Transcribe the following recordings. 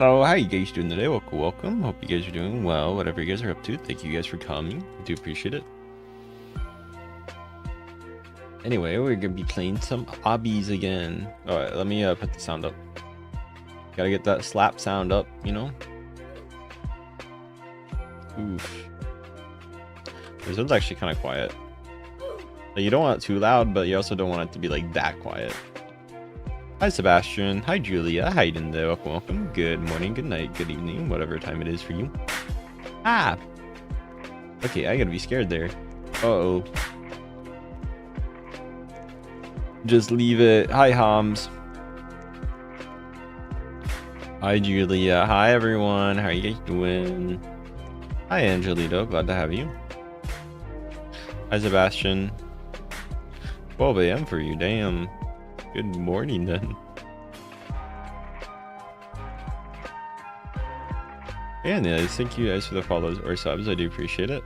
So how you guys doing today? Welcome. Hope you guys are doing well. Whatever you guys are up to, thank you guys for coming. I do appreciate it. Anyway, we're gonna be playing some hobbies again. All right, let me put the sound up. Gotta get that slap sound up, you know. Oof. This one's actually kind of quiet. Like, you don't want it too loud, but you also don't want it to be like that quiet. Hi Sebastian, hi Julia, how you doing there? Welcome. Good morning, good night, good evening, whatever time it is for you. Ah! Okay, I gotta be scared there. Uh-oh. Just leave it. Hi Homs. Hi Julia, hi everyone, how are you guys doing? Hi Angelito, glad to have you. Hi Sebastian. 12 a.m. for you, damn. Good morning then. And yeah, thank you guys for the follows or subs. I do appreciate it.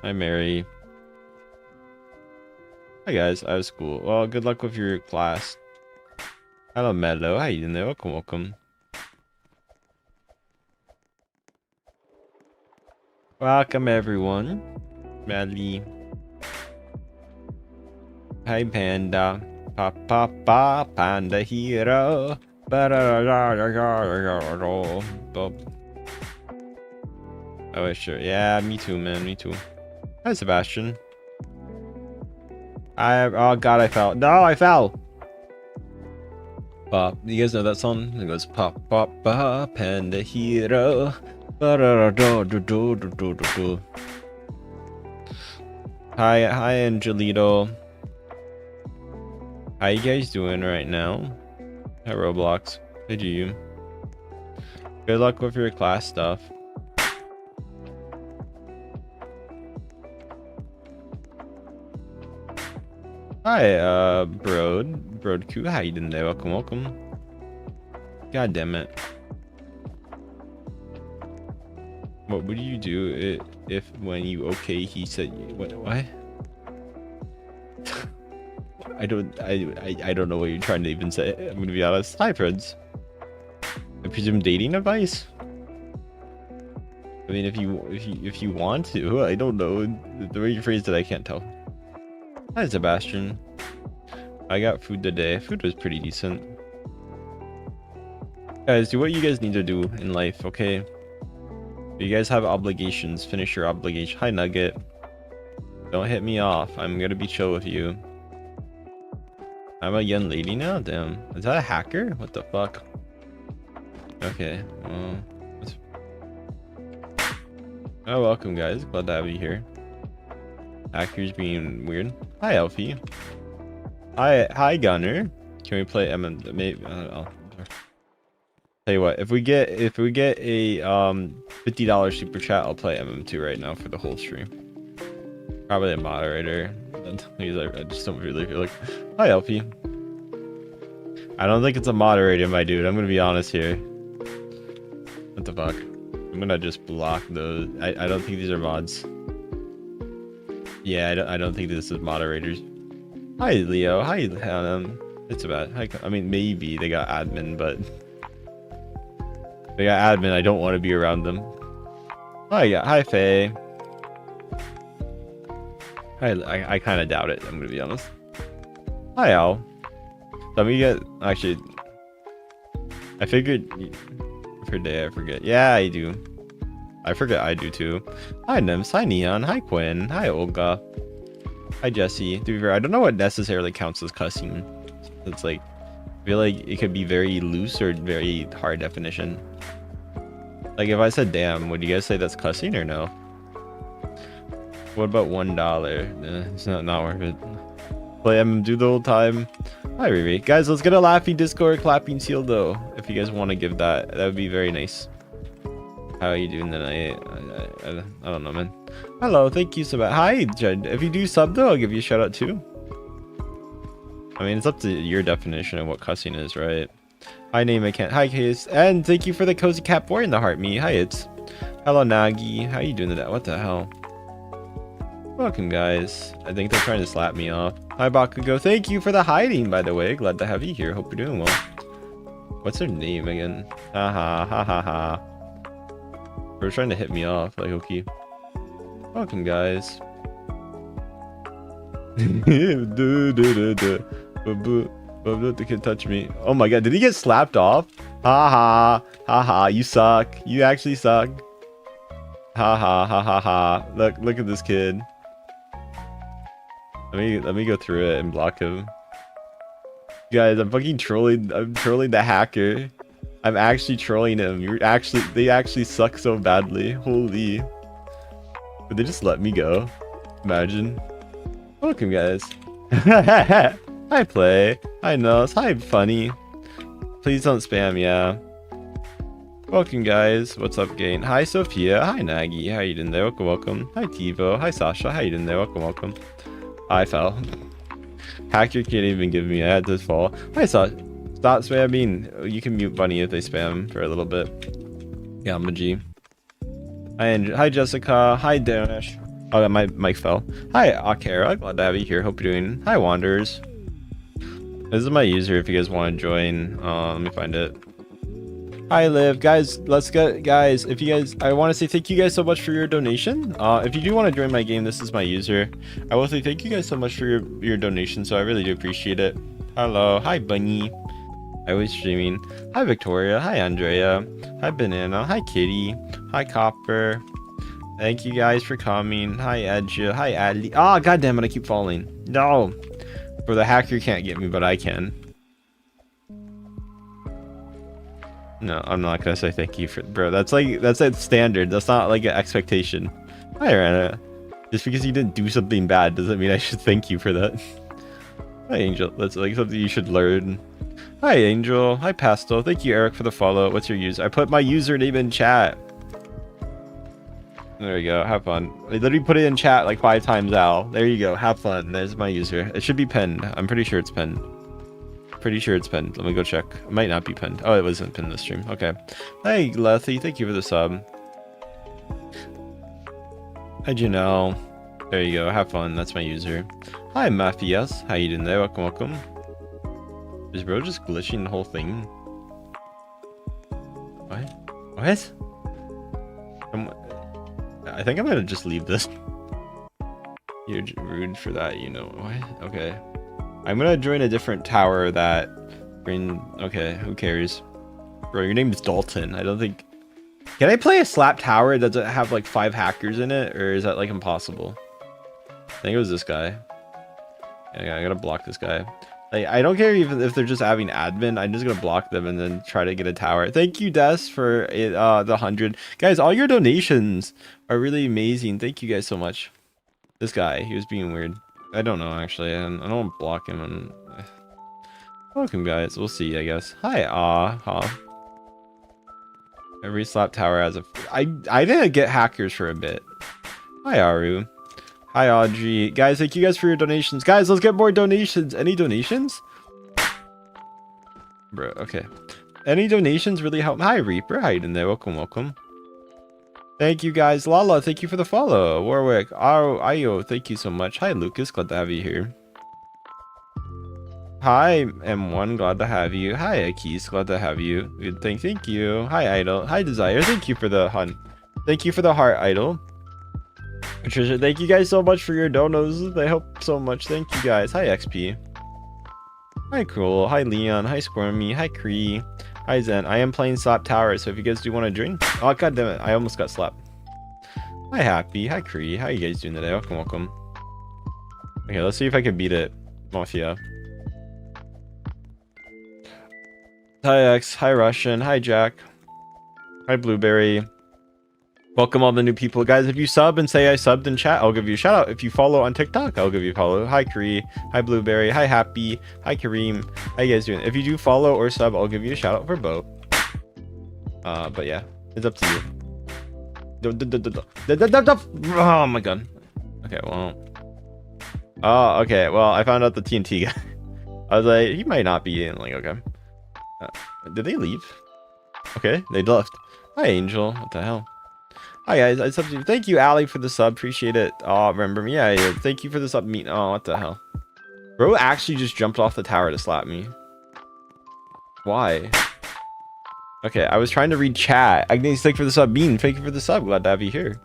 Hi Mary. Hi guys, I have school. Well, good luck with your class. Hello Mello, how you doing there? Welcome. Welcome everyone. Madly. Hi Panda. Panda hero. Oh sure. Yeah, me too, man. Me too. Hi Sebastian. Oh god, I fell. No, I fell. Pop. You guys know that song? It goes pop panda hero. Hi Angelito. How you guys doing right now? Hi Roblox. Hey you. Good luck with your class stuff. Hi Brodku. How you doing there? Welcome. God damn it. What would you do if when you he said what? I don't know what you're trying to even say. I'm gonna be honest. Hi friends. I presume dating advice. I mean, if you want to, I don't know. The way you phrased it, I can't tell. Hi Sebastian. I got food today. Food was pretty decent. Guys, do what you guys need to do in life, okay? You guys have obligations. Finish your obligation. Hi Nugget. Don't hit me off. I'm gonna be chill with you. I'm a young lady now? Damn. Is that a hacker? What the fuck? Okay. Oh, welcome guys. Glad to have you here. Hackers being weird. Hi Elfie. Hi Gunner. Can we play maybe I don't know. Tell you what, if we get a $50 super chat, I'll play MM2 right now for the whole stream. Probably a moderator. I just don't really feel like. Hi Elfie. I don't think it's a moderator, my dude. I'm gonna be honest here. What the fuck? I'm gonna just block those. I don't think these are mods. Yeah, I don't think this is moderators. Hi Leo. Hi it's about. I mean, maybe they got admin, but they got admin. I don't want to be around them. Hi Faye. I kind of doubt it. I'm gonna be honest. Hi Al. Let me get actually. I figured for day I forget. Yeah, I do. I forget I do too. Hi Nims. Hi Neon. Hi Quinn. Hi Olga. Hi Jesse. To be fair, I don't know what necessarily counts as cussing. It's like I feel like it could be very loose or very hard definition. Like if I said damn, would you guys say that's cussing or no? What about $1? It's not worth it. Play MM2 the whole time. Hi Riri. Guys, let's get a Laffy Discord clapping seal though. If you guys want to give that, that would be very nice. How are you doing tonight? I don't know, man. Hello, thank you so much. Hi, Jed. If you do sub though, I'll give you a shout out too. I mean, it's up to your definition of what cussing is, right? Hi, name I can't. Hi, Case. And thank you for the cozy cat boy in the heart me. Hi, it's. Hello, Nagi. How you doing today? What the hell? Welcome, guys. I think they're trying to slap me off. Hi, Bakugo. Thank you for the hiding, by the way. Glad to have you here. Hope you're doing well. What's her name again? Ha ha ha ha ha. They're trying to hit me off, like, okay. Welcome, guys. They can touch me. Oh my god, did he get slapped off? Ha ha ha ha, you suck. You actually suck. Ha ha ha ha ha. Look at this kid. Let me go through it and block him. Guys, I'm fucking trolling. I'm trolling the hacker. I'm actually trolling him. They actually suck so badly. Holy. But they just let me go. Imagine. Welcome, guys. Hi, Play. Hi, Nels. Hi, Funny. Please don't spam, yeah. Welcome, guys. What's up, Gain? Hi, Sophia. Hi, Nagi. How you doing there? Welcome, welcome. Hi, Tivo. Hi, Sasha. How you doing there? Welcome, welcome. I fell. Hacker can't even give me. I had to fall. Hi, Sasha. Stop spamming. You can mute Bunny if they spam for a little bit. Yeah, I'm a G. Hi, Jessica. Hi, Danish. Oh, my mic fell. Hi, Akara. Glad to have you here. Hope you're doing. Hi, Wanderers. This is my user if you guys want to join. Let me find it. Hi, Liv. Guys, let's get... Guys, if you guys... I want to say thank you guys so much for your donation. If you do want to join my game, this is my user. I will say thank you guys so much for your donation, so I really do appreciate it. Hello. Hi, Bunny. I was streaming. Hi, Victoria. Hi, Andrea. Hi, Banana. Hi, Kitty. Hi, Copper. Thank you guys for coming. Hi, Edja. Hi, Adley. Oh, god damn it, I keep falling. No. For the hacker can't get me, but I can. No, I'm not gonna say thank you for... Bro, that's a standard. That's not like an expectation. Hi, Rana. Just because you didn't do something bad doesn't mean I should thank you for that. Hi, Angel. That's like something you should learn. Hi, Angel. Hi, Pastel. Thank you, Eric, for the follow. What's your user? I put my username in chat. There we go. Have fun. I literally put it in chat like 5 times, Al. There you go. Have fun. There's my user. It should be pinned. I'm pretty sure it's pinned. Pretty sure it's pinned. Let me go check. It might not be pinned. Oh, it wasn't pinned this stream. Okay. Hi, Lethy. Thank you for the sub. Hi, Janelle. There you go. Have fun. That's my user. Hi, Mafias. How you doing there? Welcome, welcome. Is bro just glitching the whole thing? What? What? I think I'm gonna just leave this. You're rude for that, you know. What? Okay. I'm gonna join a different tower that... Okay, who cares? Bro, your name is Dalton. I don't think... Can I play a slap tower that doesn't have like 5 hackers in it? Or is that like impossible? I think it was this guy. Yeah, I gotta block this guy. Like, I don't care even if they're just having admin. I'm just gonna block them and then try to get a tower. Thank you, Des, for the 100. Guys, all your donations are really amazing. Thank you guys so much. This guy, he was being weird. I don't know, actually. And I don't block him. And welcome, guys. We'll see, I guess. Hi, Every slap tower has a... I didn't get hackers for a bit. Hi, Aru. Hi, Audrey. Guys, thank you guys for your donations. Guys, let's get more donations. Any donations? Bro, okay. Any donations really help? Hi, Reaper. How you doing there? Welcome, welcome. Thank you, guys. Lala, thank you for the follow. Warwick. Ayo, thank you so much. Hi, Lucas. Glad to have you here. Hi, M1. Glad to have you. Hi, Akis. Glad to have you. Good thing. Thank you. Hi, Idol. Hi, Desire. Thank you for the hunt. Thank you for the heart, Idol. Patricia, thank you guys so much for your donos. They help so much. Thank you guys. Hi, XP. Hi, Cool. Hi, Leon. Hi, Squirmy. Hi, Cree. Hi, Zen. I am playing Slap Tower, so if you guys do want to join... Oh, god damn it. I almost got slapped. Hi, Happy. Hi, Cree. How you guys doing today? Welcome, welcome. Okay, let's see if I can beat it. Mafia. Hi, X. Hi, Russian. Hi, Jack. Hi, Blueberry. Welcome all the new people. Guys, if you sub and say I subbed in chat, I'll give you a shout out. If you follow on TikTok, I'll give you a follow. Hi, Cree. Hi, Blueberry. Hi, Happy. Hi, Kareem. How you guys doing? If you do follow or sub, I'll give you a shout out for both. But yeah, it's up to you. Oh my god. Okay, well. Oh, okay. Well, I found out the TNT guy. I was like, he might not be in. Like, okay. Did they leave? Okay, they left. Hi, Angel. What the hell? Hi guys, I subbed you. Thank you, Ali, for the sub. Appreciate it. Oh, remember me? Yeah. Thank you for the sub. Meet. Oh, what the hell? Bro actually just jumped off the tower to slap me. Why? Okay, I was trying to read chat. Agnes, thank you for the sub. Bean, thank you for the sub. Glad to have you here.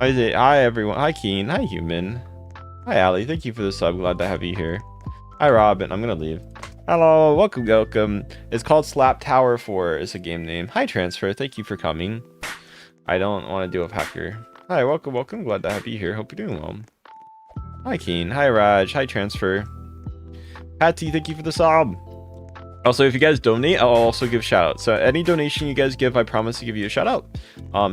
Hi everyone. Hi Keen. Hi Human. Hi Ali. Thank you for the sub. Glad to have you here. Hi Robin. I'm gonna leave. Hello. Welcome. It's called Slap Tower 4 is a game name. Hi Transfer. Thank you for coming. I don't want to do a hacker. Hi. Welcome. Glad to have you here. Hope you're doing well. Hi Keen. Hi Raj. Hi Transfer. Patty. Thank you for the sub. Also, if you guys donate, I'll also give shout outs. So any donation you guys give, I promise to give you a shout out.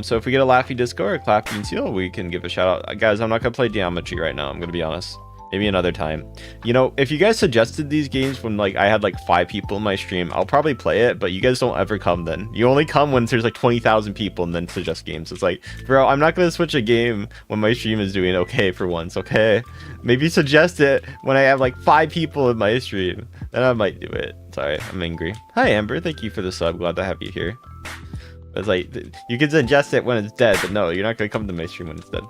So if we get a Laffy Disco or a Clapping Seal, we can give a shout out. Guys, I'm not going to play Geometry right now. I'm going to be honest. Maybe another time. You know, if you guys suggested these games when like I had like 5 people in my stream, I'll probably play it, but you guys don't ever come then. You only come when there's like 20,000 people and then suggest games. It's like, bro, I'm not going to switch a game when my stream is doing okay for once, okay? Maybe suggest it when I have like 5 people in my stream. Then I might do it. Sorry, I'm angry. Hi Amber, thank you for the sub. Glad to have you here. It's like, you can suggest it when it's dead, but no, you're not going to come to my stream when it's dead.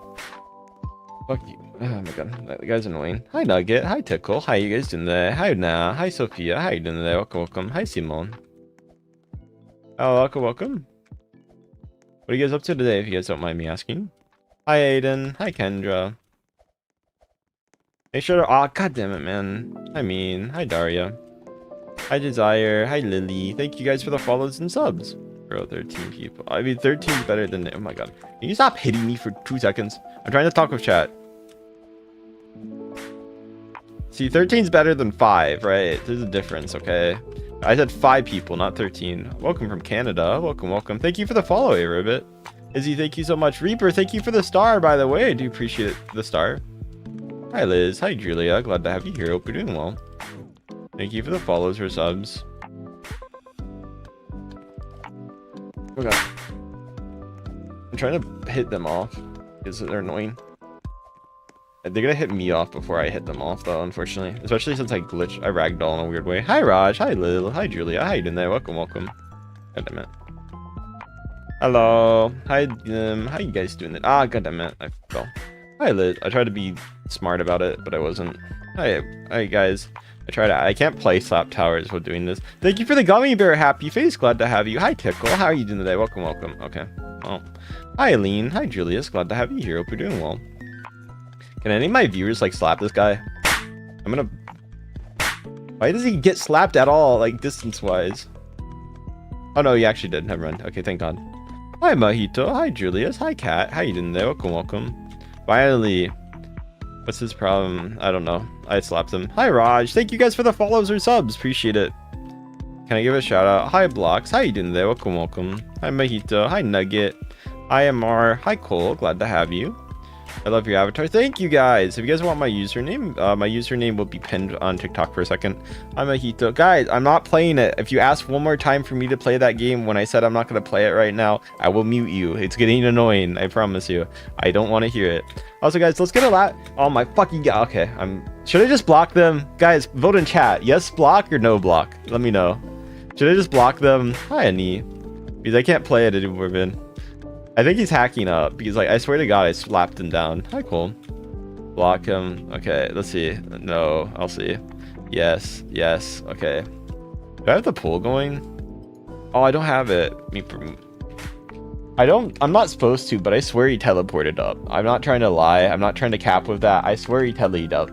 Fuck you. Oh my god, that guy's annoying. Hi Nugget, hi Tickle, how you guys doing there? Hi Na, hi Sophia, how you doing there? Welcome. Hi Simone. Oh, welcome. What are you guys up to today, if you guys don't mind me asking? Hi Aiden, hi Kendra. Make sure to, oh god damn it man. Hi Daria. Hi Desire, hi Lily. Thank you guys for the follows and subs. Bro, 13 people. I mean 13 is better than, oh my god. Can you stop hitting me for 2 seconds? I'm trying to talk with chat. See, 13 is better than 5, right? There's a difference, okay? I said 5 people, not 13. Welcome from Canada. Welcome. Thank you for the follow, A-Ribbit. Izzy, thank you so much. Reaper, thank you for the star, by the way. I do appreciate the star. Hi, Liz. Hi, Julia. Glad to have you here. Hope you're doing well. Thank you for the follows or subs. Oh, God. I'm trying to hit them off because they're annoying. They're gonna hit me off before I hit them off, though, unfortunately. Especially since I ragdoll in a weird way. Hi, Raj. Hi, Lil. Hi, Julia. How you doing there? Welcome. God damn it. Hello. Hi, how you guys doing it? Ah, god damn it. I fell. Hi, Liz. I tried to be smart about it, but I wasn't. Hi, guys. I can't play Slap Towers while doing this. Thank you for the gummy bear happy face. Glad to have you. Hi, Tickle. How are you doing today? Welcome. Okay. Well, hi, Eileen. Hi, Julius. Glad to have you here. Hope you're doing well. Can any of my viewers like slap this guy? Why does he get slapped at all, like distance wise? Oh no, he actually did. Never mind. Okay, thank God. Hi Mojito. Hi Julius. Hi Kat. How you doing there? Welcome. Finally. What's his problem? I don't know. I slapped him. Hi Raj. Thank you guys for the follows or subs. Appreciate it. Can I give a shout out? Hi Blocks. How you doing there? Welcome. Hi Mojito. Hi Nugget. Hi Amar. Hi Cole. Glad to have you. I love your avatar. Thank you guys. If you guys want my username, my username will be pinned on TikTok for a second. I'm a Hito. Guys, I'm not playing it. If you ask one more time for me to play that game when I said I'm not going to play it right now, I will mute you. It's getting annoying. I promise you. I don't want to hear it. Also, guys, let's get a lot. Oh my fucking god. Okay, should I just block them? Guys, vote in chat. Yes, block or no block? Let me know. Should I just block them? Hi, Annie. Because I can't play it anymore, man. I think he's hacking up because, like, I swear to God, I slapped him down. Hi, Cole. Block him. Okay, let's see. No, I'll see. Yes. Okay. Do I have the pool going? Oh, I don't have it. I'm not supposed to, but I swear he teleported up. I'm not trying to lie. I'm not trying to cap with that. I swear he teleported up.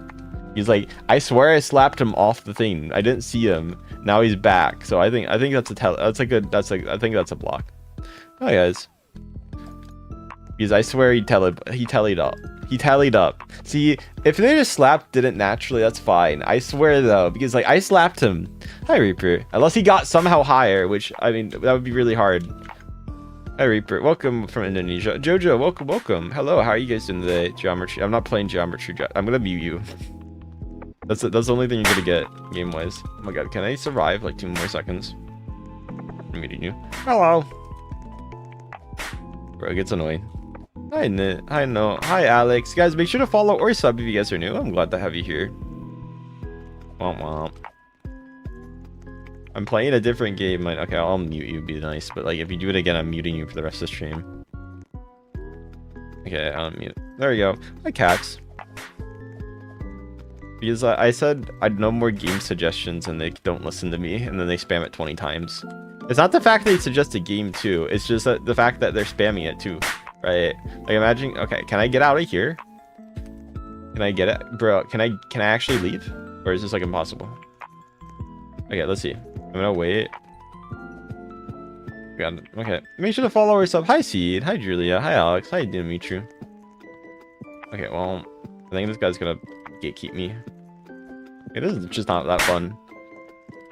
He's like, I swear I slapped him off the thing. I didn't see him. Now he's back. So I think that's I think that's a block. Hi, guys. Because I swear he tallied up. He tallied up. See, if they just slapped didn't naturally, that's fine. I swear though, because like I slapped him. Hi Reaper. Unless he got somehow higher, which I mean that would be really hard. Hi Reaper. Welcome from Indonesia. Jojo, welcome. Hello, how are you guys doing today? Geometry. I'm not playing geometry. I'm gonna mute you. That's the only thing you're gonna get game wise. Oh my god, can I survive like 2 more seconds? I'm muting you. Hello. Bro, it gets annoying. Hi Nit, hi No, hi Alex. Guys, make sure to follow or sub if you guys are new. I'm glad to have you here. Womp womp. I'm playing a different game. Okay, I'll mute you, be nice. But like, if you do it again, I'm muting you for the rest of the stream. Okay, I'll mute. There we go. Hi cats. Because I said I'd no more game suggestions and they don't listen to me, and then they spam it 20 times. It's not the fact they suggest a game too, it's just that the fact that they're spamming it too, right? Like imagine, okay, can I get out of here? Can I get it? Bro, can I actually leave? Or is this like impossible? Okay, let's see. I'm gonna wait. Okay, make sure to follow our sub. Hi Seed, hi Julia, hi Alex, hi Dimitri. Okay, well, I think this guy's gonna gatekeep me. It is just not that fun.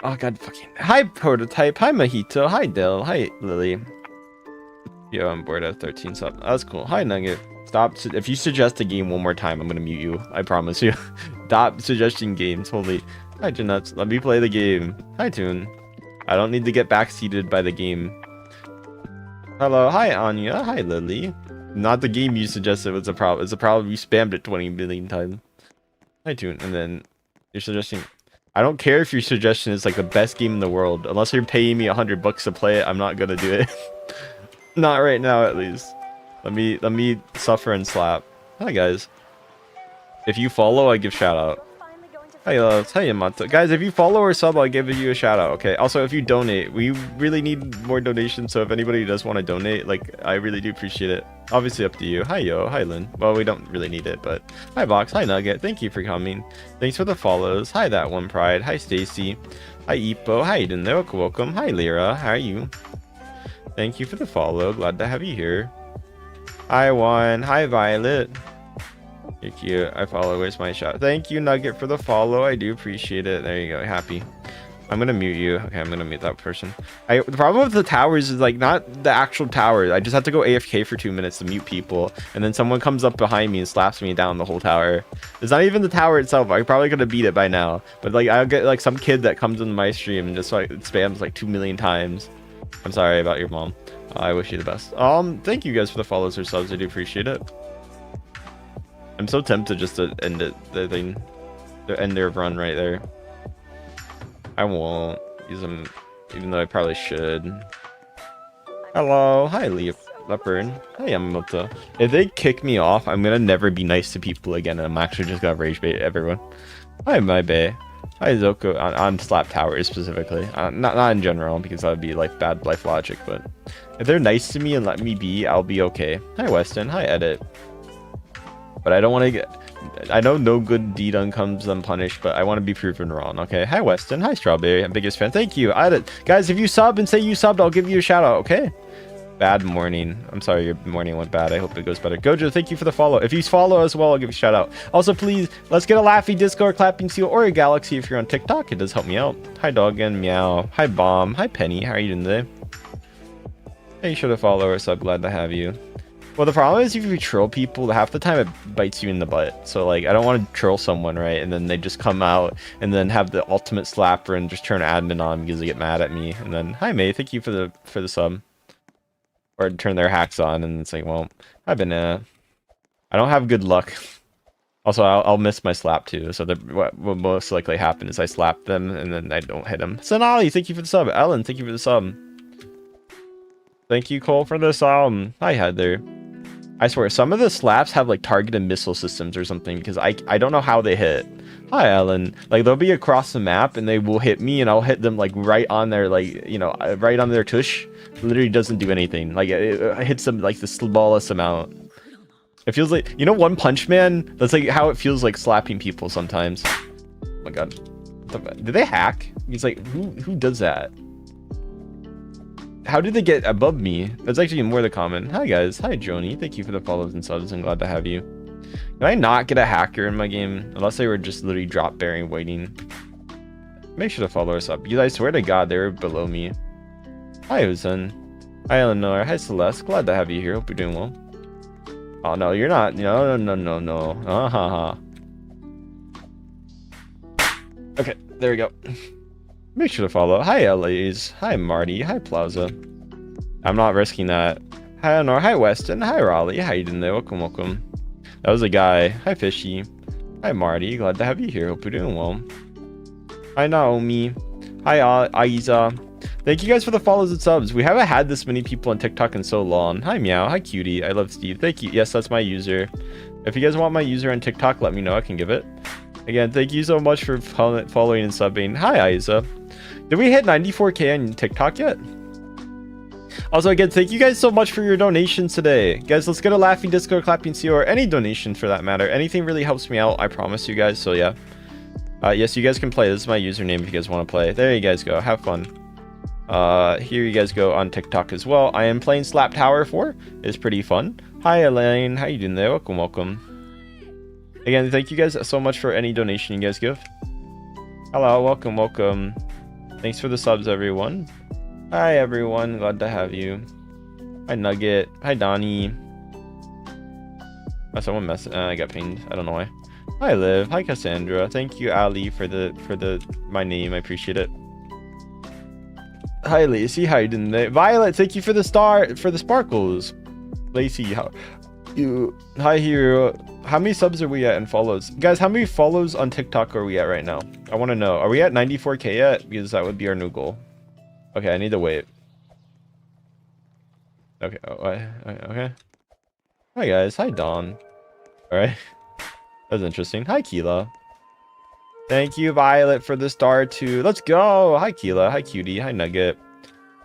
Oh god, fucking. Hi Prototype, hi Mojito, hi Dill, hi Lily. Yo, I'm bored at 13 sub. That's cool. Hi Nugget. Stop. If you suggest a game one more time, I'm gonna mute you. I promise you. Stop suggesting games. Holy. Hi Januts. Let me play the game. Hi Toon. I don't need to get backseated by the game. Hello. Hi Anya. Hi Lily. Not the game you suggested was a problem. It's a problem you spammed it 20 million times. Hi Toon. And then you're suggesting. I don't care if your suggestion is like the best game in the world. Unless you're paying me $100 to play it, I'm not gonna do it. Not right now, at least. Let me suffer and slap. Hi guys. If you follow, I give shout out. Hi loves. Hi Yamato. Guys, if you follow or sub, I'll give you a shout out. Okay. Also, if you donate, we really need more donations. So if anybody does want to donate, like I really do appreciate it. Obviously up to you. Hi Yo. Hi Lynn. Well, we don't really need it, but hi Box. Hi Nugget. Thank you for coming. Thanks for the follows. Hi That One Pride. Hi Stacy. Hi Ipo. Hi Eden. Welcome. Hi Lyra. How are you? Thank you for the follow. Glad to have you here. Hi Juan. Hi Violet. You're cute. I follow. Where's my shot? Thank you Nugget for the follow. I do appreciate it. There you go. Happy. I'm gonna mute you. Okay, I'm gonna mute that person. The problem with the towers is like not the actual tower. I just have to go AFK for 2 minutes to mute people, and then someone comes up behind me and slaps me down the whole tower. It's not even the tower itself. I probably could have beat it by now, but like I'll get like some kid that comes into my stream and just like spams like 2 million times. I'm sorry about your mom. I wish you the best. Thank you guys for the follows or subs. I do appreciate it. I'm so tempted just to end it. The thing, to end their run right there. I won't use them, even though I probably should. Hello, hi Leopard. Hi Yamamoto. If they kick me off, I'm gonna never be nice to people again. And I'm actually just gonna rage bait everyone. Hi my bae. Hi Zoko on slap towers specifically. Not in general because that would be like bad life logic. But if they're nice to me and let me be, I'll be okay. Hi Weston. Hi Edit. But I don't want to get. I know no good deed comes unpunished, but I want to be proven wrong. Okay. Hi Weston. Hi Strawberry. I'm biggest fan. Thank you. Guys, if you sub and say you subbed, I'll give you a shout out. Okay. Bad morning. I'm sorry your morning went bad. I hope it goes better. Gojo, thank you for the follow. If you follow as well, I'll give you a shout out. Also, please, let's get a Laffy, Discord, Clapping Seal, or a Galaxy if you're on TikTok. It does help me out. Hi Doggen, Meow. Hi Bomb. Hi Penny. How are you doing today? Hey, you should have followed or sub. Glad to have you. Well, the problem is if you troll people, half the time it bites you in the butt. So, like, I don't want to troll someone, right? And then they just come out and then have the ultimate slapper and just turn admin on because they get mad at me. And then, hi May, thank you for the sub. Or turn their hacks on, and it's like, well, I've been I don't have good luck. Also, I'll miss my slap too. So what will most likely happen is I slap them and then I don't hit them. Sonali, thank you for the sub. Ellen, thank you for the sub. Thank you, Cole, for this. Hi Heather. I swear, some of the slaps have like targeted missile systems or something because I don't know how they hit. Hi Ellen. Like they'll be across the map and they will hit me and I'll hit them like right on their right on their tush. Literally doesn't do anything. Like it hits them like the smallest amount. It feels like, you know, One Punch Man? That's like how it feels like slapping people sometimes. Oh my god. Did they hack? He's like, who does that? How did they get above me? That's actually more the common. Hi guys. Hi Joni. Thank you for the follows and subs. I'm glad to have you. Can I not get a hacker in my game? Unless they were just literally drop bearing waiting. Make sure to follow us up. I swear to god they were below me. Hi Uzen. Hi Eleanor. Hi Celeste. Glad to have you here. Hope you're doing well. Oh no, you're not. No. Okay, there we go. Make sure to follow. Hi Elise. Hi Marty. Hi Plaza. I'm not risking that. Hi Eleanor. Hi Weston. Hi Raleigh. How you doing there? Welcome. That was a guy. Hi Fishy. Hi Marty. Glad to have you here. Hope you're doing well. Hi Naomi. Hi Aiza. Thank you guys for the follows and subs. We haven't had this many people on TikTok in so long. Hi Meow. Hi Cutie. I love Steve. Thank you. Yes, that's my user. If you guys want my user on TikTok, let me know. I can give it. Again, thank you so much for following and subbing. Hi, Isa. Did we hit 94k on TikTok yet? Also, again, thank you guys so much for your donations today. Guys, let's get a laughing disco, clapping CO, or any donation for that matter. Anything really helps me out, I promise you guys. So yeah. Yes, you guys can play. This is my username if you guys want to play. There you guys go. Have fun. Here you guys go on TikTok as well. I am playing Slap Tower 4. It's pretty fun. Hi, Elaine. How you doing there? Welcome, welcome. Again, thank you guys so much for any donation you guys give. Hello, welcome, welcome. Thanks for the subs, everyone. Hi, everyone. Glad to have you. Hi, Nugget. Hi, Donnie. Oh, someone I got pinged. I don't know why. Hi, Liv. Hi, Cassandra. Thank you, Ali, for my name. I appreciate it. Hi, Lacey. How you doing there? Violet, thank you for the sparkles. Lacey, how you? Hi, Hero. How many subs are we at and follows? Guys, how many follows on TikTok are we at right now? I want to know. Are we at 94k yet? Because that would be our new goal. Okay, I need to wait. Okay. Okay. Hi, guys. Hi, Dawn. All right. That's interesting. Hi, Keela. Thank you, Violet, for the star too. Let's go. Hi, Keela. Hi, Cutie. Hi, Nugget.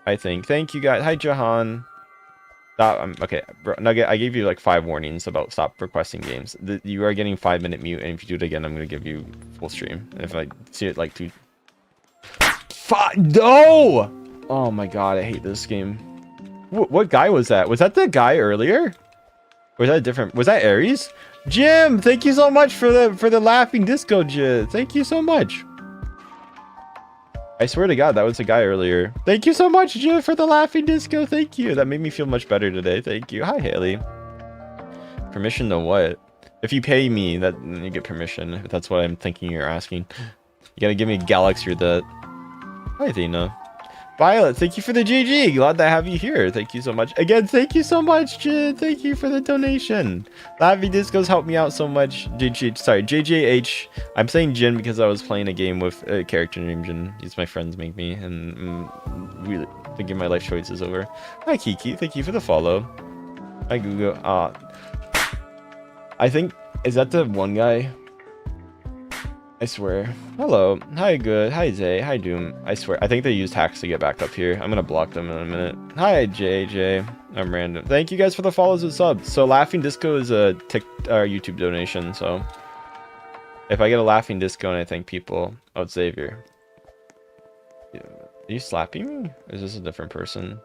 I think. Thank you, guys. Hi, Jahan. Stop. Okay, bro, Nugget, I gave you like 5 warnings about stop requesting games. You are getting 5-minute mute, and if you do it again, I'm going to give you full stream. And if I see it like 2... No! Oh my god, I hate this game. What guy was that? Was that the guy earlier? Or was that different? Was that Aries? Jim, thank you so much for the laughing disco, Jim. Thank you so much. I swear to God, that was a guy earlier. Thank you so much, Jim, for the laughing disco. Thank you. That made me feel much better today. Thank you. Hi, Haley. Permission to what? If you pay me, that you get permission. If that's what I'm thinking you're asking. You gotta give me Galaxy or that. Hi, Athena. Violet, thank you for the GG. Glad to have you here. Thank you so much. Again, thank you so much, Jin. Thank you for the donation. Laughing Discos helped me out so much. JJH. I'm saying Jin because I was playing a game with a character named Jin. These my friends make me, and I'm really thinking my life choice is over. Hi, Kiki. Thank you for the follow. Hi, Google. I think, is that the one guy? I swear. Hello. Hi, good. Hi, Zay. Hi, Doom. I swear. I think they used hacks to get back up here. I'm gonna block them in a minute. Hi, JJ. I'm random. Thank you guys for the follows and subs. So Laughing Disco is a YouTube donation. So if I get a Laughing Disco and I thank people, oh, it's Xavier. Are you slapping me? Or is this a different person?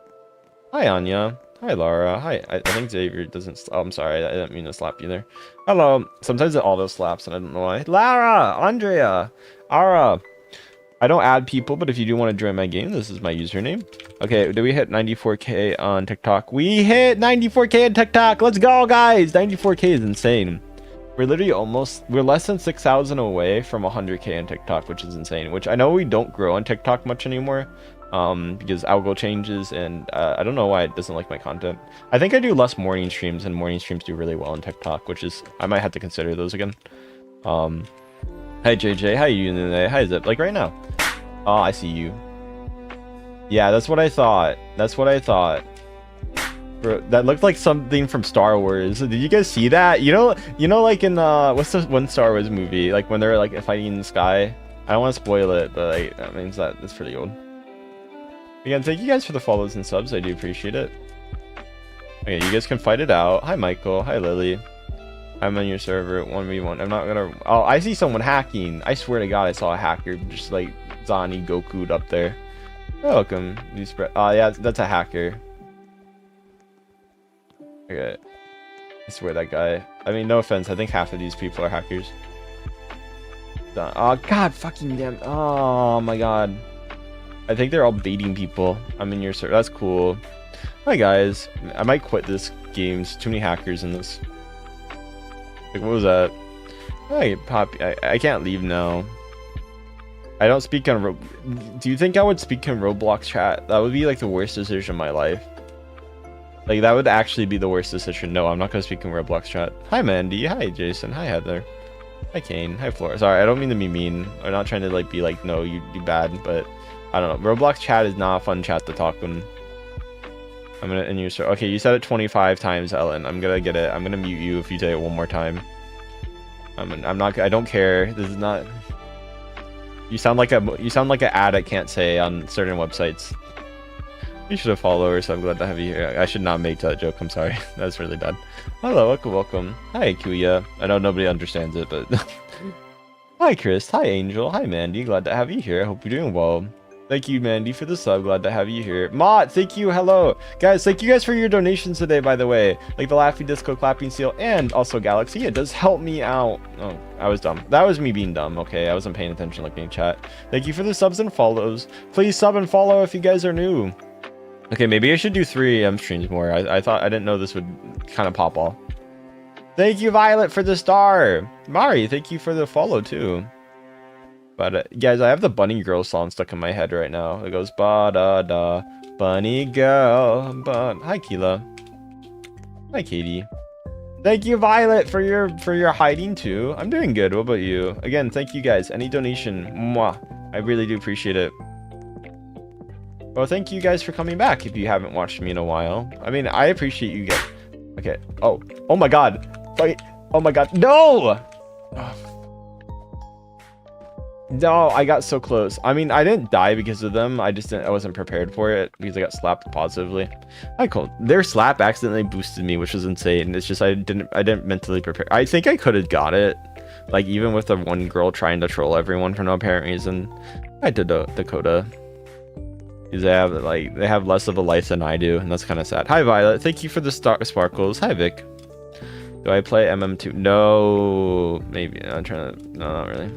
Hi, Anya. Hi, Laura. Hi. I think Xavier doesn't... Oh, I'm sorry. I didn't mean to slap you there. Hello. Sometimes it auto slaps and I don't know why. Lara! Andrea! Ara! I don't add people, but if you do want to join my game, this is my username. Okay, did we hit 94k on TikTok? We hit 94k on TikTok! Let's go, guys! 94k is insane. We're literally we're less than 6,000 away from 100k on TikTok, which is insane. Which I know we don't grow on TikTok much anymore. Because algo changes, and I don't know why it doesn't like my content. I think I do less morning streams, and morning streams do really well on TikTok, which is, I might have to consider those again. Hi JJ, how you doing today? Hi Zip, like right now. Oh, I see you. Yeah, that's what I thought. That's what I thought. Bro, that looked like something from Star Wars. Did you guys see that? You know, like in what's the one Star Wars movie? Like when they're like fighting in the sky. I don't want to spoil it, but like, that means that it's pretty old. Again, thank you guys for the follows and subs. I do appreciate it. Okay, you guys can fight it out. Hi, Michael. Hi, Lily. I'm on your server 1v1. I'm not gonna... Oh, I see someone hacking. I swear to God, I saw a hacker just like Zani Goku'd up there. You're welcome. You spread... Oh, yeah, that's a hacker. Okay. I swear that guy... I mean, no offense. I think half of these people are hackers. Oh, God fucking damn... Oh, my God. I think they're all baiting people. I'm in your server. That's cool. Hi guys. I might quit this game. There's too many hackers in this. Like, what was that? Hi, Poppy. I can't leave now. I don't speak on Do you think I would speak in Roblox chat? That would be like the worst decision of my life. Like, that would actually be the worst decision. No, I'm not going to speak in Roblox chat. Hi, Mandy. Hi, Jason. Hi, Heather. Hi, Kane. Hi, Flora. Sorry, I don't mean to be mean. I'm not trying to like be like, no, you bad, but... I don't know. Roblox chat is not a fun chat to talk in. I'm gonna end your server. Okay, you said it 25 times, Ellen. I'm gonna get it. I'm gonna mute you if you say it one more time. I'm not. I don't care. This is not. You sound like an ad I can't say on certain websites. You should have followers, so I'm glad to have you here. I should not make that joke. I'm sorry. That's really bad. Hello, welcome. Hi, Kuya. I know nobody understands it, but hi, Chris. Hi, Angel. Hi, Mandy. Glad to have you here. I hope you're doing well. Thank you, Mandy, for the sub. Glad to have you here. Mott, thank you. Hello. Guys, thank you guys for your donations today, by the way. Like the Laffy Disco Clapping Seal and also Galaxy. It does help me out. Oh, I was dumb. That was me being dumb. Okay, I wasn't paying attention looking at chat. Thank you for the subs and follows. Please sub and follow if you guys are new. Okay, maybe I should do 3 streams more. I didn't know this would kind of pop off. Thank you, Violet, for the star. Mari, thank you for the follow, too. But guys, I have the Bunny Girl song stuck in my head right now. It goes ba-da-da, Bunny Girl, Hi, Keela. Hi, Katie. Thank you, Violet, for your hiding, too. I'm doing good. What about you? Again, thank you, guys. Any donation, mwah. I really do appreciate it. Well, thank you guys for coming back if you haven't watched me in a while. I mean, I appreciate you guys. Okay. Oh my god. Wait. Oh my god. No! No, I got so close. I mean, I didn't die because of them. I wasn't prepared for it because I got slapped positively. Hi, Cole. Their slap accidentally boosted me, which was insane. It's just I didn't mentally prepare. I think I could have got it. Like, even with the one girl trying to troll everyone for no apparent reason. I did Dakota. Because they have less of a life than I do, and that's kind of sad. Hi, Violet. Thank you for the sparkles. Hi, Vic. Do I play MM2? No. Maybe. I'm trying to... No, not really.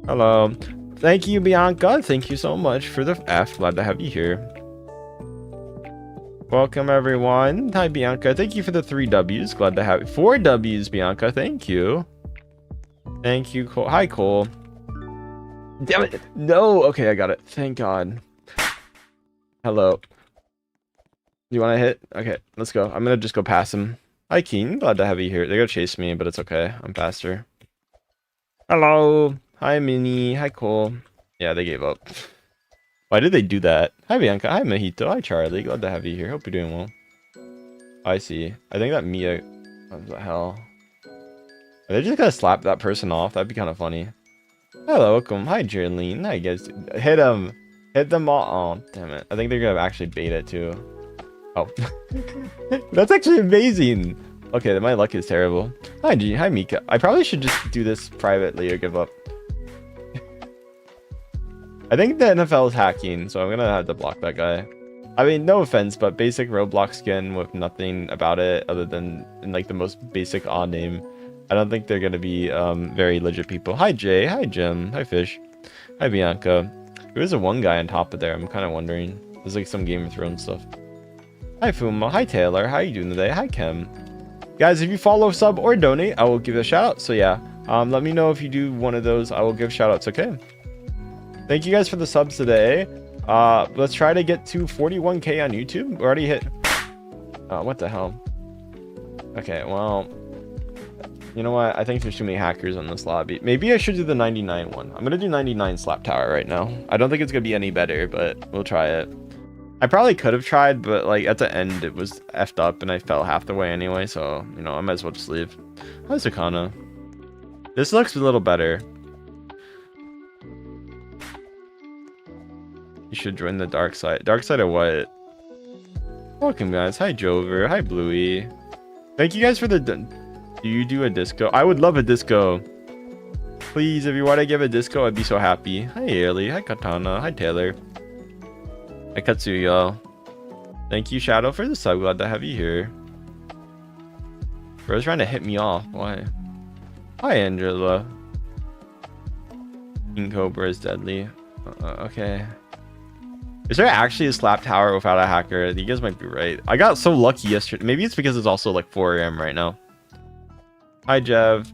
Hello. Thank you, Bianca. Thank you so much for the F. Glad to have you here. Welcome, everyone. Hi, Bianca. Thank you for the 3 Ws. Glad to have you. 4 Ws, Bianca. Thank you. Thank you, Cole. Hi, Cole. Damn it. No. Okay, I got it. Thank God. Hello. You want to hit? Okay, let's go. I'm going to just go past him. Hi, Keen. Glad to have you here. They're going to chase me, but it's okay. I'm faster. Hello. Hi, Minnie. Hi, Cole. Yeah, they gave up. Why did they do that? Hi, Bianca. Hi, Mojito. Hi, Charlie. Glad to have you here. Hope you're doing well. I see. I think that Mia... What the hell? Are they just going to slap that person off? That'd be kind of funny. Hello, welcome. Hi, Jerlene. Hi, guys. Hit him. Hit them all. Oh, damn it. I think they're going to actually bait it, too. Oh. That's actually amazing. Okay, my luck is terrible. Hi, G. Hi, Mika. I probably should just do this privately or give up. I think the NFL is hacking, so I'm going to have to block that guy. I mean, no offense, but basic Roblox skin with nothing about it other than like the most basic odd name. I don't think they're going to be very legit people. Hi, Jay. Hi, Jim. Hi, Fish. Hi, Bianca. There is a one guy on top of there. I'm kind of wondering. There's like some Game of Thrones stuff. Hi, Fuma. Hi, Taylor. How you doing today? Hi, Kim. Guys, if you follow, sub, or donate, I will give a shout out. So yeah, let me know if you do one of those. I will give shout outs, okay? Thank you guys for the subs today. Let's try to get to 41k on YouTube. We already hit... what the hell? Okay, well... You know what? I think there's too many hackers in this lobby. Maybe I should do the 99 one. I'm going to do 99 Slap Tower right now. I don't think it's going to be any better, but we'll try it. I probably could have tried, but like at the end it was effed up and I fell half the way anyway, so, you know, I might as well just leave. Hi, Sakana. This looks a little better. You should join the dark side. Dark side of what? Welcome, guys. Hi, Jover. Hi, Bluey. Thank you guys for the... Do you do a disco? I would love a disco. Please, if you want to give a disco, I'd be so happy. Hi, Ailey. Hi, Katana. Hi, Taylor. Hi, Katsuya. Thank you, Shadow, for the sub. Glad to have you here. Bro's trying to hit me off. Why? Hi, Angela. King Cobra is deadly. Okay. Is there actually a slap tower without a hacker? You guys might be right. I got so lucky yesterday. Maybe it's because it's also like 4 AM right now. Hi, Jev.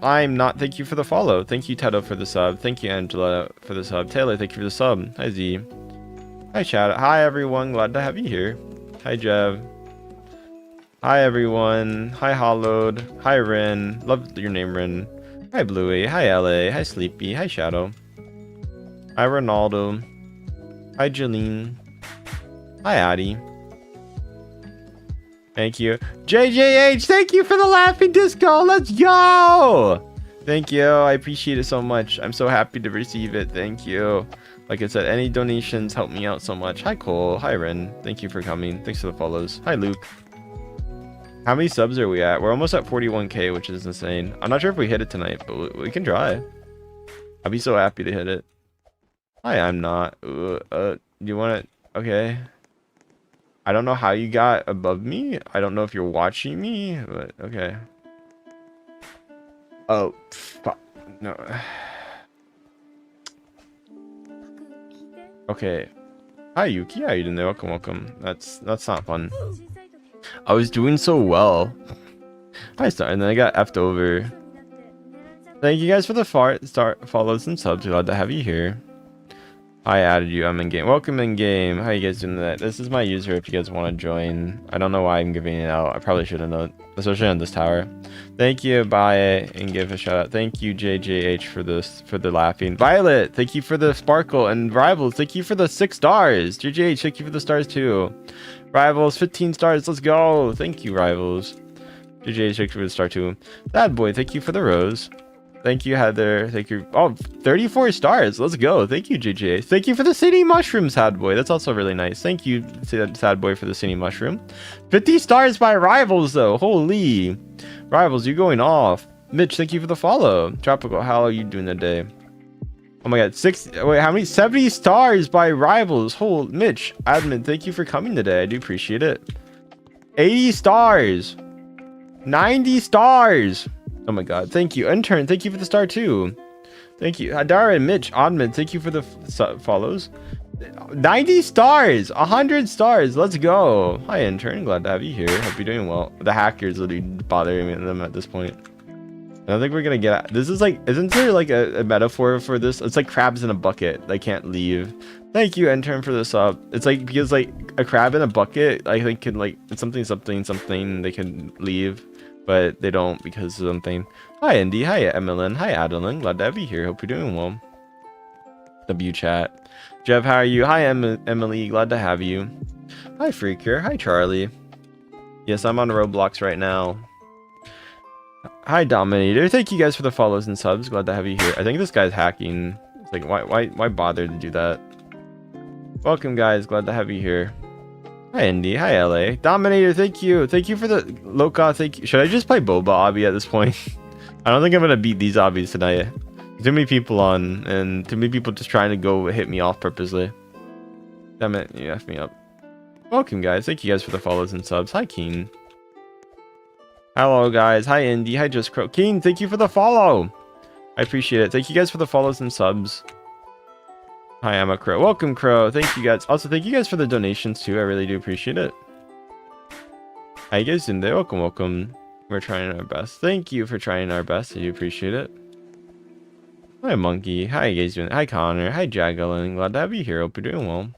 I'm not. Thank you for the follow. Thank you, Tedo, for the sub. Thank you, Angela, for the sub. Taylor, thank you for the sub. Hi, Z. Hi, Shadow. Hi, everyone. Glad to have you here. Hi, Jev. Hi, everyone. Hi, Hollowed. Hi, Rin. Love your name, Rin. Hi, Bluey. Hi, LA. Hi, Sleepy. Hi, Shadow. Hi, Ronaldo. Hi, Jeline. Hi, Addie. Thank you. JJH, thank you for the laughing disco. Let's go. Thank you. I appreciate it so much. I'm so happy to receive it. Thank you. Like I said, any donations help me out so much. Hi, Cole. Hi, Ren. Thank you for coming. Thanks for the follows. Hi, Luke. How many subs are we at? We're almost at 41k, which is insane. I'm not sure if we hit it tonight, but we can try. I'd be so happy to hit it. Hi, I'm not. You want to... Okay. I don't know how you got above me. I don't know if you're watching me, but okay. Oh, fuck. No. Okay. Hi, Yuki. How you doing there? Welcome, welcome. That's not fun. I was doing so well. Hi, Star, and then I got effed over. Thank you guys for the follows and subs. Glad to have you here. I added you. I'm in game. Welcome in game. How you guys doing that? This is my user if you guys want to join. I don't know why I'm giving it out. I probably should have known, especially on this tower. Thank you, buy it and give a shout out. Thank you, JJH, for the laughing. Violet, thank you for the sparkle, and Rivals, thank you for the 6 stars. JJH, thank you for the stars too. Rivals, 15 stars. Let's go. Thank you, Rivals. JJH, thank you for the star too. Bad boy, thank you for the rose. Thank you, Heather. Thank you. Oh, 34 stars. Let's go. Thank you, JJ. Thank you for the city mushroom, Sad Boy. That's also really nice. Thank you, Sad Boy, for the city mushroom. 50 stars by Rivals, though. Holy. Rivals, you're going off. Mitch, thank you for the follow. Tropical, how are you doing today? Oh my god. Wait, how many? 70 stars by Rivals. Hold. Mitch, admin, thank you for coming today. I do appreciate it. 80 stars. 90 stars. Oh my god, thank you. Intern, thank you for the star too. Thank you. Hadara and Mitch, Oddman, thank you for the follows. 90 stars, 100 stars, let's go. Hi, Intern, glad to have you here. Hope you're doing well. The hackers will be bothering them at this point. I don't think we're gonna get... This is like... Isn't there like a metaphor for this? It's like crabs in a bucket. They can't leave. Thank you, Intern, for the sub. It's like, because like a crab in a bucket, I think can like... It's something, they can leave. But they don't because of something. Hi, Indy. Hi, Emmeline. Hi, Adeline. Glad to have you here. Hope you're doing well. W chat. Jeff, how are you? Hi, Emily. Glad to have you. Hi, Freaker. Hi, Charlie. Yes, I'm on Roblox right now. Hi, Dominator. Thank you guys for the follows and subs. Glad to have you here. I think this guy's hacking. It's like, why bother to do that? Welcome, guys. Glad to have you here. Hi, Indy. Hi, LA. Dominator, thank you. Thank you for the Loka. Thank you. Should I just play Boba Obby at this point? I don't think I'm going to beat these obbies tonight. Too many people on, and too many people just trying to go hit me off purposely. Damn it, you effed me up. Welcome, guys. Thank you guys for the follows and subs. Hi, Keen. Hello, guys. Hi, Indy. Hi, Just Crow. Keen, thank you for the follow. I appreciate it. Thank you guys for the follows and subs. Hi, I'm a Crow. Welcome, Crow. Thank you guys. Also, thank you guys for the donations too. I really do appreciate it. How you guys doing there? Welcome, welcome. We're trying our best. Thank you for trying our best. I do appreciate it. Hi, Monkey. How you guys doing? Hi, Connor. Hi, Jacqueline. Glad to have you here. Hope you're doing well.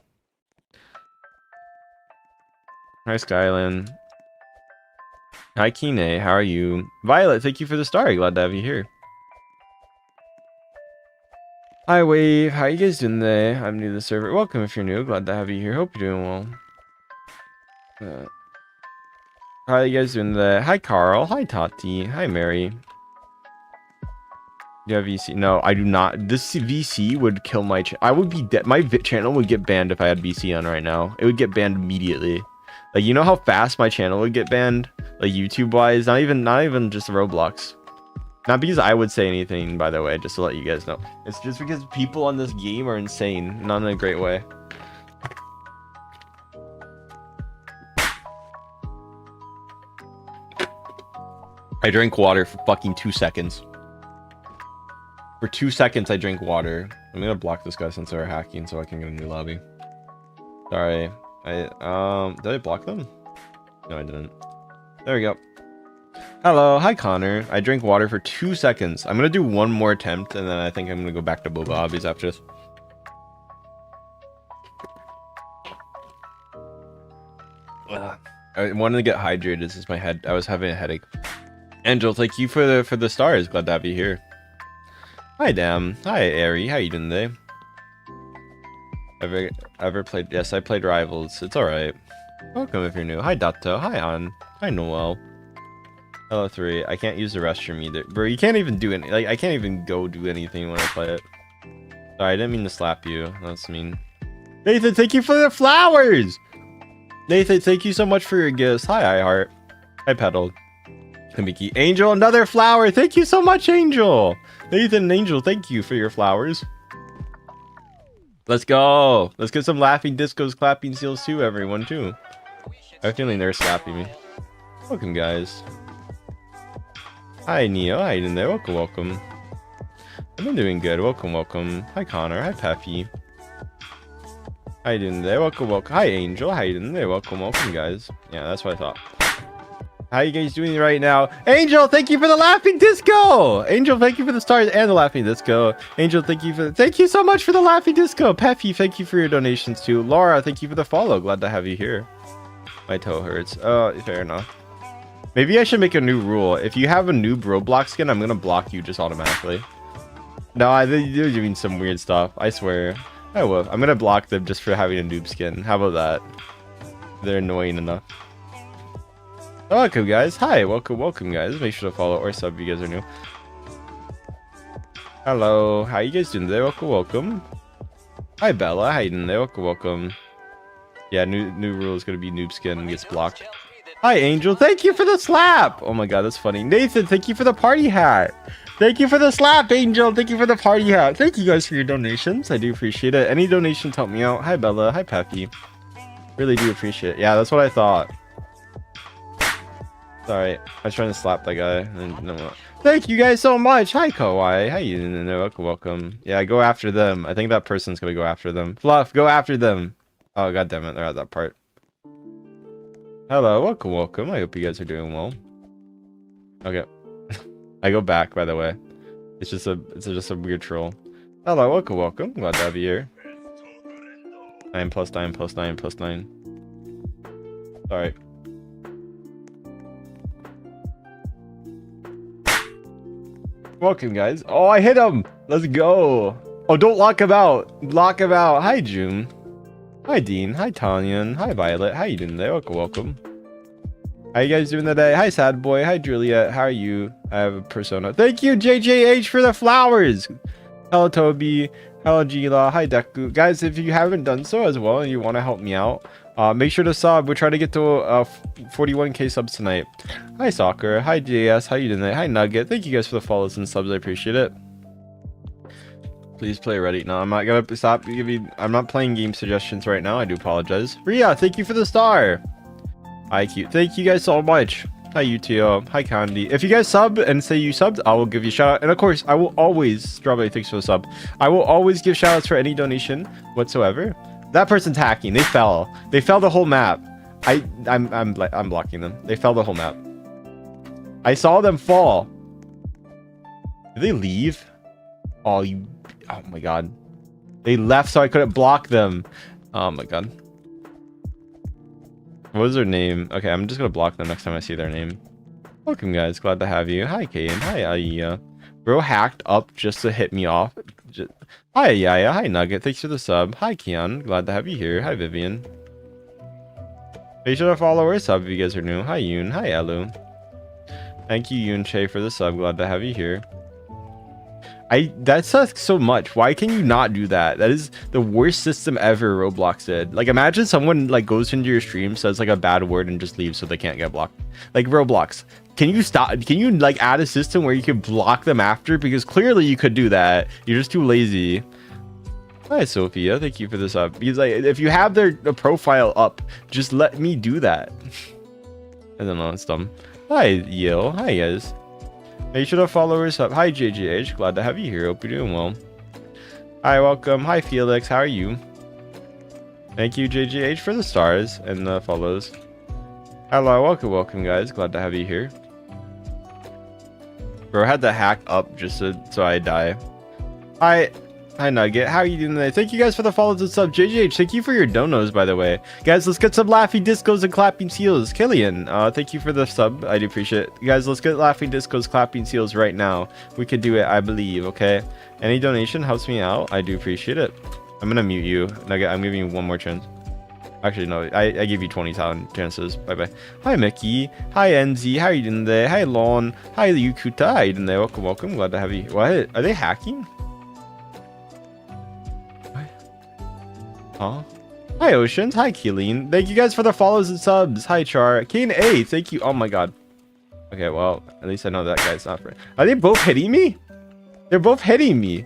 Hi, Skyland. Hi, Kine. How are you? Violet, thank you for the star. Glad to have you here. Hi, Wave. How you guys doing today? I'm new to the server. Welcome if you're new. Glad to have you here. Hope you're doing well. How you guys doing today? Hi, Carl. Hi, Tati. Hi, Mary. Do you have VC? No, I do not. This VC would kill my channel. I would be dead. My channel would get banned if I had VC on right now. It would get banned immediately. Like, you know how fast my channel would get banned? Like, YouTube-wise? Not even just Roblox. Not because I would say anything, by the way, just to let you guys know. It's just because people on this game are insane. Not in a great way. I drank water for fucking 2 seconds. For 2 seconds, I drank water. I'm gonna block this guy since they're hacking so I can get a new lobby. Sorry. Did I block them? No, I didn't. There we go. Hello, hi Connor. I drank water for 2 seconds. I'm gonna do one more attempt and then I think I'm gonna go back to Boba Obbies after this. I wanted to get hydrated since my head. I was having a headache. Angel, thank you for the stars. Glad to have you here. Hi Dam. Hi Ari. How you doing today? Ever played? Yes, I played Rivals. It's all right. Welcome if you're new. Hi, Dato. Hi, An. Hi, Noel. Hello, 3. I can't use the restroom either. Bro, you can't even do any. Like, I can't even go do anything when I play it. Sorry, I didn't mean to slap you. That's mean. Nathan, thank you for the flowers! Nathan, thank you so much for your gifts. Hi, iHeart. Hi, Petal. Mickey. Angel, another flower. Thank you so much, Angel. Nathan and Angel, thank you for your flowers. Let's go. Let's get some laughing discos, clapping seals too, everyone, too. I have a feeling they're slapping me. Welcome, guys. Hi, Neo. How you doing there? Welcome, welcome. I've been doing good. Welcome, welcome. Hi, Connor. Hi, Peppy. How you doing there? Welcome, welcome. Hi, Angel. How you doing there? Welcome, welcome, guys. Yeah, that's what I thought. How you guys doing right now? Angel, thank you for the laughing disco. Angel, thank you for the stars and the laughing disco. Angel, thank you so much for the laughing disco. Peppy, thank you for your donations too. Laura, thank you for the follow. Glad to have you here. My toe hurts. Oh, fair enough. Maybe I should make a new rule. If you have a new Roblox skin, I'm gonna block you just automatically. No, they're doing some weird stuff. I swear. I will. I'm gonna block them just for having a noob skin. How about that? They're annoying enough. Welcome, guys. Hi, welcome, guys. Make sure to follow or sub if you guys are new. Hello, how you guys doing there? Welcome. Hi, Bella. How you doing there? Welcome. Yeah, new rule is gonna be noob skin and gets blocked. Hi, Angel. Thank you for the slap. Oh my god, that's funny. Nathan, thank you for the party hat. Thank you for the slap, Angel. Thank you for the party hat. Thank you guys for your donations. I do appreciate it. Any donations help me out. Hi, Bella. Hi, Peppy. Really do appreciate it. Yeah, that's what I thought. Sorry, I was trying to slap that guy. No. Thank you guys so much. Hi, Kawhi. How you doing? Welcome. Yeah, go after them. I think that person's gonna go after them. Fluff, go after them. Oh, god damn it, they're at that part. Hello, welcome. I hope you guys are doing well. Okay. I go back, by the way. It's just a weird troll. Hello, welcome. Glad to have you here. 9 + 9 + 9 + 9. Sorry. Welcome, guys. Oh, I hit him. Let's go. Oh, don't lock him out. Lock him out. Hi, June. Hi, Dean. Hi, Tanyan. Hi, Violet. How you doing there? Welcome. How you guys doing today? Hi, Sad Boy. Hi, Juliet. How are you? I have a persona. Thank you, JJH, for the flowers. Hello, Toby. Hello, Gila. Hi, Deku. Guys, if you haven't done so as well and you want to help me out, make sure to sub. We're trying to get to 41k subs tonight. Hi, Soccer. Hi, JS. How you doing? Hi, Nugget. Thank you guys for the follows and subs. I appreciate it. Please play Reddit. No, I'm not gonna stop giving. I'm not playing game suggestions right now. I do apologize. Ria, thank you for the star. Hi, cute. Thank you guys so much. Hi, UTO. Hi, Candy. If you guys sub and say you subbed, I will give you a shout out. And of course, I will always, Strawberry, thanks for the sub. I will always give shout outs for any donation whatsoever. That person's hacking. They fell. They fell the whole map. I'm blocking them. They fell the whole map. I saw them fall. Did they leave? Oh, oh my god. They left so I couldn't block them. Oh my god. What was their name? Okay, I'm just gonna block them next time I see their name. Welcome, guys. Glad to have you. Hi, Kaden. Hi, Aya. Bro hacked up just to hit me off. Hi, Yaya. Hi, Nugget. Thanks for the sub. Hi, Kian. Glad to have you here. Hi, Vivian. Make sure to follow or sub if you guys are new. Hi, Yoon. Hi, Elu. Thank you, Yoon Che, for the sub. Glad to have you here. That sucks so much. Why can you not do that? That is the worst system ever Roblox did. Like, imagine someone like goes into your stream, says like a bad word and just leaves so they can't get blocked. Like, Roblox, can you stop? Can you like add a system where you can block them after? Because clearly you could do that. You're just too lazy. Hi, Sophia. Thank you for this up. Because like, if you have their profile up, just let me do that. I don't know. It's dumb. Hi, Yale. Hi, guys. Make sure to follow us up. Hi, JJH. Glad to have you here. Hope you're doing well. Hi, welcome. Hi, Felix. How are you? Thank you, JJH, for the stars and the follows. Hello, welcome, guys. Glad to have you here. Bro, I had to hack up just so I die. Hi, Nugget. How are you doing today? Thank you guys for the follows and sub. JJH, thank you for your donos, by the way. Guys, let's get some laughing discos and clapping seals. Killian, thank you for the sub. I do appreciate it. Guys, let's get laughing discos, clapping seals right now. We could do it, I believe, okay? Any donation helps me out. I do appreciate it. I'm gonna mute you. Nugget, I'm giving you one more chance. Actually, no. I give you 20 talent chances. Bye bye. Hi Mickey. Hi NZ. How are you doing there? Hi Lon. Hi Yukuta. How are you doing there? Welcome, welcome. Glad to have you. What? Are they hacking? What? Huh? Hi Oceans. Hi Keeleen. Thank you guys for the follows and subs. Hi Char. Kane A. Thank you. Oh my god. Okay, well, at least I know that guy's not right. Are they both hitting me? They're both hitting me.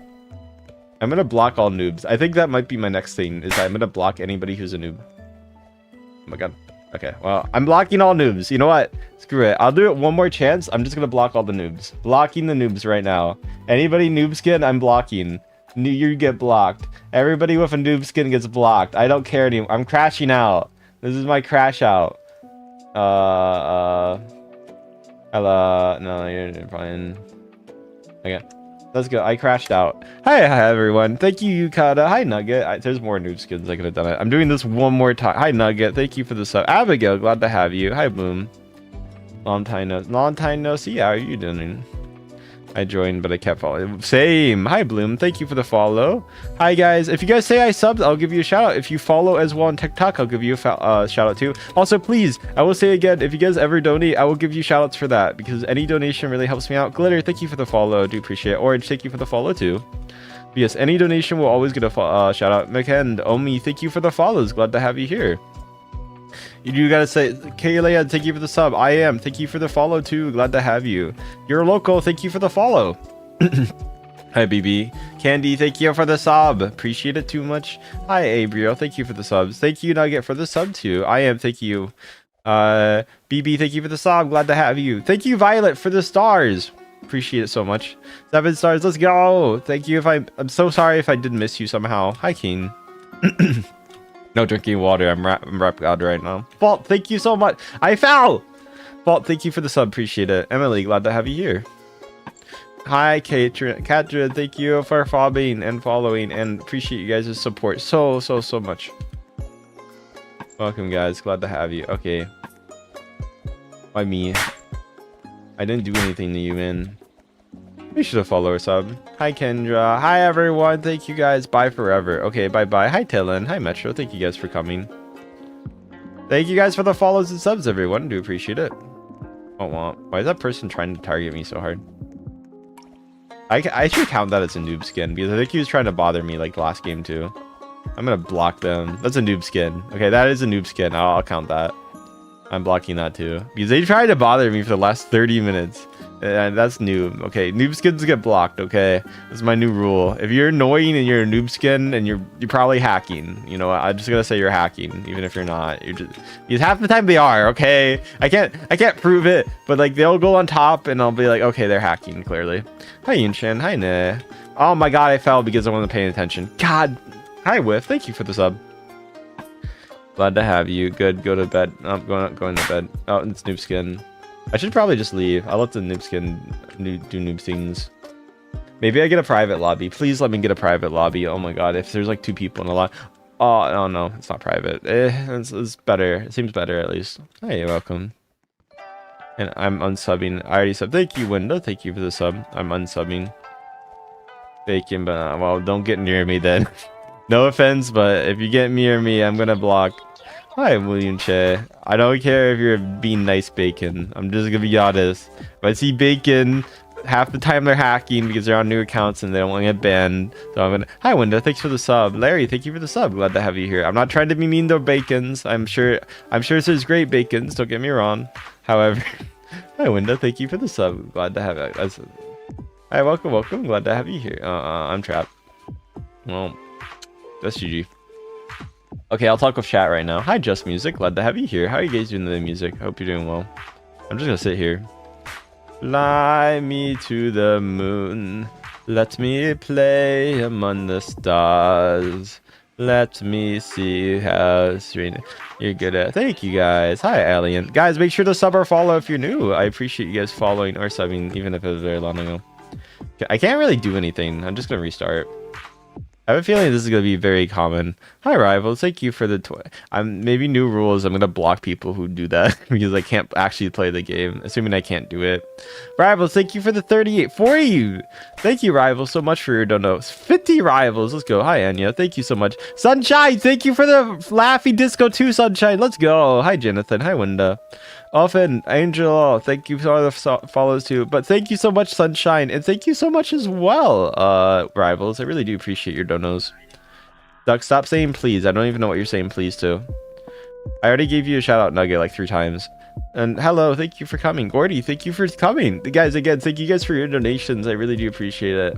I'm gonna block all noobs. I think that might be my next thing, is I'm gonna block anybody who's a noob. Oh my god. Okay, well, I'm blocking all noobs. You know what? Screw it. I'll do it one more chance. I'm just gonna block all the noobs. Blocking the noobs right now. Anybody noob skin, I'm blocking. You get blocked. Everybody with a noob skin gets blocked. I don't care anymore. I'm crashing out. This is my crash out. Hello. No, you're fine. Okay. Let's go. I crashed out. Hi everyone. Thank you, Yukata. Hi, Nugget. There's more noob skins. I could have done it. I'm doing this one more time. Hi, Nugget. Thank you for the sub. Abigail, glad to have you. Hi, Boom. Long time no see. How are you doing? I joined, but I kept following. Same. Hi, Bloom. Thank you for the follow. Hi, guys. If you guys say I subbed, I'll give you a shout out. If you follow as well on TikTok, I'll give you a shout out too. Also, please, I will say again, if you guys ever donate, I will give you shout outs for that, because any donation really helps me out. Glitter, thank you for the follow. I do appreciate it. Orange, thank you for the follow too. But yes, any donation will always get a shout out. McKend, Omi, thank you for the follows. Glad to have you here. You gotta say, Kaylea, thank you for the sub. I am, thank you for the follow too. Glad to have you. You're local, thank you for the follow. Hi, BB. Candy, thank you for the sub. Appreciate it too much. Hi, Abriel, thank you for the subs. Thank you, Nugget, for the sub too. I am, thank you. BB, thank you for the sub. Glad to have you. Thank you, Violet, for the stars. Appreciate it so much. 7 stars, let's go. Thank you. I'm so sorry if I did miss you somehow. Hi, King. No drinking water. I'm rap god right now. Vault, thank you so much. I fell. Vault, thank you for the sub. Appreciate it. Emily, glad to have you here. Hi, Katrin, thank you for following and appreciate you guys' support so much. Welcome, guys. Glad to have you. Okay. Why me? I didn't do anything to you, man. We should have followed or sub. Hi, Kendra. Hi, everyone. Thank you, guys. Bye forever. Okay, bye-bye. Hi, Dylan. Hi, Metro. Thank you guys for coming. Thank you guys for the follows and subs, everyone. Do appreciate it. Oh, wow. Why is that person trying to target me so hard? I should count that as a noob skin, because I think he was trying to bother me like last game, too. I'm going to block them. That's a noob skin. Okay, that is a noob skin. I'll count that. I'm blocking that, too. Because they tried to bother me for the last 30 minutes. And that's noob. Okay, noob skins get blocked. Okay, that's my new rule. If you're annoying and you're a noob skin and you're probably hacking, you know, I'm just gonna say you're hacking, even if you're not. You're just, because half the time they are. Okay, I can't prove it, but like they'll go on top and I'll be like, okay, they're hacking clearly. Hi Yunshin. Hi Ne. Oh my god, I fell because I wasn't paying attention. God. Hi Whiff. Thank you for the sub. Glad to have you. Good. Go to bed. I'm going to bed. Oh, it's noob skin. I should probably just leave. I'll let the noob skin do noob things. Maybe I get a private lobby. Please let me get a private lobby. Oh my god, if there's like 2 people in a lot. Oh, no, it's not private. It's better. It seems better at least. Hey, you're welcome. And I'm unsubbing. I already subbed. Thank you, Window. Thank you for the sub. I'm unsubbing. Bacon, but well, don't get near me then. No offense, but if you get near me, I'm gonna block. Hi, William Che. I don't care if you're being nice, Bacon. I'm just gonna be honest. If I see Bacon, half the time they're hacking because they're on new accounts and they don't want to get banned. So I'm gonna. Hi, Window. Thanks for the sub. Larry, thank you for the sub. Glad to have you here. I'm not trying to be mean to Bacons. I'm sure there's great Bacons. Don't get me wrong. However, hi, Window. Thank you for the sub. Glad to have it. Hi, welcome. Glad to have you here. I'm trapped. Well, that's GG. Okay, I'll talk with chat right now. Hi, Just Music. Glad to have you here. How are you guys doing the music? Hope you're doing well. I'm just gonna sit here. Fly me to the moon. Let me play among the stars. Let me see how Serena you're good at. Thank you guys. Hi, Alien. Guys, make sure to sub or follow if you're new. I appreciate you guys following or subbing, even if it was very long ago. Okay, I can't really do anything. I'm just gonna restart. I have a feeling this is going to be very common. Hi, Rivals. Thank you for the maybe new rules. I'm going to block people who do that because I can't actually play the game, assuming I can't do it. Rivals, thank you for the 38. 40! Thank you, Rivals, so much for your donos. 50 Rivals. Let's go. Hi, Anya. Thank you so much. Sunshine, thank you for the Laffy Disco 2, Sunshine. Let's go. Hi, Jonathan. Hi, Wenda. Often, Angel, thank you for all the follows too. But thank you so much, Sunshine, and thank you so much as well, Rivals. I really do appreciate your donos. Duck, stop saying please. I don't even know what you're saying please to. I already gave you a shout out, Nugget, like 3 times. And hello, thank you for coming. Gordy, thank you for coming. Guys, again, thank you guys for your donations. I really do appreciate it.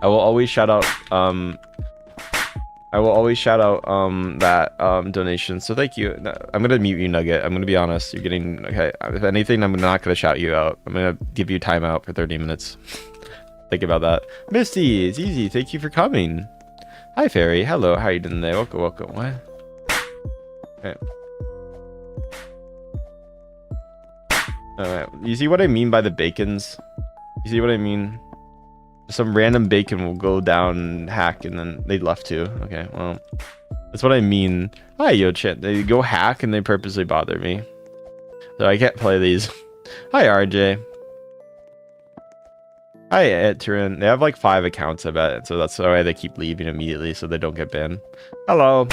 I will always shout out that donation. So thank you. I'm gonna mute you, Nugget. I'm gonna be honest. You're getting okay. If anything, I'm not gonna shout you out. I'm gonna give you timeout for 30 minutes. Think about that. Misty, it's easy. Thank you for coming. Hi, Fairy. Hello. How are you doing there? Welcome, welcome. What? Okay. Alright. You see what I mean by the bacons? You see what I mean? Some random bacon will go down and hack and then they left too. Okay, well, that's what I mean. Hi, Yo-Chan. They go hack and they purposely bother me. So I can't play these. Hi, RJ. Hi, Etrin. They have like 5 accounts, I bet. So that's why they keep leaving immediately so they don't get banned. Hello.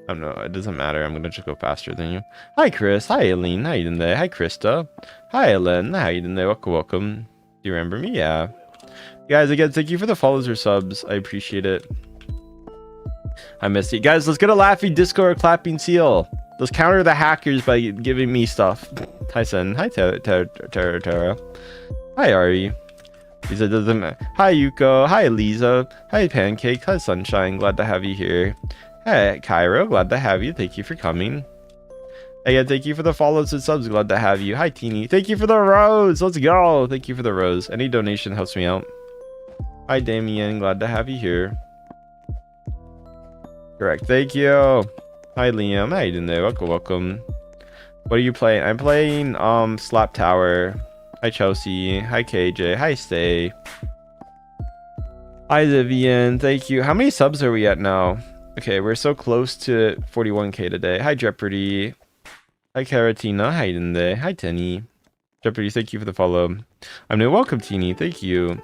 Oh no, it doesn't matter. I'm gonna just go faster than you. Hi, Chris. Hi, Eileen. How you doing there? Hi, Krista. Hi, Ellen. How you doing there? Welcome, welcome. Do you remember me? Yeah. Guys, again, thank you for the follows or subs. I appreciate it. I missed it. Guys, let's get a Laffy Disco or Clapping Seal. Let's counter the hackers by giving me stuff. Hi, Sen. Hi, Tara. Hi, Ari. Lisa doesn't matter. Hi, Yuko. Hi, Lisa. Hi, Pancake. Hi, Sunshine. Glad to have you here. Hey, Cairo. Glad to have you. Thank you for coming. Again, thank you for the follows and subs. Glad to have you. Hi, Teeny. Thank you for the rose. Let's go. Thank you for the rose. Any donation helps me out. Hi, Damien. Glad to have you here. Correct. Thank you. Hi, Liam. How you doing there? Welcome, welcome. What are you playing? I'm playing Slap Tower. Hi, Chelsea. Hi, KJ. Hi, Stay. Hi, Vivian. Thank you. How many subs are we at now? Okay, we're so close to 41k today. Hi, Jeopardy. Hi, Caratina. Hi, doing there? Hi, Tenny. Jeopardy, thank you for the follow. I'm new. Welcome, Teeny. Thank you.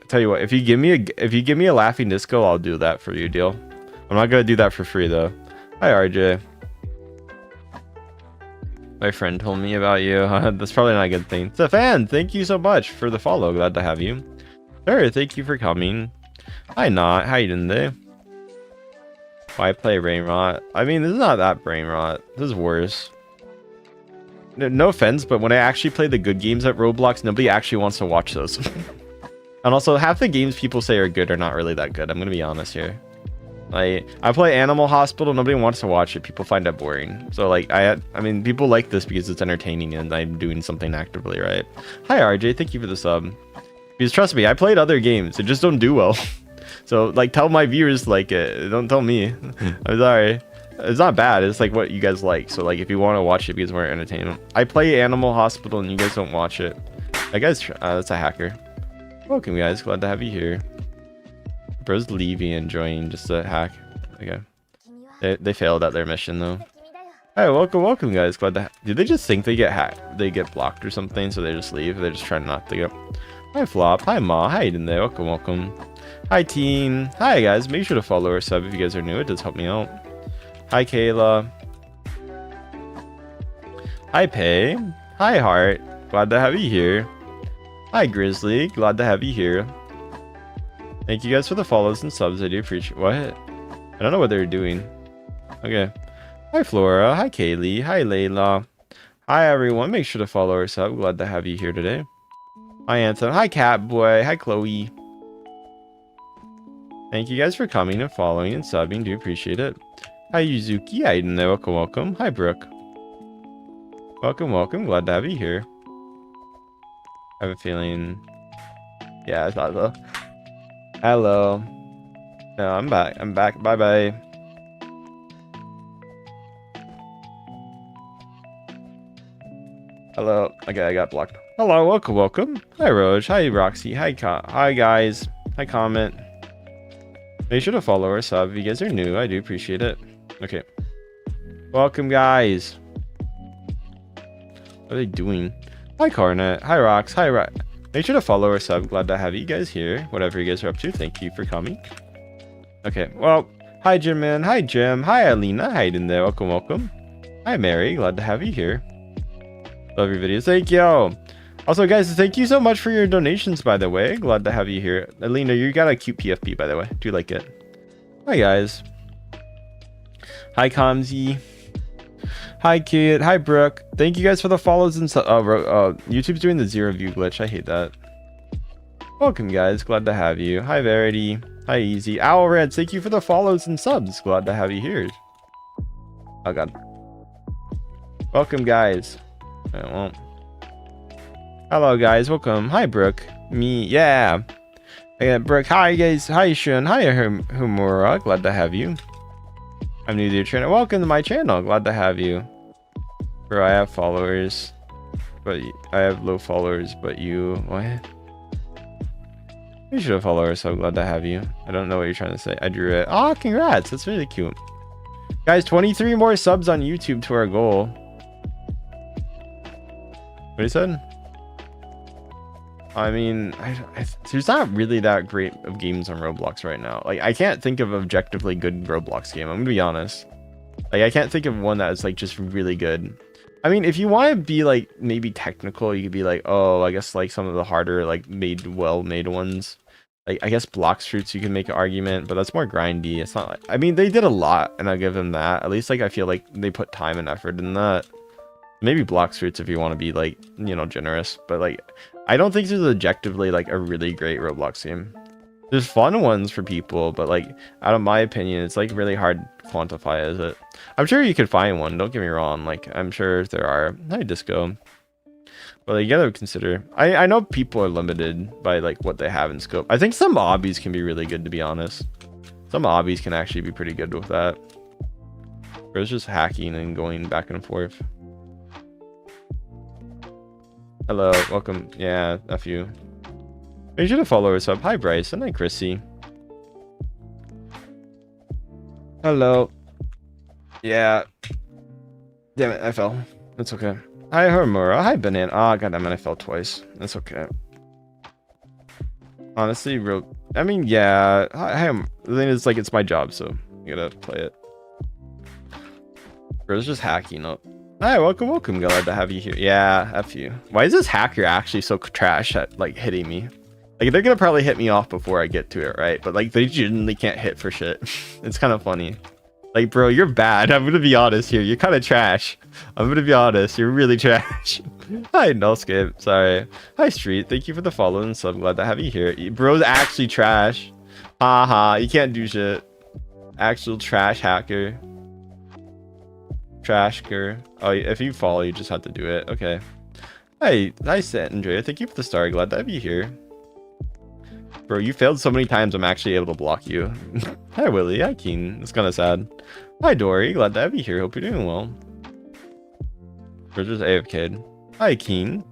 Tell you what, if you give me a Laughing Disco, I'll do that for you. Deal. I'm not gonna do that for free though. Hi, RJ. My friend told me about you. That's probably not a good thing. Stefan, thank you so much for the follow. Glad to have you. Sure, thank you for coming. Hi, Not. How you doing there? Why play Brain Rot? I mean, this is not that Brain Rot. This is worse. No offense, but when I actually play the good games at Roblox, nobody actually wants to watch those. And also, half the games people say are good are not really that good. I'm gonna be honest here. Like, I play Animal Hospital. Nobody wants to watch it. People find it boring. So, like, I mean, people like this because it's entertaining and I'm doing something actively, right? Hi, RJ. Thank you for the sub. Because trust me, I played other games. They just don't do well. So, like, tell my viewers to like it. Don't tell me. I'm sorry. It's not bad. It's like what you guys like. So, like, if you want to watch it because we're entertainment. I play Animal Hospital and you guys don't watch it. That guy's that's a hacker. Welcome, guys. Glad to have you here. Bro's leaving and joining just to hack. Okay. They failed at their mission though. Hey, welcome, guys. Glad to. Do they just think they get hacked? They get blocked or something, so they just leave. They're just trying not to go. Hi, Flop. Hi, Ma. How you doing there? Welcome. Hi, Teen. Hi, guys. Make sure to follow or sub if you guys are new. It does help me out. Hi, Kayla. Hi, Pay. Hi, Heart. Glad to have you here. Hi, Grizzly. Glad to have you here. Thank you guys for the follows and subs. I do appreciate. What? I don't know what they're doing. Okay. Hi, Flora. Hi, Kaylee. Hi, Layla. Hi, everyone. Make sure to follow or sub. Glad to have you here today. Hi, Anthem. Hi, Catboy. Hi, Chloe. Thank you guys for coming and following and subbing. Do appreciate it. Hi, Yuzuki. Hi, welcome. Hi, Brooke. Welcome. Glad to have you here. I have a feeling. Yeah, I thought so. Hello. No, I'm back. Bye. Hello. Okay, I got blocked. Hello, welcome. Hi, Roj. Hi, Roxy. Hi, guys. Hi, Comment. Make sure to follow or sub if you guys are new. I do appreciate it. Okay. Welcome, guys. What are they doing? Hi, Carnet. Hi, Rox. Hi, Rock. Make sure to follow or sub. Glad to have you guys here. Whatever you guys are up to, thank you for coming. Okay, well, hi, Jim Man. Hi, Jim. Hi, Alina. How you doing there? Welcome, welcome. Hi, Mary. Glad to have you here. Love your videos. Thank you. Also, guys, thank you so much for your donations, by the way. Glad to have you here. Alina, you got a cute PFP, by the way. Do you like it? Hi, guys. Hi, Kamzi. Hi, Kid. Hi, Brooke. Thank you guys for the follows and YouTube's doing the 0 view glitch. I hate that. Welcome, guys. Glad to have you. Hi, Verity. Hi, Easy. Owl Red, thank you for the follows and subs. Glad to have you here. Oh, God. Welcome, guys. I won't. Hello, guys. Welcome. Hi, Brooke. Me. Yeah. Hey, Brooke. Hi, guys. Hi, Shun. Hi, Humura. Glad to have you. I'm new to your channel. Welcome to my channel. Glad to have you. Bro, I have followers, but I have low followers, but you... What? You should have followers, so I'm glad to have you. I don't know what you're trying to say. I drew it. Oh, congrats. That's really cute. Guys, 23 more subs on YouTube to our goal. What he said? I mean, there's not really that great of games on Roblox right now. Like, I can't think of an objectively good Roblox game. I'm gonna be honest. Like, I can't think of one that is like just really good. I mean, if you want to be like maybe technical, you could be like, oh, I guess like some of the harder like well-made ones. Like, I guess Blox Fruits you can make an argument, but that's more grindy. It's not like, I mean, they did a lot, and I'll give them that. At least like I feel like they put time and effort in that. Maybe Blox Fruits if you want to be like, you know, generous, but like I don't think this is objectively like a really great Roblox game. There's fun ones for people, but like out of my opinion, it's like really hard to quantify, is it? I'm sure you could find one, don't get me wrong, like I'm sure there are. Hi, Disco. But like, you gotta consider, I know people are limited by like what they have in scope. I think some obbies can be really good, to be honest. Some obbies can actually be pretty good with that. Or it's just hacking and going back and forth. Hello, welcome. Yeah, F you. Make sure to follow us up. Hi, Bryce. And hi, Chrissy. Hello. Yeah. Damn it, I fell. That's okay. Hi, Hormura. Hi, Banana. Oh, goddammit, I fell twice. That's okay. Honestly, I mean, yeah. The thing is, like, it's my job, so you gotta play it. Bro, it's just hacking up. Hi, welcome, glad to have you here. Yeah, F you. Why is this hacker actually so trash at, like, hitting me? Like, they're gonna probably hit me off before I get to it, right? But, like, they genuinely can't hit for shit. It's kind of funny. Like, bro, you're bad. I'm gonna be honest here. You're kind of trash. I'm gonna be honest. You're really trash. Hi, Nullscape. Sorry. Hi, Street. Thank you for the follow and sub. Glad to have you here. Bro's actually trash. Haha. You can't do shit. Actual trash hacker. Trashker. Oh, if you follow, you just have to do it. Okay. Hey, nice, Andrea. Thank you for the star. Glad to have you here. Bro, you failed so many times, I'm actually able to block you. Hi, Willie. Hi, Keen. It's kind of sad. Hi, Dory. Glad to have you here. Hope you're doing well. We're just AFK'd. Hi, Keen.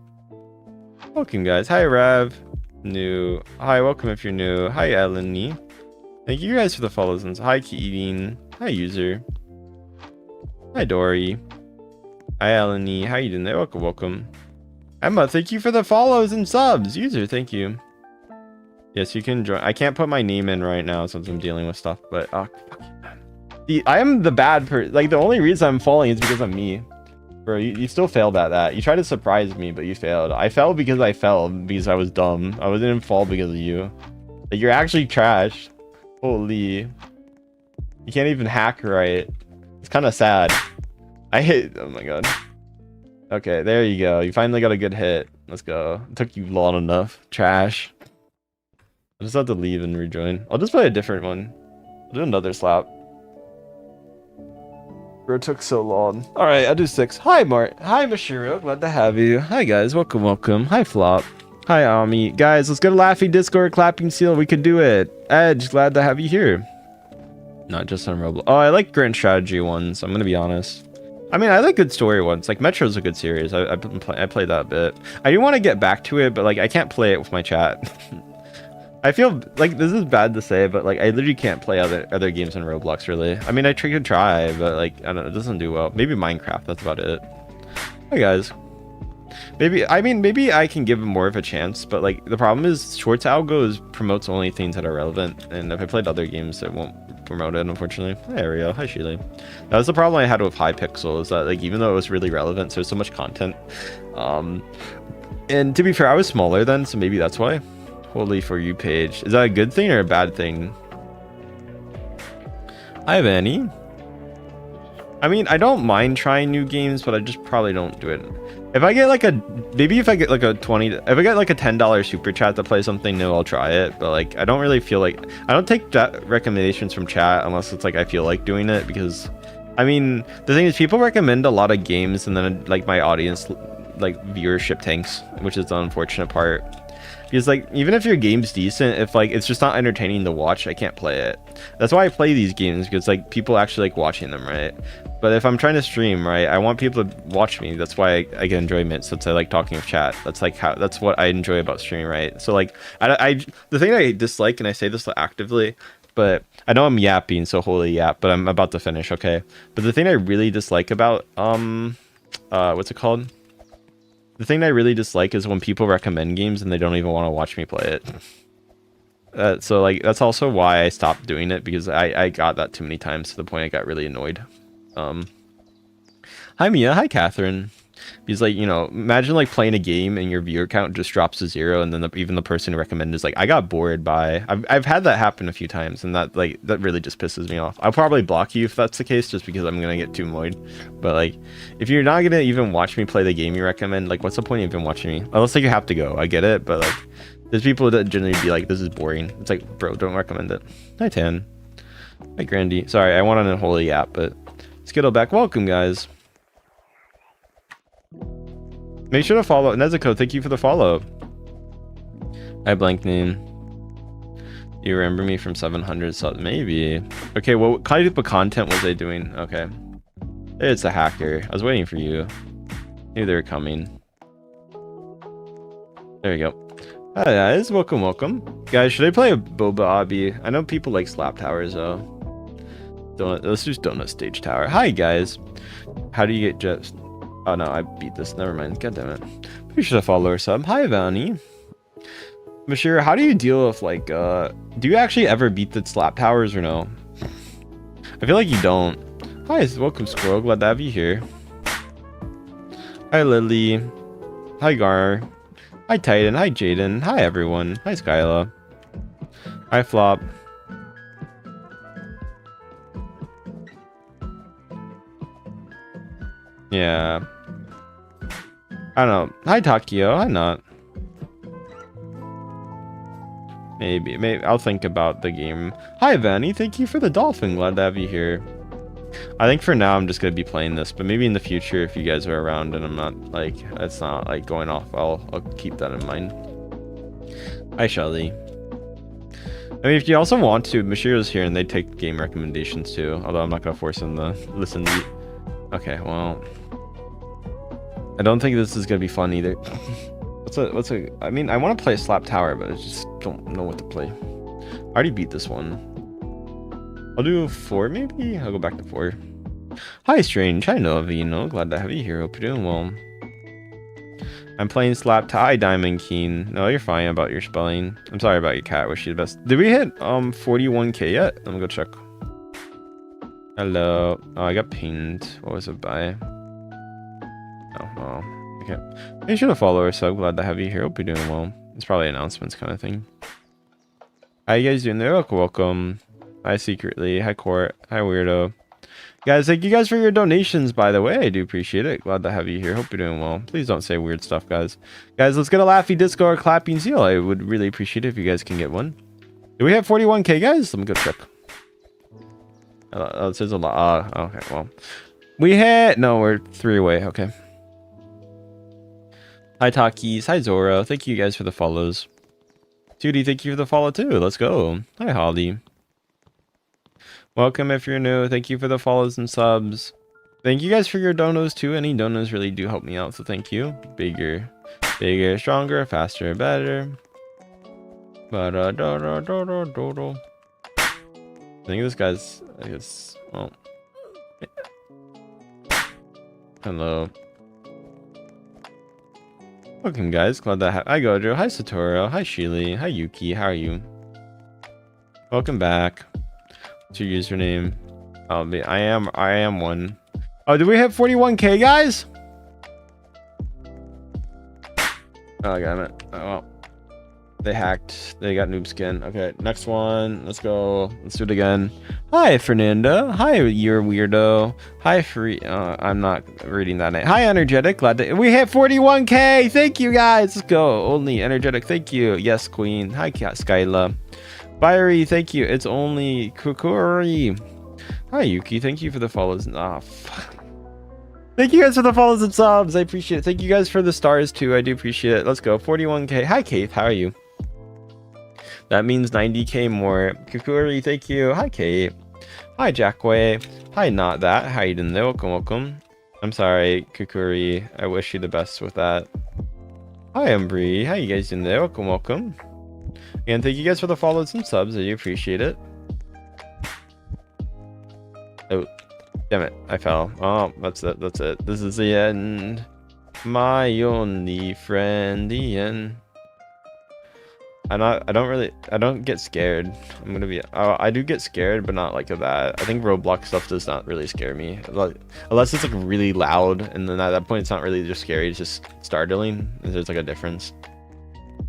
Welcome, guys. Hi, Rav. New. Hi, welcome if you're new. Hi, Eleni. Thank you guys for the follows. And hi, Keating. Hi, user. Hi, Dory. Hi, Eleni. How you doing there? Welcome. Emma, thank you for the follows and subs. User, thank you. Yes, you can join. I can't put my name in right now since I'm dealing with stuff, but I am the bad person. Like, the only reason I'm falling is because of me. Bro, you still failed at that. You tried to surprise me, but you failed. I fell because I was dumb. I didn't fall because of you. Like, you're actually trash. Holy. You can't even hack right. It's kind of sad. I hit. Oh my god. Okay, there you go. You finally got a good hit. Let's go. It took you long enough. Trash. I just have to leave and rejoin. I'll just play a different one. I'll do another slap. Bro, it took so long. Alright, I'll do 6. Hi, Mart. Hi, Mashiro. Glad to have you. Hi, guys. Welcome. Hi, Flop. Hi, Ami. Guys, let's get a Laffy Discord clapping seal. We can do it. Edge, glad to have you here. Not just on Roblox. Oh, I like grand strategy ones. I'm gonna be honest. I mean, I like good story ones. Like, Metro's a good series. I played that a bit. I do want to get back to it, but, like, I can't play it with my chat. I feel like this is bad to say, but like I literally can't play other games in Roblox really. I mean, I could try, but like I don't know, it doesn't do well. Maybe Minecraft, that's about it. Hi guys. Maybe I can give him more of a chance, but like the problem is Shorts algo promotes only things that are relevant, and if I played other games, it won't promote it, unfortunately. Hi, there we go. Hi, Sheila. That was the problem I had with Hypixel, is that like even though it was really relevant, so there's so much content. And to be fair, I was smaller then, so maybe that's why. Holy For You page. Is that a good thing or a bad thing? Hi, Vanny. I mean, I don't mind trying new games, but I just probably don't do it. If I get like a, maybe if I get like a if I get like a $10 super chat to play something new, I'll try it. But like, I don't really feel like, I don't take recommendations from chat unless it's like I feel like doing it, because I mean, the thing is people recommend a lot of games and then like my audience, like viewership tanks, which is the unfortunate part. Because like, even if your game's decent, if like it's just not entertaining to watch, I can't play it. That's why I play these games, because like people actually like watching them, right? But if I'm trying to stream, right, I want people to watch me. That's why I get enjoyment, since I like talking with chat. That's like that's what I enjoy about streaming, right? So like, the thing I dislike, and I say this actively, but I know I'm yapping, so holy yap, but I'm about to finish, okay? But the thing I really dislike about what's it called? The thing I really dislike is when people recommend games and they don't even want to watch me play it. So like, that's also why I stopped doing it, because I got that too many times to the point I got really annoyed. Hi Mia, hi Catherine. Because like, you know, imagine like playing a game and your viewer count just drops to 0, and then even the person who recommended is like, I got bored by. I've had that happen a few times, and that really just pisses me off. I'll probably block you if that's the case, just because I'm gonna get too annoyed. But like, if you're not gonna even watch me play the game you recommend, like what's the point of even watching me? Unless like you have to go, I get it, but like there's people that generally be like, this is boring. It's like, bro, don't recommend it. Hi Tan. Hi Grandy. Sorry, I went on a holy yap, but Skittle back. Welcome guys. Make sure to follow Nezuko. Thank you for the follow. I blank name. You remember me from 700 subs? Maybe. Okay, well, what kind of content was I doing? Okay. It's a hacker. I was waiting for you. Knew they were coming. There you go. Hi guys, welcome. Guys, should I play a Boba Obby? I know people like Slap Towers though. Let's do Donut Stage Tower. Hi guys. How do you get just... Oh no, I beat this. Never mind. God damn it. Pretty sure to follow or sub. Hi, Vanny. Bashir, how do you deal with like, do you actually ever beat the slap towers or no? I feel like you don't. Hi, welcome Squirrel. Glad to have you here. Hi, Lily. Hi, Gar. Hi, Titan. Hi, Jaden. Hi, everyone. Hi, Skyla. Hi, Flop. Yeah. I don't know. Hi, Takio. Hi, not. Maybe. I'll think about the game. Hi, Vanny. Thank you for the dolphin. Glad to have you here. I think for now I'm just going to be playing this, but maybe in the future if you guys are around and I'm not like, it's not like going off, I'll keep that in mind. Hi, Shelly. I mean, if you also want to, Mashiro's here and they take game recommendations too, although I'm not going to force him to listen to you. Okay, well, I don't think this is going to be fun either. I mean, I want to play Slap Tower, but I just don't know what to play. I already beat this one. I'll do 4 maybe? I'll go back to 4. Hi, Strange. Hi, Novino. Glad to have you here. Hope you're doing well. I'm playing Slap Tie Diamond Keen. No, you're fine about your spelling. I'm sorry about your cat. Wish you the best. Did we hit 41k yet? Let me go check. Hello. Oh, I got pinged. What was it by? Oh, well. Okay. Make sure to follow or sub. Glad to have you here. Hope you're doing well. It's probably announcements kind of thing. How you guys doing there? Welcome. Hi, Secretly. Hi, Court. Hi, Weirdo. Guys, thank you guys for your donations, by the way. I do appreciate it. Glad to have you here. Hope you're doing well. Please don't say weird stuff, guys. Guys, let's get a laughy disco or clapping seal. I would really appreciate it if you guys can get one. Do we have 41k, guys? Let me go check. Oh, it says a lot. Okay, well. We hit... No, we're 3 away. Okay. Hi, Takis. Hi, Zoro. Thank you guys for the follows. Judy, thank you for the follow, too. Let's go. Hi, Holly. Welcome if you're new. Thank you for the follows and subs. Thank you guys for your donos too. Any donos really do help me out, so thank you. Bigger, stronger, faster, better. Ba-da-da-da-da-da-da. I think this guy's, I guess, well. Hello. Welcome, guys. Glad that hi Gojo, hi Satoru, hi Sheely, hi Yuki. How are you? Welcome back. What's your username? I am one. Oh, did we hit 41k, guys? Oh, damn it. Oh, well. They hacked. They got noob skin. Okay, next one. Let's go. Let's do it again. Hi, Fernanda. Hi, you're weirdo. Hi, free. I'm not reading that name. Hi, energetic. Glad to. We hit 41k. Thank you, guys. Let's go. Only energetic. Thank you. Yes, queen. Hi, Skyla. Fiery. Thank you. It's only Kukuri. Hi, Yuki. Thank you for the follows. Fuck. Thank you guys for the follows and subs. I appreciate it. Thank you guys for the stars too. I do appreciate it. Let's go. 41k. Hi, Kate. How are you? That means 90k more. Kukuri, thank you. Hi, Kate. Hi, Jackway. Hi, not that. How you doing there? Welcome, welcome. I'm sorry, Kukuri. I wish you the best with that. Hi, Embry. How you guys doing there? Welcome, welcome. And thank you guys for the follows and subs. I do appreciate it. Oh, damn it. I fell. Oh, that's it. That's it. This is the end. My only friend, the end. I don't get scared. I'm gonna be, I do get scared, but not like of that. I think Roblox stuff does not really scare me. Like, unless it's like really loud, and then at that point it's not really just scary, it's just startling. There's like a difference.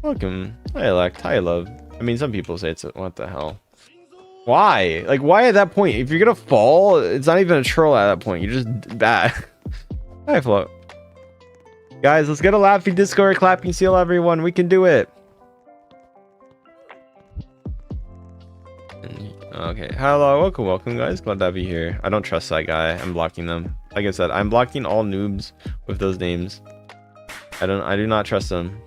Welcome. Hi, Elect. Hi, Love. I mean, some people say it's what the hell? Why? Like, why at that point? If you're gonna fall, it's not even a troll at that point. You're just bad. Hi, Float. Guys, let's get a Laffy Discord clapping seal, everyone. We can do it. Okay, hello, welcome guys, glad to have you here. I don't trust that guy. I'm blocking them. Like I said, I'm blocking all noobs with those names. I do not trust them.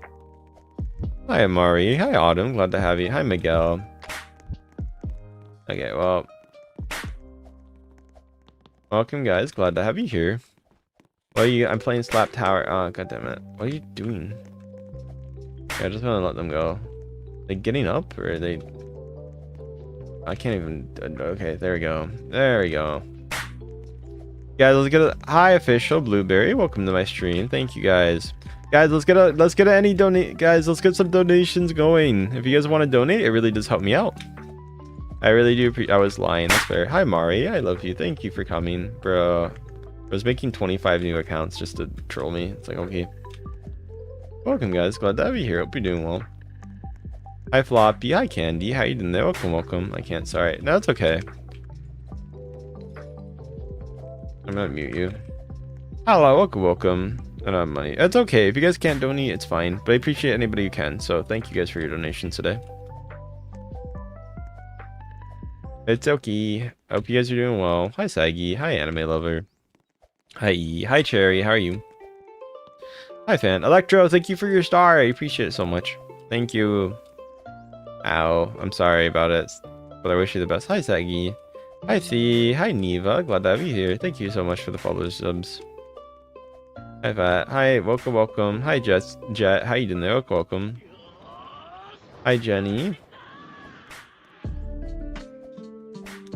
Hi, Amari. Hi, Autumn. Glad to have you. Hi, Miguel. Okay, well, welcome guys, glad to have you here. I'm playing Slap Tower. Oh, god damn it. What are you doing? Okay, I just want to let them go. Are they getting up, or are they? I can't even. Okay, there we go. There we go. Guys, let's get a hi, official Blueberry. Welcome to my stream. Thank you guys. Guys, let's get any donate. Guys, let's get some donations going. If you guys want to donate, it really does help me out. I really do. I was lying. That's fair. Hi, Mari. I love you. Thank you for coming, bro. I was making 25 new accounts just to troll me. It's like, okay. Welcome, guys. Glad to have you here. Hope you're doing well. Hi, Floppy. Hi, Candy. How you doing there? Welcome, welcome. I can't. Sorry. No, it's okay. I'm gonna mute you. Hello, welcome, welcome. I don't have money. It's okay. If you guys can't donate, it's fine. But I appreciate anybody who can. So thank you guys for your donations today. It's okay. I hope you guys are doing well. Hi, Saggy. Hi, Anime Lover. Hi. Hi, Cherry. How are you? Hi, Fan. Electro, thank you for your star. I appreciate it so much. Thank you. Ow. I'm sorry about it, but I wish you the best. Hi, Saggy. Hi, Thee. Hi, Neva. Glad to have you here. Thank you so much for the followers subs. Hi, Fat. Hi, welcome, welcome. Hi, Jet. How you doing there? Welcome. Hi, Jenny.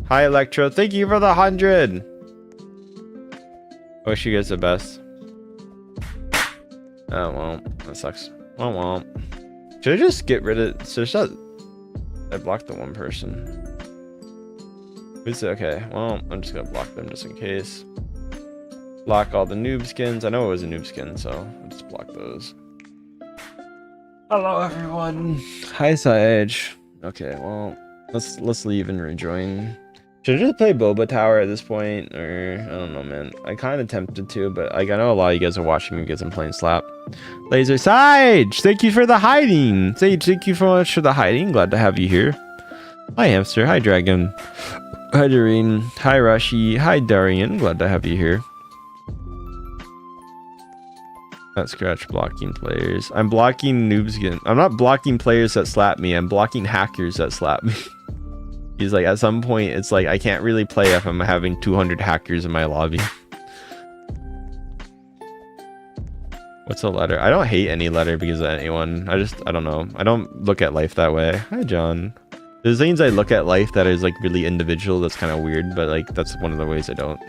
Hi, Electro. Thank you for the 100. I wish you guys the best. Oh, well, that sucks. Well. Should I just get rid of... So I blocked the one person. Who's it? Okay, well, I'm just gonna block them just in case. Block all the noob skins. I know it was a noob skin, so I'll just block those. Hello, everyone. Hi, Sage. Okay, well, let's leave and rejoin. Should I just play Boba Tower at this point, or I don't know, man. I kind of tempted to, but like I know a lot of you guys are watching me because I'm playing Slap. Laser Sage, thank you for the hiding. Sage, thank you so much for the hiding. Glad to have you here. Hi, Hamster. Hi, Dragon. Hi, Doreen. Hi, Rashi. Hi, Darian. Glad to have you here. Not scratch blocking players. I'm blocking noobs again. I'm not blocking players that slap me. I'm blocking hackers that slap me. He's like, at some point, it's like I can't really play if I'm having 200 hackers in my lobby. What's a letter? I don't hate any letter because of anyone. I don't know. I don't look at life that way. Hi, John. There's things I look at life that is like really individual. That's kind of weird, but like that's one of the ways I don't.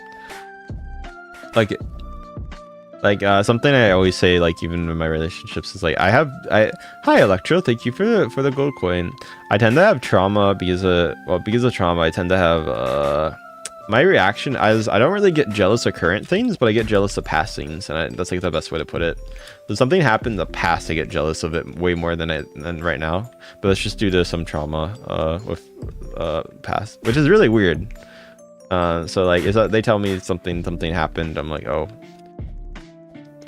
Like something I always say, like even in my relationships, is like hi Electro, thank you for the gold coin. I tend to have trauma because of trauma. I tend to have my reaction is I don't really get jealous of current things, but I get jealous of past things, and that's like the best way to put it. So something happened in the past, I get jealous of it way more than right now. But that's just due to some trauma with past, which is really weird. So like they tell me something happened, I'm like, oh.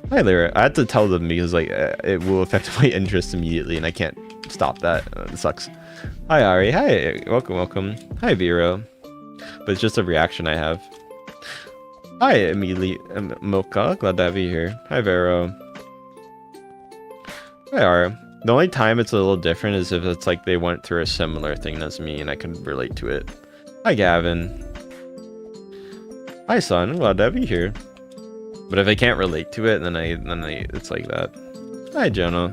Hi Lyra. I had to tell them because like it will affect my interest immediately, and I can't stop that. It sucks. Hi Ari. Hi. Welcome. Hi Vero. But it's just a reaction I have. Hi immediately Milka. Glad to have you here. Hi Vero. Hi Ara. The only time it's a little different is if it's like they went through a similar thing as me and I can relate to it. Hi Gavin. Hi son. Glad to have you here. But if I can't relate to it, then it's like that. Hi, Jonah.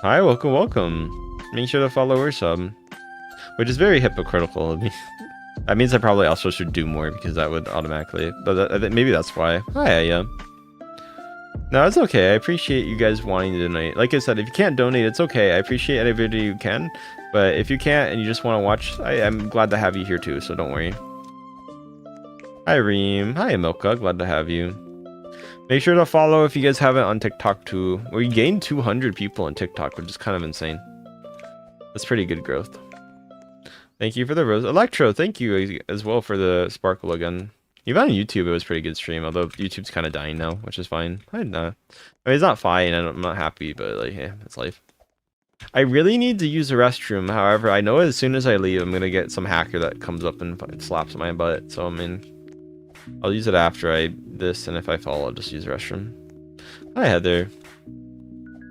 Hi, welcome. Make sure to follow or sub, which is very hypocritical of me. That means I probably also should do more because that would automatically. But maybe that's why. Hi, yeah. No, it's okay. I appreciate you guys wanting to donate. Like I said, if you can't donate, it's okay. I appreciate any video you can. But if you can't and you just want to watch, I'm glad to have you here too. So don't worry. Hi Reem. Hi Milka. Glad to have you. Make sure to follow if you guys haven't on TikTok too. We gained 200 people on TikTok, which is kind of insane. That's pretty good growth. Thank you for the rose. Electro, thank you as well for the sparkle again. Even on YouTube, it was a pretty good stream, although YouTube's kind of dying now, which is fine. I mean, it's not fine, and I'm not happy, but like, yeah, it's life. I really need to use the restroom. However, I know as soon as I leave, I'm going to get some hacker that comes up and slaps my butt. So, I mean, I'll use it after this, and if I fall, I'll just use the restroom. Hi, Heather.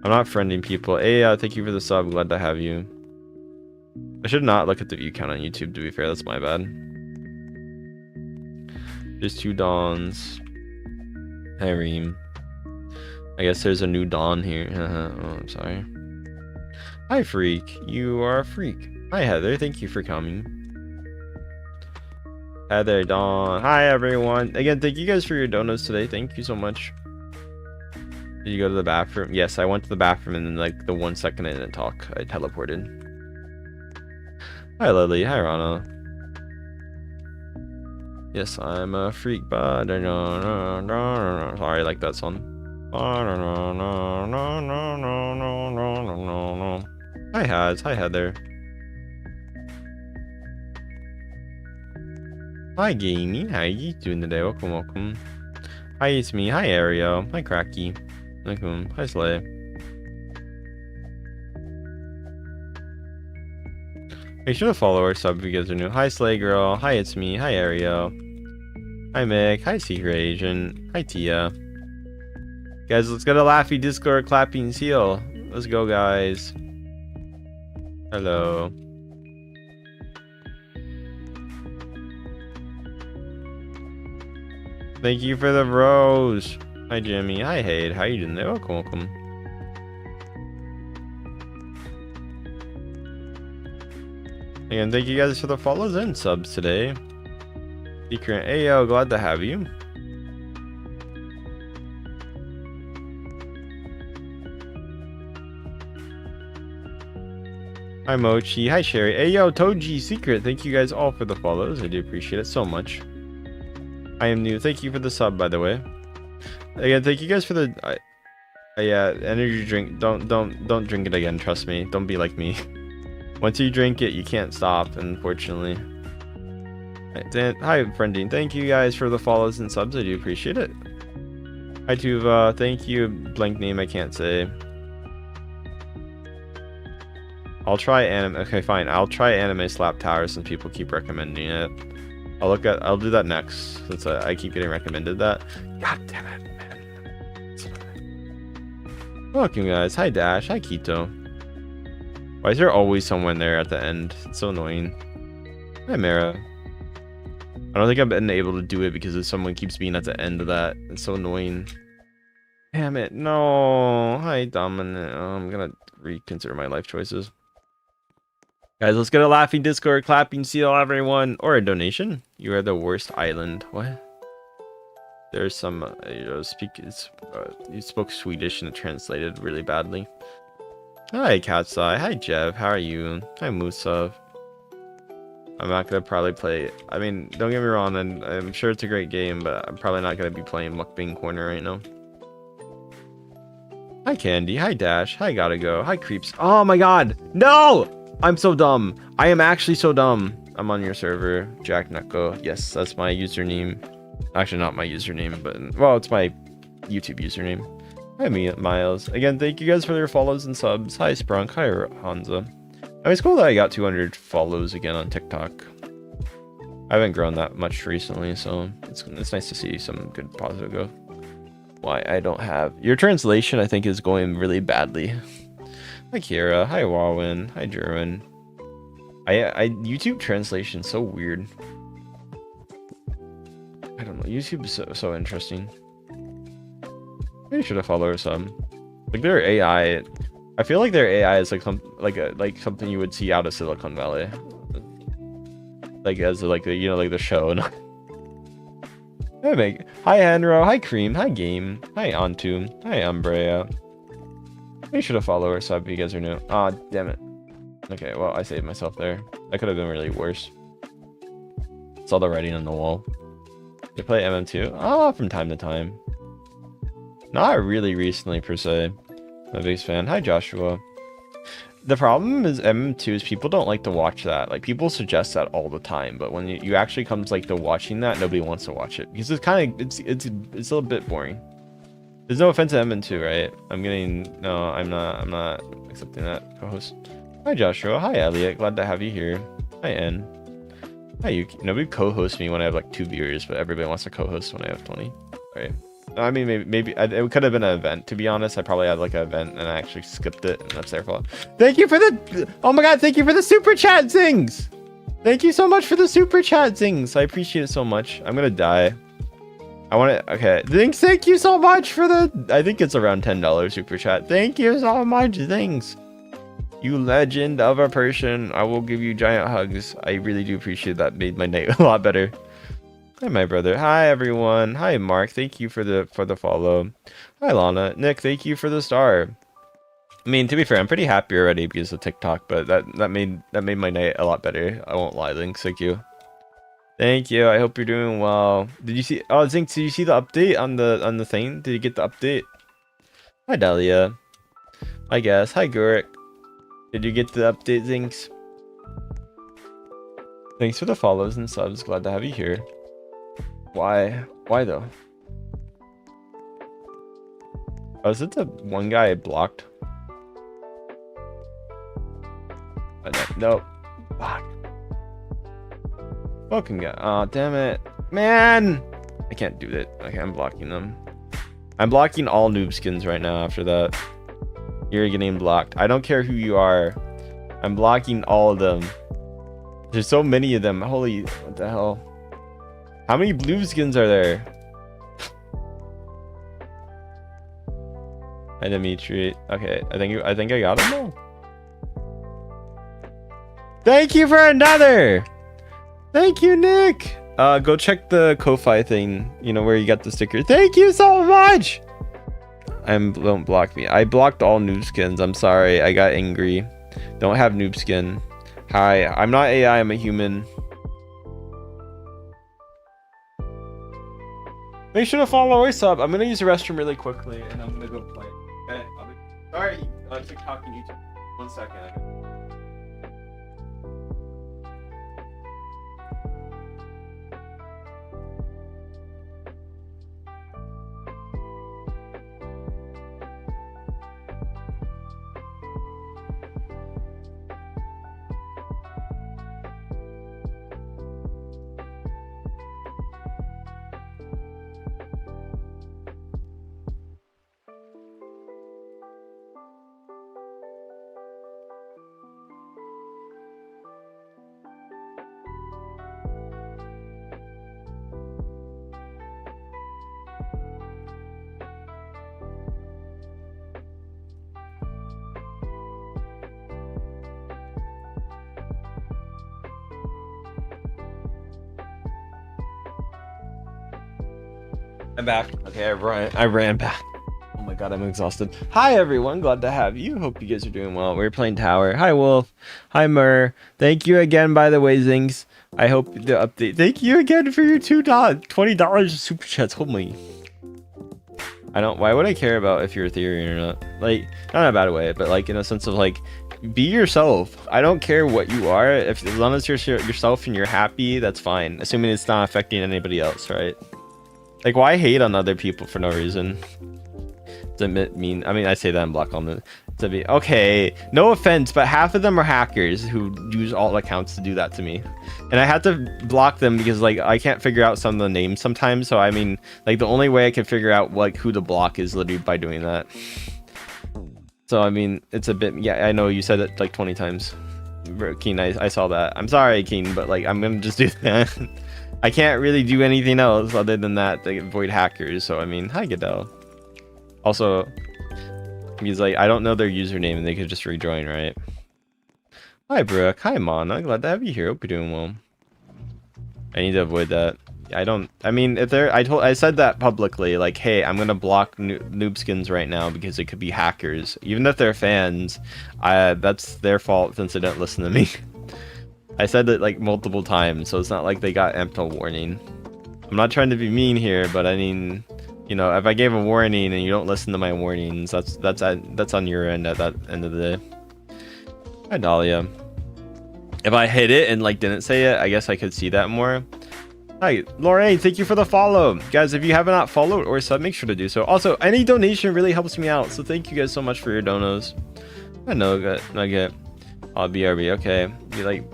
I'm not friending people. Hey, thank you for the sub. Glad to have you. I should not look at the view count on YouTube, to be fair. That's my bad. There's 2 dawns. Hi, Reem. I guess there's a new dawn here. Oh, I'm sorry. Hi, Freak. You are a freak. Hi, Heather. Thank you for coming. Heather, Dawn. Hi, everyone. Again, thank you guys for your donuts today. Thank you so much. Did you go to the bathroom? Yes, I went to the bathroom, and then like the 1 second I didn't talk, I teleported. Hi, Lily. Hi, Rana. Yes, I'm a freak, but sorry, I like that song. Hi, Haz. Hi, Heather. Hi, Gamey. How you doing today? Welcome. Hi, it's me. Hi, Ariel. Hi, Cracky. Welcome. Hi, Slay. Make sure to follow or sub if you guys are new. Hi, Slay Girl. Hi, it's me. Hi, Ariel. Hi, Mick. Hi, Secret Agent. Hi, Tia. Guys, let's get a laughy Discord clapping seal. Let's go, guys. Hello. Thank you for the rose. Hi, Jimmy. Hi, Hayde. How you doing there? Welcome. Again, thank you guys for the follows and subs today. Secret Ayo, glad to have you. Hi, Mochi. Hi, Sherry. Ayo, Toji, Secret. Thank you guys all for the follows. I do appreciate it so much. I am new. Thank you for the sub, by the way. Again, thank you guys for the yeah, energy drink. Don't drink it again. Trust me. Don't be like me. Once you drink it, you can't stop. Unfortunately. Hi, Friendine. Thank you guys for the follows and subs. I do appreciate it. Hi, Tuva. Thank you. Blank name I can't say. I'll try anime. Okay, fine. I'll try anime slap tower since people keep recommending it. I'll do that next since I keep getting recommended that. God damn it, man. Welcome, guys. Hi, Dash. Hi, Keto. Why is there always someone there at the end? It's so annoying. Hi, Mara. I don't think I've been able to do it because someone keeps being at the end of that. It's so annoying. Damn it. No. Hi, Dominic. Oh, I'm gonna reconsider my life choices. Guys, let's get a laughing Discord, clapping seal, everyone. Or a donation. You are the worst island. What? There's some, you spoke Swedish and it translated really badly. Hi, Katsai. Hi, Jeff. How are you? Hi, Musav. I'm not gonna probably play. I mean, don't get me wrong, and I'm sure it's a great game, but I'm probably not gonna be playing Mukbang Corner right now. Hi, Candy. Hi, Dash. Hi, Gotta Go. Hi, Creeps. Oh my god! No! I'm so dumb. I am actually so dumb. I'm on your server, Jacknyeko. Yes, that's my username. Actually, not my username, but well, it's my YouTube username. Hi, Miles. Again, thank you guys for your follows and subs. Hi, Sprunk. Hi, Hansa. I mean, it's cool that I got 200 follows again on TikTok. I haven't grown that much recently, so it's nice to see some good positive growth. Why I don't have your translation, I think, is going really badly. Hi, Kira. Hi, Wawin. Hi, German. I YouTube translation so weird. I don't know. YouTube is so interesting. Maybe should have followed some. Like their AI, I feel like their AI is like something you would see out of Silicon Valley. Like as like the like the show. Hey, Meg. Hi, Henro. Hi, Cream. Hi, Game. Hi, Antum. Hi, Umbrea. Maybe should have followed or sub. You guys are new. Ah, damn it. Okay, well I saved myself there. That could have been really worse. Saw the writing on the wall. They play MM2? Ah, from time to time. Not really recently, per se. I'm a big fan. Hi, Joshua. The problem is MM2 is people don't like to watch that. Like, people suggest that all the time, but when you actually comes like to watching that, nobody wants to watch it. Because it's kind of, it's a little bit boring. There's no offense to MM2, right? No, I'm not accepting that, co-host. Hi, Joshua. Hi, Elliot. Glad to have you here. Hi, N. Hi, Yuki. Nobody co-hosts me when I have like 2 viewers, but everybody wants to co-host when I have 20. Right. I mean, maybe it could have been an event. To be honest, I probably had like an event and I actually skipped it, and that's their fault. Thank you for the, oh my god, thank you for the super chat, Zings. Thank you so much for the super chat, Zings. I appreciate it so much. I'm gonna die. I want to, okay. Zings, thank you so much for the, I think it's around $10 super chat. Thank you so much, Zings. You legend of a person. I will give you giant hugs. I really do appreciate that. Made my night a lot better. Hi, my brother. Hi, everyone. Hi, Mark. Thank you for the follow. Hi, Lana. Nick, thank you for the star. I mean, to be fair, I'm pretty happy already because of TikTok, but that made my night a lot better. I won't lie, Links. Thank you. Thank you. I hope you're doing well. Did you see? Oh, Zink, did you see the update on the thing? Did you get the update? Hi, Dahlia. I guess. Hi, Gurik. Did you get the update, Zinks? Thanks for the follows and subs. Glad to have you here. Why? Why though? Oh, is it the one guy I blocked? Nope. Fuck. Fucking guy. Oh, damn it. Man! I can't do that. Okay, I'm blocking them. I'm blocking all noob skins right now after that. You're getting blocked. I don't care who you are. I'm blocking all of them. There's so many of them. Holy, what the hell? How many blue skins are there? Hi, Dimitri. Okay, I think I got him now. Thank you for another. Thank you, Nick. Go check the Ko-Fi thing. You know where you got the sticker. Thank you so much. Don't block me. I blocked all noob skins. I'm sorry. I got angry. Don't have noob skin. Hi, I'm not AI. I'm a human. Make sure to follow or sub. I'm gonna use the restroom really quickly, and I'm gonna go play. Okay. Sorry, TikTok and YouTube. 1 second. I'm back. Okay, I ran back. Oh my god, I'm exhausted. Hi everyone, glad to have you. Hope you guys are doing well. We're playing Tower. Hi Wolf. Hi Mur. Thank you again, by the way, Zings. I hope the update. Thank you again for your $20 super chats. Holy. I don't. Why would I care about if you're Ethereum or not? Like, not in a bad way, but like in a sense of like, be yourself. I don't care what you are. If as long as you're yourself and you're happy, that's fine. Assuming it's not affecting anybody else, right? Like, why hate on other people for no reason? Does it mean? I mean, I say that in black on the. To be okay, no offense, but half of them are hackers who use alt accounts to do that to me, and I had to block them because like I can't figure out some of the names sometimes. So I mean, like the only way I can figure out like who to block is literally by doing that. So I mean, it's a bit. Yeah, I know you said it like 20 times. Keen, I saw that. I'm sorry, Keen, but like I'm gonna just do that. I can't really do anything else other than that to avoid hackers. So I mean, hi Goodell. Also, he's like, I don't know their username and they could just rejoin, right? Hi Brooke. Hi Mon. I'm glad to have you here. Hope you're doing well. I need to avoid that. I mean, if they're, I said that publicly, like, hey, I'm gonna block noobskins right now because it could be hackers. Even if they're fans, that's their fault since they don't listen to me. I said it like multiple times, so it's not like they got ample warning. I'm not trying to be mean here, but I mean, you know, if I gave a warning and you don't listen to my warnings, that's on your end at that end of the day. Hi Dahlia. If I hit it and like didn't say it, I guess I could see that more. Hi Lorraine, thank you for the follow. Guys, if you have not followed or sub, make sure to do so. Also, any donation really helps me out, so thank you guys so much for your donos. I know, Nugget. I'll BRB, okay.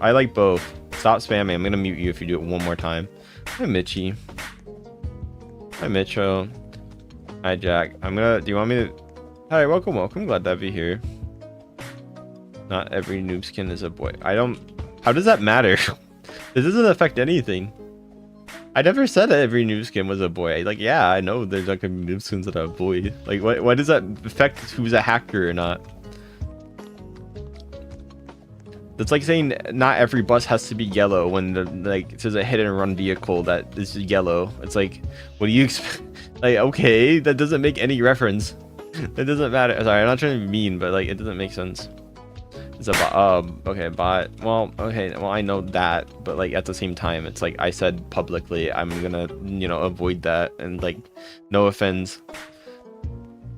I like both. Stop spamming. I'm gonna mute you if you do it one more time. Hi Mitchie. Hi Mitcho. Hi Jack. do you want me to? Hi, welcome. Glad to have you here. Not every noob skin is a boy. How does that matter? This doesn't affect anything. I never said that every noob skin was a boy. Like, yeah, I know there's like noob skins that are a boy. Like, what does that affect who's a hacker or not? That's like saying not every bus has to be yellow when like it says a hit and run vehicle that is yellow. It's like, what do you expect? Like, okay, that doesn't make any reference. It doesn't matter. Sorry, I'm not trying to be mean, but like it doesn't make sense. It's a bot. Okay, bot. Well, okay, well I know that, but like at the same time, it's like I said publicly, I'm gonna, you know, avoid that and like, no offense.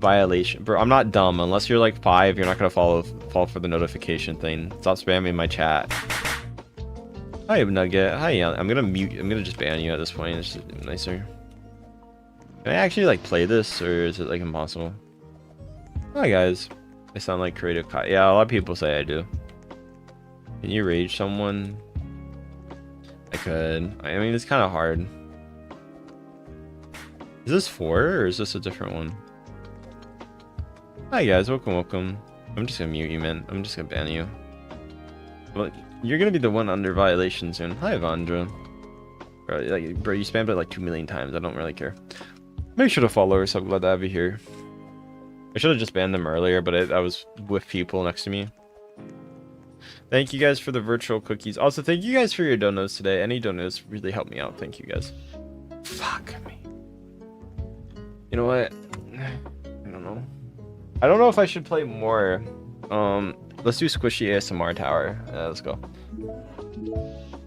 Violation, bro. I'm not dumb. Unless you're like 5, you're not gonna fall for the notification thing. Stop spamming my chat. Hi Nugget. Hi. I'm gonna just ban you at this point. It's just nicer. Can I actually like play this, or is it like impossible? Hi guys. I sound like creative. Yeah, a lot of people say I do. Can you rage someone? I could. I mean, it's kind of hard. Is this 4 or is this a different one? Hi guys, welcome. I'm just gonna mute you, man. I'm just gonna ban you. Well, you're gonna be the one under violation soon. Hi, Evandra. Bro, you spammed it like 2 million times. I don't really care. Make sure to follow her, so I'm glad to have you here. I should have just banned them earlier, but I was with people next to me. Thank you guys for the virtual cookies. Also, thank you guys for your donos today. Any donos really help me out. Thank you guys. Fuck me. You know what? I don't know. I don't know if I should play more. Let's do Squishy ASMR Tower. Let's go.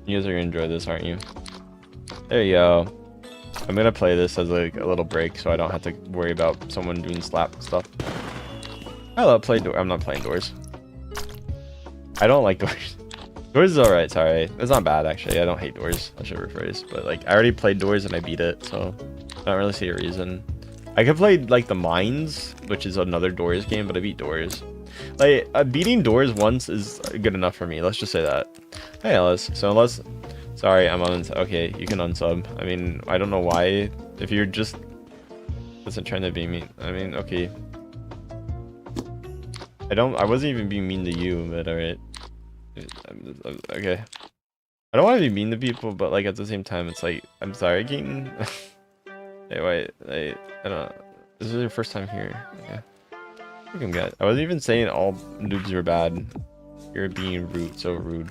You guys are gonna enjoy this, aren't you? There you go. I'm gonna play this as like a little break, so I don't have to worry about someone doing slap stuff. I love playing doors. I'm not playing doors. I don't like doors. Doors is alright. Sorry, it's not bad actually. I don't hate doors. I should rephrase. But like, I already played doors and I beat it, so I don't really see a reason. I could play like the Mines, which is another doors game, but I beat doors. Like beating doors once is good enough for me. Let's just say that. Hey Alice. So unless, sorry, I'm on. Okay, you can unsub. I mean, I don't know why. If you're just wasn't trying to be mean. I mean, okay. I wasn't even being mean to you, but alright. Okay. I don't want to be mean to people, but like at the same time, it's like, I'm sorry, Keaton. Hey, wait, I don't know. This is your first time here. Okay. I wasn't even saying all noobs are bad. You're being rude, so rude.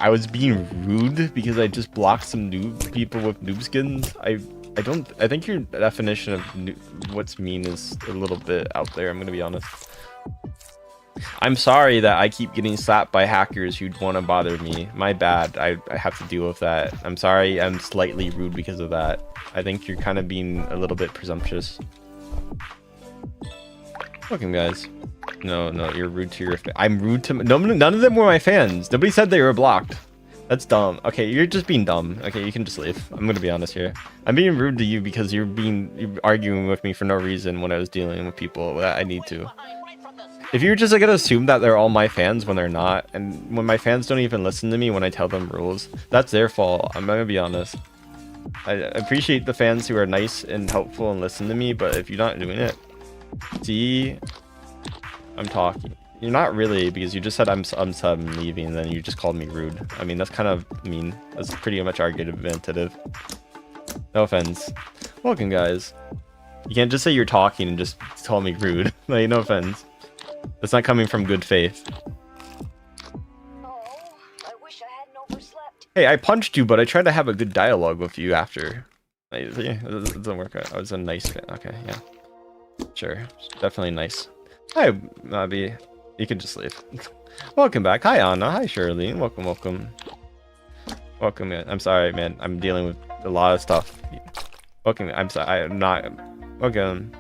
I was being rude because I just blocked some noob people with noob skins. I I think your definition of what's mean is a little bit out there. I'm gonna be honest. I'm sorry that I keep getting slapped by hackers who'd want to bother me. My bad. I have to deal with that. I'm sorry I'm slightly rude because of that. I think you're kind of being a little bit presumptuous. Welcome, guys. No, you're rude to your I'm rude to none of them were my fans. Nobody said they were blocked. That's dumb. Okay, you're just being dumb. Okay, you can just leave. I'm gonna be honest here. I'm being rude to you because you're arguing with me for no reason when I was dealing with people that I need to. If you're just gonna assume that they're all my fans when they're not, and when my fans don't even listen to me when I tell them rules, that's their fault. I'm gonna be honest. I appreciate the fans who are nice and helpful and listen to me, but if you're not doing it, see, I'm talking. You're not really, because you just said I'm leaving, and then you just called me rude. I mean, that's kind of mean. That's pretty much argumentative. No offense. Welcome, guys. You can't just say you're talking and just call me rude. Like, no offense. That's not coming from good faith. Oh, I wish I hadn't overslept. Hey, I punched you, but I tried to have a good dialogue with you after. Yeah, it doesn't work out. I was a nice fan. Okay, yeah. Sure. Definitely nice. Hi, Mabi. You can just leave. Welcome back. Hi, Anna. Hi, Shirley. Welcome, welcome. Welcome. I'm sorry, man. I'm dealing with a lot of stuff. Welcome. I'm sorry. I'm not. Welcome.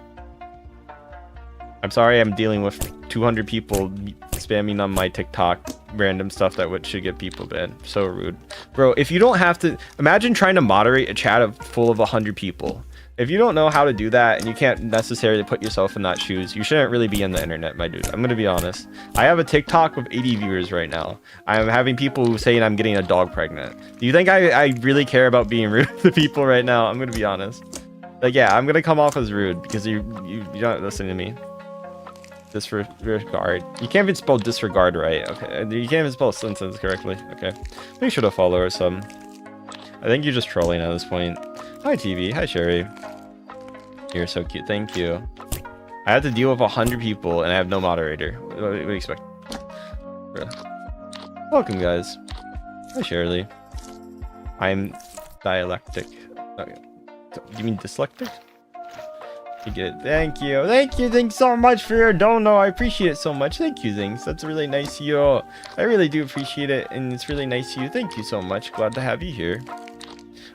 I'm sorry I'm dealing with 200 people spamming on my TikTok random stuff that should get people banned. So rude. Bro, if you don't have to... Imagine trying to moderate a chat full of 100 people. If you don't know how to do that and you can't necessarily put yourself in that shoes, you shouldn't really be on the internet, my dude. I'm going to be honest. I have a TikTok with 80 viewers right now. I'm having people saying I'm getting a dog pregnant. Do you think I really care about being rude to people right now? I'm going to be honest. Like, yeah, I'm going to come off as rude because you're not listening to me. Disregard. You can't even spell disregard right. Okay. You can't even spell sentence correctly. Okay. Make sure to follow or some. I think you're just trolling at this point. Hi, TV. Hi, Sherry. You're so cute. Thank you. I have to deal with 100 people and I have no moderator. What do you expect? Welcome, guys. Hi, Shirley. I'm dialectic. Okay. You mean dyslectic? You get it. Thank you. Thank you. Thanks so much for your dono. I appreciate it so much. Thank you, things. That's really nice of you. I really do appreciate it, and it's really nice of you. Thank you so much. Glad to have you here.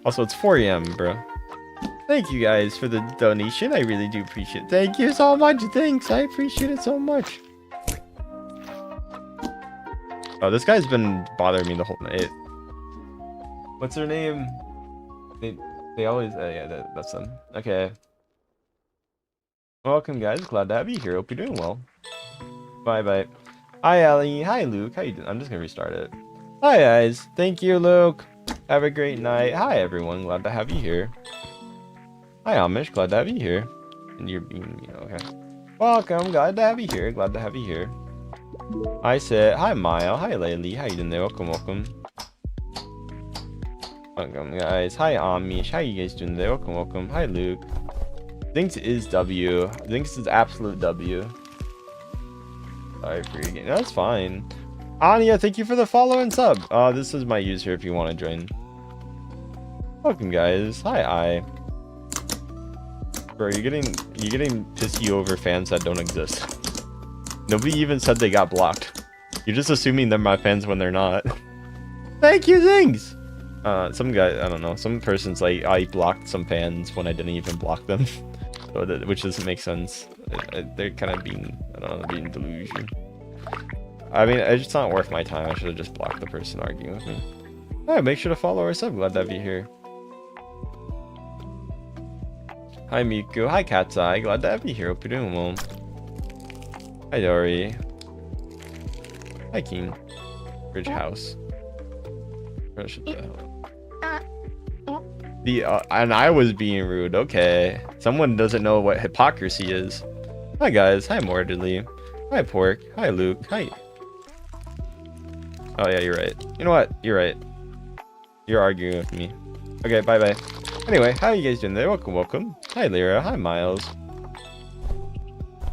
Also, it's 4 AM, bro. Thank you guys for the donation. I really do appreciate it. Thank you so much. Thanks. I appreciate it so much. Oh, this guy's been bothering me the whole night. What's her name? They always... yeah, that's them. Okay. Welcome, guys. Glad to have you here. Hope you're doing well. Bye. Hi, Ellie. Hi, Luke. How you doing? I'm just gonna restart it. Hi, guys. Thank you, Luke. Have a great night. Hi, everyone. Glad to have you here. Hi, Amish. Glad to have you here. And you're being, okay. Welcome. Glad to have you here. Glad to have you here. Hi, Sid. Hi, Mile. Hi, Laylee. How you doing there? Welcome. Welcome, guys. Hi, Amish. How you guys doing there? Welcome. Hi, Luke. Thinks is W. Thinks is absolute W. Sorry for your game. That's fine. Anya, thank you for the follow and sub. This is my user if you want to join. Welcome, guys. Hi. Bro, you're getting pissy over fans that don't exist. Nobody even said they got blocked. You're just assuming they're my fans when they're not. Thank you, things. Some guy, I don't know. Some person's like, I blocked some fans when I didn't even block them. So which doesn't make sense. They're kind of being, I don't know, being delusional. I mean, it's just not worth my time. I should have just blocked the person arguing with me. Alright, make sure to follow our sub. Glad to have you here. Hi, Miku. Hi, Cat's Eye. Glad to have you here. Hope you're doing well. Hi, Dory. Hi, King. Bridge House. And I was being rude. Okay. Someone doesn't know what hypocrisy is. Hi, guys. Hi, Mortally. Hi, Pork. Hi, Luke. Hi. Oh, yeah, you're right. You know what? You're right. You're arguing with me. Okay, bye-bye. Anyway, how are you guys doing there? Welcome. Hi, Lyra. Hi, Miles.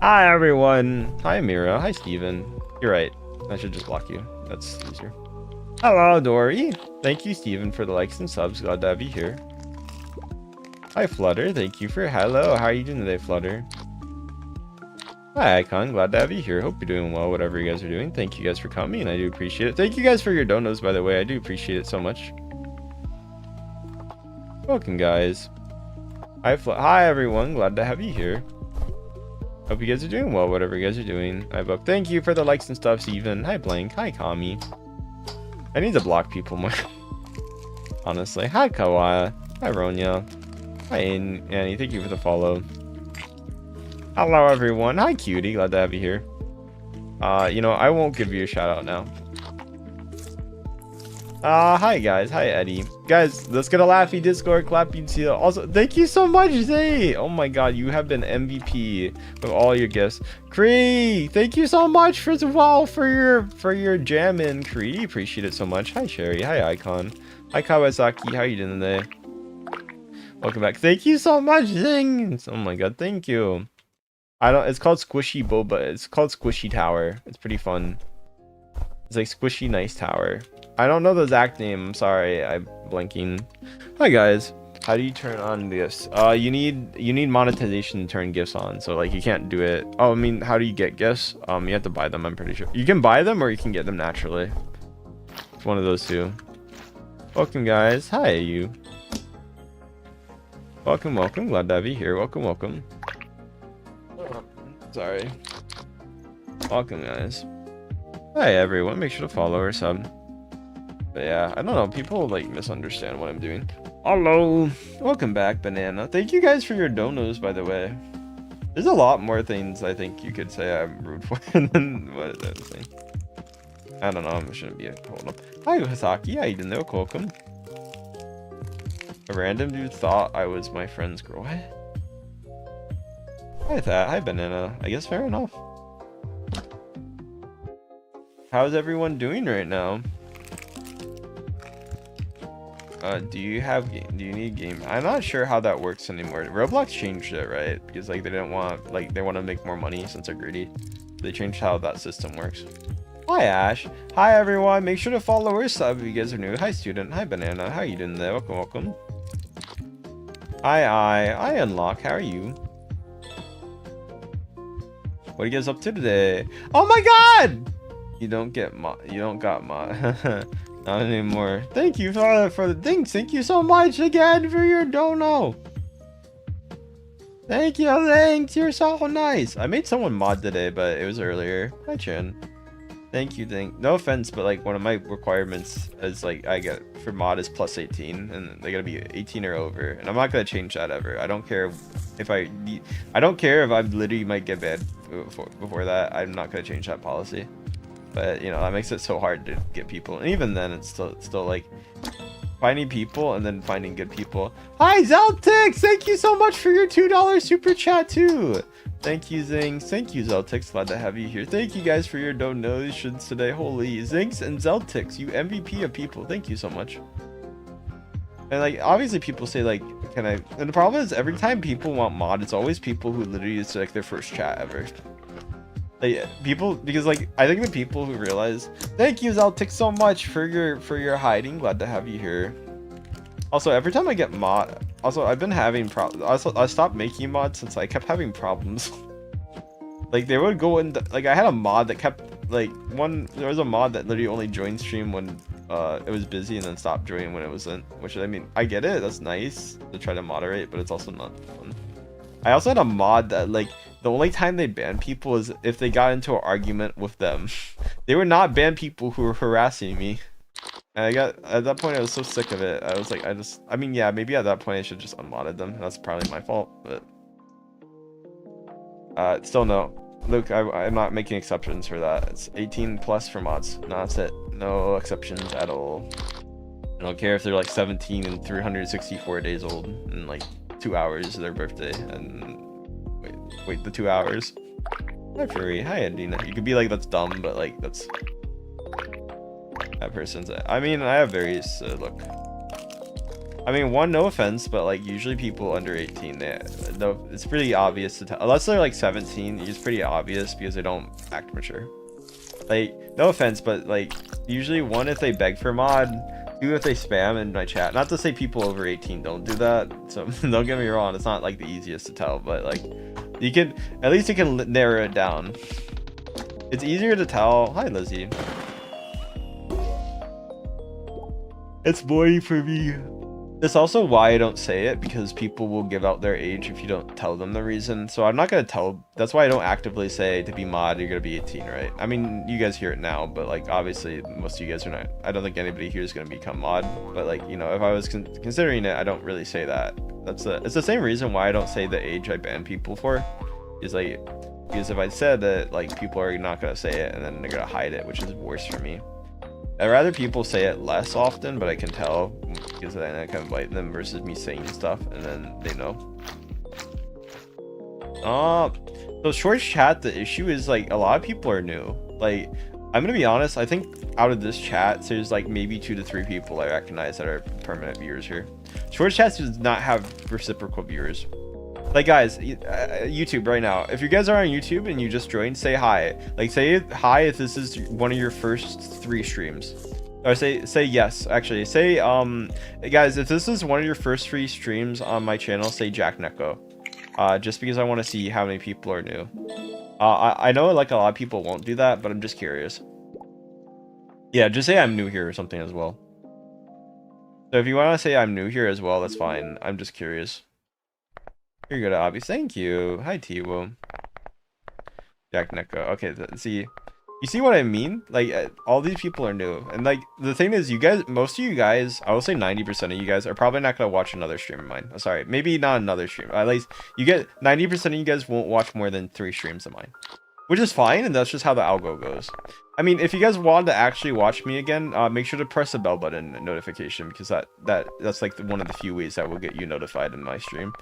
Hi, everyone. Hi, Mira. Hi, Steven. You're right. I should just block you. That's easier. Hello, Dory. Thank you, Steven, for the likes and subs. Glad to have you here. Hi, Flutter. Thank you for hello. How are you doing today, Flutter? Hi, Icon. Glad to have you here. Hope you're doing well, whatever you guys are doing. Thank you guys for coming. I do appreciate it. Thank you guys for your donos, by the way. I do appreciate it so much. Welcome, guys. Hi, everyone. Glad to have you here. Hope you guys are doing well, whatever you guys are doing. Hi, Book. Thank you for the likes and stuff, Steven. Hi, Blank. Hi, Kami. I need to block people more. Honestly. Hi, Kawa. Hi, Ronya. Hi, Annie. Thank you for the follow. Hello, everyone. Hi, Cutie. Glad to have you here. You know, I won't give you a shout out now. Hi, guys. Hi, Eddie. Guys, let's get a laughy Discord clapping seal. Also, thank you so much, Zay. Oh my god, you have been MVP with all your gifts. Cree, thank you so much for your jamming, Cree. Appreciate it so much. Hi, Sherry. Hi, Icon. Hi, Kawasaki. How you doing today? Welcome back. Thank you so much, Zing. Oh my god, thank you. It's called Squishy Boba. It's called Squishy Tower. It's pretty fun. It's like Squishy Nice Tower. I don't know the exact name. I'm sorry. I'm blanking. Hi guys. How do you turn on gifts? You need monetization to turn gifts on. So like you can't do it. Oh, I mean, how do you get gifts? You have to buy them. I'm pretty sure you can buy them or you can get them naturally. It's one of those two. Welcome guys. Hi you. Welcome. Glad to have you here. Welcome. Sorry. Welcome guys. Hi everyone. Make sure to follow or sub. But yeah, I don't know. People like misunderstand what I'm doing. Hello. Welcome back, Banana. Thank you guys for your donos, by the way. There's a lot more things I think you could say I'm rude for than what is that thing. I don't know. I shouldn't be holding up. Hi, Hisaki. How you doing there? Welcome. A random dude thought I was my friend's girl. What? Hi, that. Hi, Banana. I guess fair enough. How's everyone doing right now? Do you need game? I'm not sure how that works anymore. Roblox changed it, right? Because like they didn't want, like they want to make more money since they're greedy. They changed how that system works. Hi Ash. Hi everyone. Make sure to follow or sub if you guys are new. Hi student. Hi Banana. How you doing there? Welcome. Hi Unlock. How are you? What are you guys up to today? Oh my god! You don't got mod. Not anymore. Thank you for the things. Thank you so much again for your dono. Thank you. Thanks. You're so nice. I made someone mod today, but it was earlier. Hi, Chin. Thank you. No offense, but like one of my requirements is like I get for mod is plus 18, and they gotta be 18 or over. And I'm not gonna change that ever. I don't care if I don't care if I literally might get banned before that. I'm not gonna change that policy. But you know that makes it so hard to get people, and even then it's still like finding people and then finding good people. Hi Zeltix, thank you so much for your $2 super chat too. Thank you Zings, thank you Zeltix, glad to have you here. Thank you guys for your donations today. Holy Zings and Zeltix, you MVP of people. Thank you so much. And like obviously people say like can I, and the problem is every time people want mod, it's always people who literally it's like their first chat ever. Like people, because like I think the people who realize, thank you Zeltic so much for your hiding, glad to have you here. Also every time I get mod, also I've been having problems. Also I stopped making mods since I kept having problems. Like they would go in like I had a mod that kept like there was a mod that literally only joined stream when it was busy and then stopped joining when it wasn't, which I mean I get it, that's nice to try to moderate, but it's also not fun. I also had a mod that like the only time they ban people is if they got into an argument with them. They would not ban people who were harassing me. And at that point I was so sick of it. I was like I mean yeah, maybe at that point I should just unmodded them. That's probably my fault, but still no. Look, I'm not making exceptions for that. It's 18 plus for mods. No, that's it. No exceptions at all. I don't care if they're like 17 and 364 days old and like 2 hours of their birthday and wait the 2 hours. Hi Furry. Hi Adina. You could be like that's dumb, but like that's that person's I mean I have various look. I mean no offense, but like usually people under 18 it's pretty obvious to tell, unless they're like 17, it's pretty obvious because they don't act mature. Like no offense, but like usually if they beg for mod, Even if they spam in my chat. Not to say people over 18 don't do that. So don't get me wrong. It's not like the easiest to tell, but like you can at least you can narrow it down. It's easier to tell. Hi, Lizzie. It's boring for me. It's also why I don't say it, because people will give out their age if you don't tell them the reason. So I'm not going to tell. That's why I don't actively say to be mod, you're going to be 18, right? I mean, you guys hear it now, but like obviously most of you guys are not. I don't think anybody here is going to become mod. But like, you know, if I was considering it, I don't really say that. It's the same reason why I don't say the age I ban people for. Is like, because if I said that, like, people are not going to say it and then they're going to hide it, which is worse for me. I'd rather people say it less often, but I can tell, because then I can invite them versus me saying stuff and then they know. So short chat, the issue is like a lot of people are new. Like, I'm gonna be honest, I think out of this chat, there's like maybe 2 to 3 people I recognize that are permanent viewers here. Short chats does not have reciprocal viewers. Like, guys, YouTube right now, if you guys are on YouTube and you just joined, say hi. Like, say hi if this is one of your first 3 streams. Or say yes, actually. Say, guys, if this is one of your first 3 streams on my channel, say Jacknyeko. Just because I want to see how many people are new. I know, like, a lot of people won't do that, but I'm just curious. Yeah, just say I'm new here or something as well. So if you want to say I'm new here as well, that's fine. I'm just curious. You're good, Abby. Thank you. Hi, Tiwo. Jacknyeko. Okay, see, you see what I mean? Like, all these people are new, and like the thing is, you guys, most of you guys, I will say 90% of you guys are probably not gonna watch another stream of mine. Oh, sorry, maybe not another stream. At least you get 90% of you guys won't watch more than 3 streams of mine, which is fine, and that's just how the algo goes. I mean, if you guys want to actually watch me again, make sure to press the bell button notification, because that's like one of the few ways that will get you notified in my stream.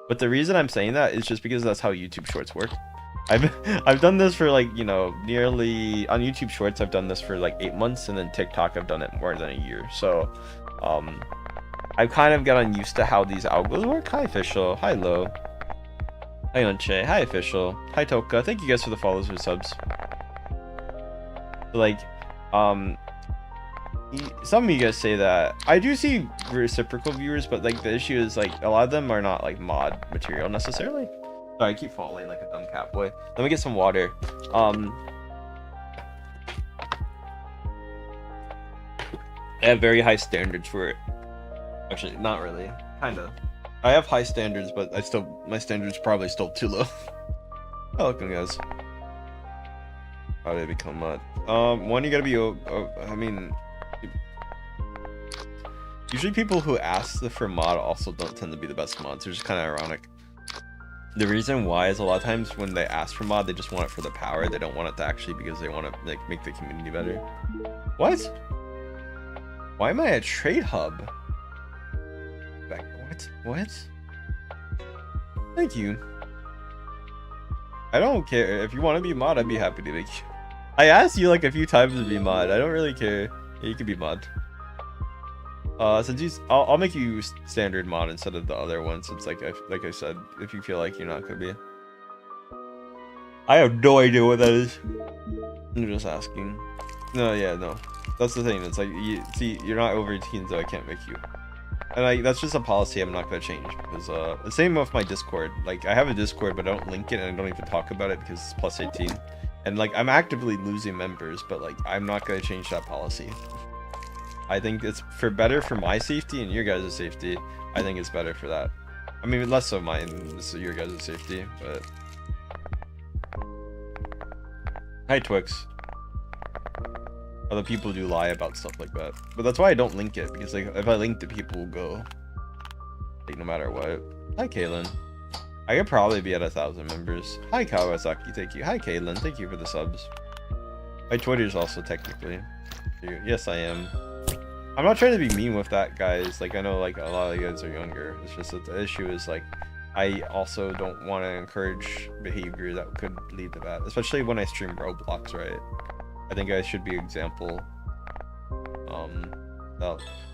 But the reason I'm saying that is just because that's how YouTube Shorts work. I've done this for like, you know, nearly on YouTube Shorts. I've done this for like 8 months, and then TikTok I've done it more than a year. So, I've kind of gotten used to how these algos work. Hi, Official. Hi, Lo. Hi, Unche. Hi, Official. Hi, Toka. Thank you guys for the follows or subs. Like, some of you guys say that. I do see reciprocal viewers, but like the issue is like a lot of them are not like mod material necessarily. Sorry, I keep falling like a dumb cat boy. Let me get some water. I have very high standards for it. Actually, not really. Kinda. I have high standards, but my standards probably still too low. Oh, welcome, guys. How did I become mod? One, you gotta be. I mean, usually people who ask for mod also don't tend to be the best mods. They're just kind of ironic. The reason why is a lot of times when they ask for mod, they just want it for the power. They don't want it to actually because they want to like make the community better. What? Why am I a trade hub? What? Thank you. I don't care. If you want to be mod, I'd be happy to make you. I asked you like a few times to be mod. I don't really care. Yeah, you can be mod. Since I'll make you standard mod instead of the other one, since like I said, if you feel like you're not gonna be. I have no idea what that is. I'm just asking. No, yeah, no. That's the thing. It's like, you're not over 18, so I can't make you. And that's just a policy I'm not gonna change, because the same with my Discord. Like, I have a Discord, but I don't link it and I don't even talk about it because it's plus 18. And like, I'm actively losing members, but like, I'm not gonna change that policy. I think it's better for my safety and your guys' safety. I think it's better for that. I mean, less so mine, so your guys' safety, but. Hi, Twix. Other people do lie about stuff like that, but that's why I don't link it, because like if I link it, people will go, like, no matter what. Hi, Kaylin. I could probably be at 1,000 members. Hi, Kawasaki. Thank you. Hi, Kaylin. Thank you for the subs. My Twitter's also technically. Yes, I am. I'm not trying to be mean with that, guys. Like, I know like a lot of you guys are younger. It's just that the issue is like, I also don't want to encourage behavior that could lead to that, especially when I stream Roblox, right? I think I should be an example.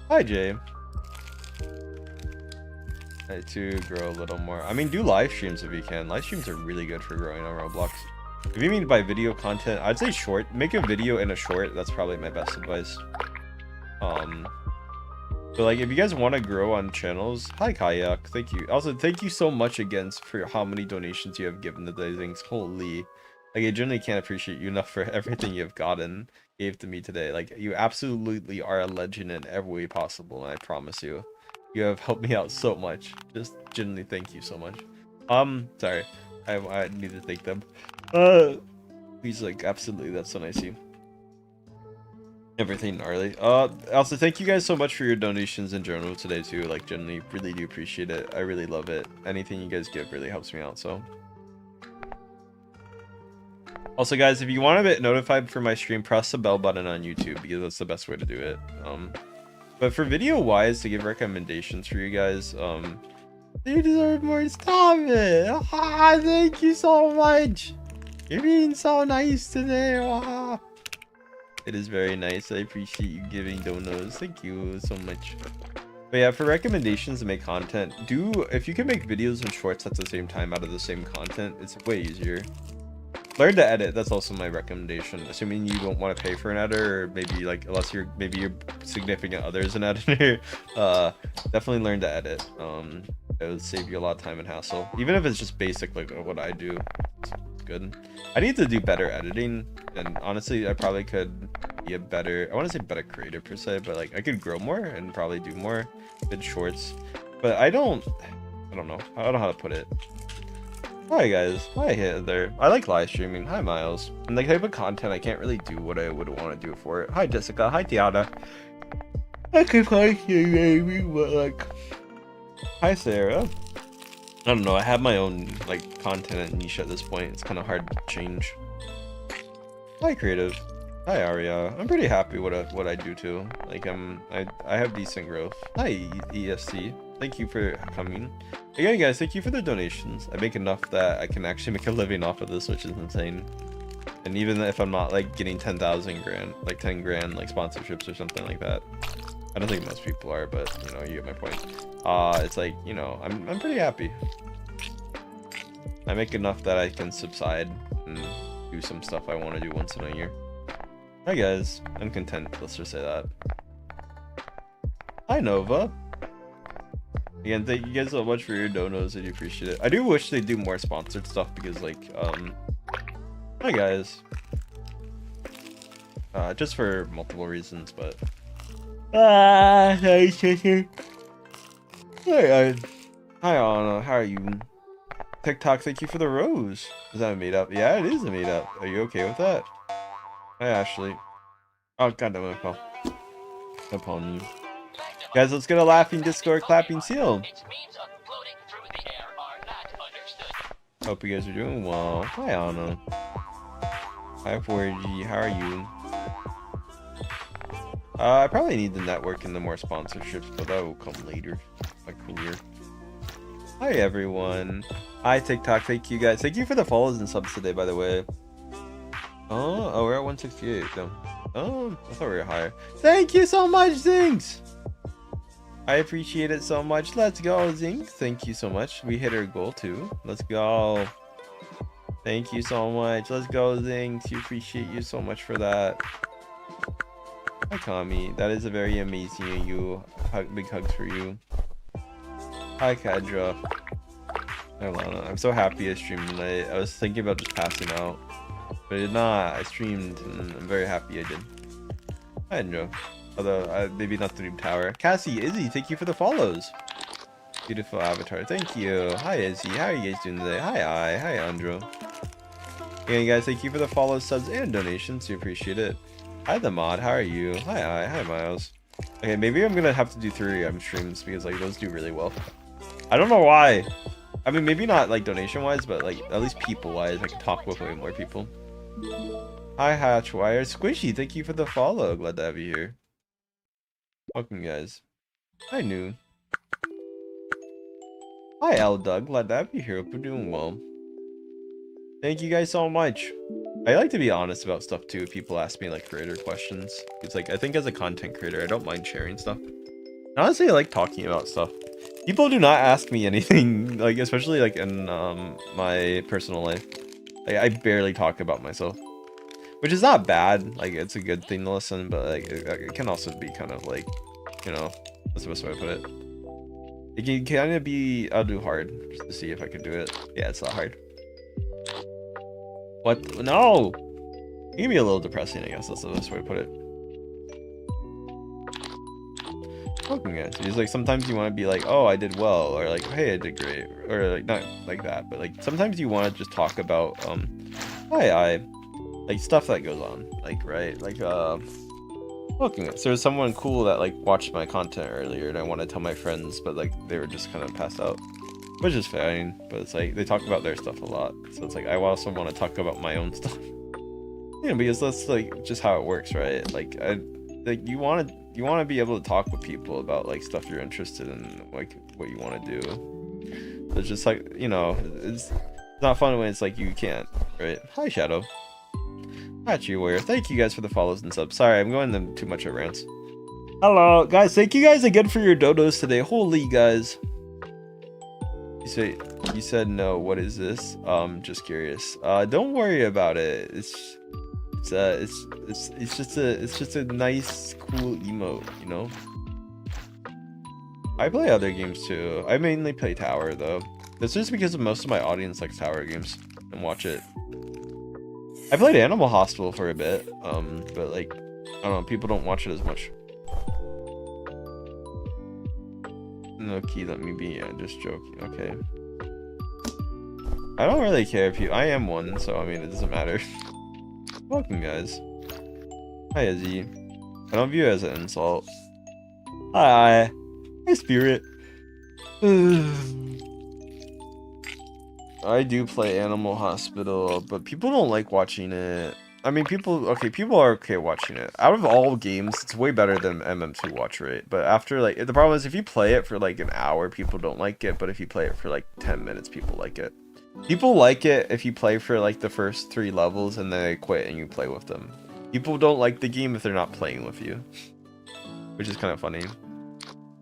Hi, Jay. To grow a little more. I mean, do live streams if you can. Live streams are really good for growing on Roblox. If you mean by video content, I'd say short. Make a video in a short. That's probably my best advice. But like, if you guys want to grow on channels, hi Kayak, thank you. Also, thank you so much again for how many donations you have given to these things. Holy, like I genuinely can't appreciate you enough for everything you have gave to me today. Like, you absolutely are a legend in every way possible, and I promise you, you have helped me out so much. Just genuinely thank you so much. Sorry, I need to thank them. He's like, absolutely, that's so nice of you. Everything gnarly. Also thank you guys so much for your donations in general today too. Like, genuinely really do appreciate it. I really love it. Anything you guys give really helps me out. So also guys, if you want to get notified for my stream, press the bell button on YouTube because that's the best way to do it. But for video wise, to give recommendations for you guys, you deserve more. Stop it. Ah, thank you so much. You're being so nice today. Ah. It is very nice. I appreciate you giving donos. Thank you so much. But yeah, for recommendations to make content, if you can make videos and shorts at the same time out of the same content, it's way easier. Learn to edit. That's also my recommendation. Assuming you don't want to pay for an editor, or maybe like unless maybe your significant other is an editor, definitely learn to edit. It would save you a lot of time and hassle. Even if it's just basic like what I do. It's good. I need to do better editing, and honestly I probably could be a better, I want to say better creator per se, but like I could grow more and probably do more good shorts, but I don't know how to put it. Hi guys, hi Heather. I like live streaming. Hi Miles. And the type of content I can't really do what I would want to do for it. Hi Jessica, hi Tiana. I can find you maybe, but like, hi Sarah. I don't know, I have my own like content and niche at this point. It's kind of hard to change. Hi creative. Hi Aria. I'm pretty happy what I do too. Like I have decent growth. Hi ESC. Thank you for coming. Again guys, thank you for the donations. I make enough that I can actually make a living off of this, which is insane. And even if I'm not like getting 10,000 grand, like 10 grand like sponsorships or something like that. I don't think most people are, but you know, you get my point. It's like, you know, I'm pretty happy. I make enough that I can subside and do some stuff I want to do once in a year. Hi guys, I'm content, let's just say that. Hi Nova. Again, thank you guys so much for your donos, I do appreciate it. I do wish they do more sponsored stuff because like, hi guys. Just for multiple reasons, but hi Sister. Hi Anna, how are you? TikTok, thank you for the rose. Is that a made up? Yeah, it is a made up. Are you okay with that? Hi Ashley. Oh god damn it, Paul. Upon you. Guys, let's get a laughing Discord clapping seal. Hope you guys are doing well. Hi Anna. Hi 4G, how are you? I probably need the network and the more sponsorships, but that will come later. My career. Hi everyone. Hi TikTok, thank you guys. Thank you for the follows and subs today, by the way. Oh, we're at 168 though. Oh, I thought we were higher. Thank you so much, Zinx. I appreciate it so much. Let's go, Zinx. Thank you so much. We hit our goal too. Let's go. Thank you so much. Let's go, Zinx. You appreciate you so much for that. Hi, Kami. That is a very amazing of you. Big hugs for you. Hi, Kadra. Hi, Lana. I'm so happy I streamed tonight. I was thinking about just passing out, but I did not. I streamed, and I'm very happy I did. Hi, Andrew. Although, maybe not the Noob Tower. Cassie, Izzy, thank you for the follows. Beautiful avatar. Thank you. Hi, Izzy. How are you guys doing today? Hi, Hi, Andrew. Again, guys, thank you for the follows, subs, and donations. We appreciate it. Hi, the mod. How are you? Hi, Hi, Miles. Okay, maybe I'm gonna have to do 3 streams because like those do really well. I don't know why. I mean, maybe not like donation wise, but like at least people wise, I can talk with way more people. Hi, Hatchwire. Squishy, thank you for the follow. Glad to have you here. Welcome, guys. Hi, New. Hi, L Doug. Glad to have you here. Hope you're doing well. Thank you guys so much. I like to be honest about stuff too. If people ask me like creator questions, it's like I think as a content creator, I don't mind sharing stuff. Honestly, I like talking about stuff. People do not ask me anything, like especially like in my personal life. Like, I barely talk about myself, which is not bad. Like it's a good thing to listen, but like it can also be kind of like You know, that's the best way to put it. It can kind of be, I'll do hard just to see if I can do it. Yeah, it's not hard. What? No! It can be a little depressing, I guess. That's the best way to put it. Fucking it. It's like sometimes you want to be like, oh, I did well, or like, hey, I did great, or like not like that, but like sometimes you want to just talk about like stuff that goes on, like right, like fucking it. So there's someone cool that like watched my content earlier, and I want to tell my friends, but like they were just kind of passed out, which is fine. But it's like they talk about their stuff a lot, so it's like I also want to talk about my own stuff. Yeah, because that's like just how it works, right? Like you want to be able to talk with people about like stuff you're interested in, like what you want to do. It's just like, you know, it's not fun when it's like you can't, right? Hi, Shadow. Not you, Warrior. Thank you guys for the follows and subs. Sorry, I'm going into too much of rants. Hello, guys. Thank you guys again for your dodos today. Holy guys. You said no. What is this? Just curious. Don't worry about it. It's just a nice, cool emote, you know? I play other games too. I mainly play Tower though. That's just because most of my audience likes Tower games and watch it. I played Animal Hospital for a bit, but like, I don't know, people don't watch it as much. No key, let me be. Yeah, just joking. Okay. I don't really care if you. I am one, so I mean, it doesn't matter. Welcome, guys. Hi, Izzy. I don't view it as an insult. Hi. Hi, Spirit. I do play Animal Hospital, but people don't like watching it. I mean, people are okay watching it. Out of all games, it's way better than MM2 watch rate. But after, like, the problem is if you play it for, like, an hour, people don't like it. But if you play it for, like, 10 minutes, people like it. People like it if you play for, like, the first 3 levels and then they quit and you play with them. People don't like the game if they're not playing with you. Which is kind of funny.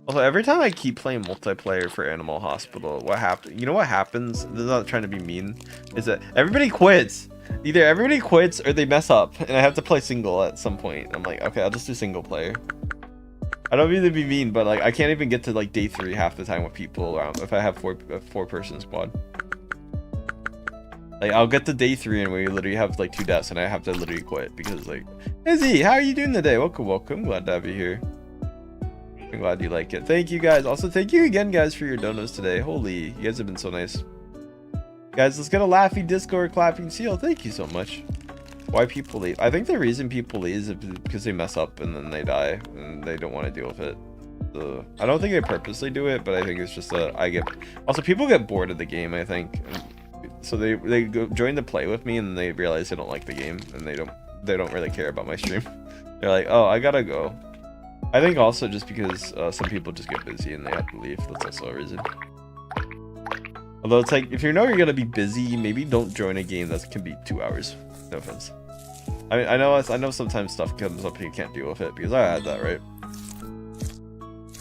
Also, every time I keep playing multiplayer for Animal Hospital, what happens? You know what happens? This is not trying to be mean. Is that everybody quits. Either everybody quits or they mess up, and I have to play single at some point. I'm like, okay, I'll just do single player. I don't mean to be mean, but like I can't even get to like day 3 half the time with people around if I have a 4-person squad. Like I'll get to day 3 and we literally have like 2 deaths, and I have to literally quit because like, Izzy, how are you doing today? Welcome. Glad to have you here. I'm glad you like it. Thank you guys. Also, thank you again, guys, for your donos today. Holy, you guys have been so nice. Guys, let's get a laughy Discord clapping seal. Thank you so much. Why people leave? I think the reason people leave is because they mess up and then they die and they don't want to deal with it. So, I don't think they purposely do it, but I think it's just also people get bored of the game, I think. So they go join to play with me and they realize they don't like the game and they don't really care about my stream. They're like, oh, I gotta go. I think also just because some people just get busy and they have to leave. That's also a reason. Although it's like, if you know you're gonna be busy, maybe don't join a game that can be 2 hours. No offense. I mean, I know sometimes stuff comes up and you can't deal with it because I had that, right?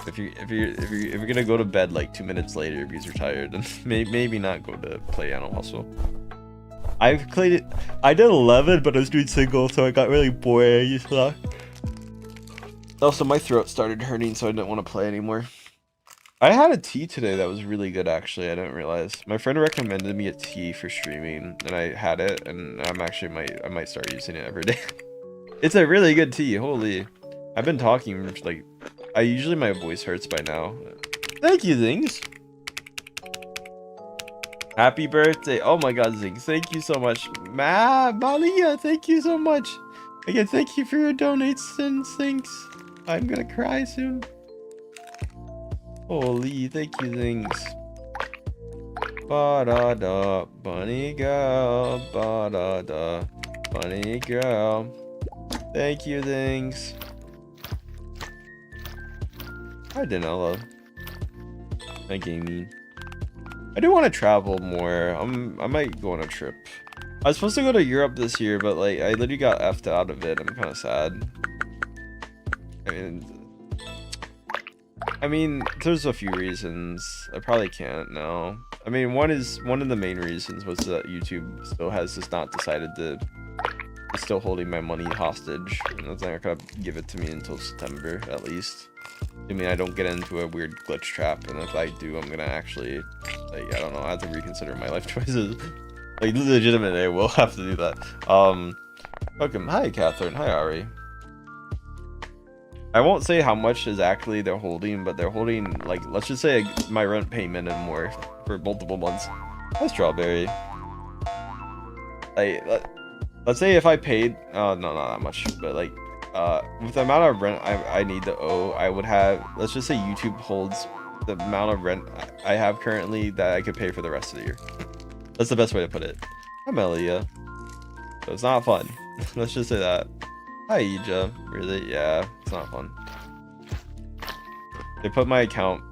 If you're gonna go to bed like 2 minutes later because you're tired, then maybe not go to play Animal Hospital. I've played it. I did 11, but I was doing single, so I got really bored. I used to. Also, my throat started hurting, so I didn't want to play anymore. I had a tea today that was really good, actually. I didn't realize. My friend recommended me a tea for streaming, and I had it, and I might start using it every day. It's a really good tea. Holy, I've been talking like, usually my voice hurts by now. Thank you, Zings. Happy birthday! Oh my God, Zings, thank you so much. Malia, thank you so much. Again, thank you for your donations. Thanks. I'm gonna cry soon. Holy, thank you, things. Ba da da, bunny girl. Ba da da, bunny girl. Thank you, things. Hi, Danella. Hi, gaming. I do want to travel more. I might go on a trip. I was supposed to go to Europe this year, but like I literally got effed out of it. I'm kind of sad. I mean, there's a few reasons. I probably can't now. I mean, one of the main reasons was that YouTube still has just not decided to. It's still holding my money hostage, and they're not gonna give it to me until September at least. I mean, I don't get into a weird glitch trap, and if I do, I'm gonna actually, like, I don't know, I have to reconsider my life choices. Like, legitimately, I will have to do that. Welcome. Hi, Catherine. Hi, Ari. I won't say how much is actually they're holding, but they're holding, like, let's just say my rent payment and more for multiple months. Hi, Strawberry. Like, let's say if I paid, no, not that much, but like, with the amount of rent I need to owe, I would have, let's just say YouTube holds the amount of rent I have currently that I could pay for the rest of the year. That's the best way to put it. Hi, Melia. So it's not fun. Let's just say that. Hi, Ija. Really? Yeah, it's not fun. They put my account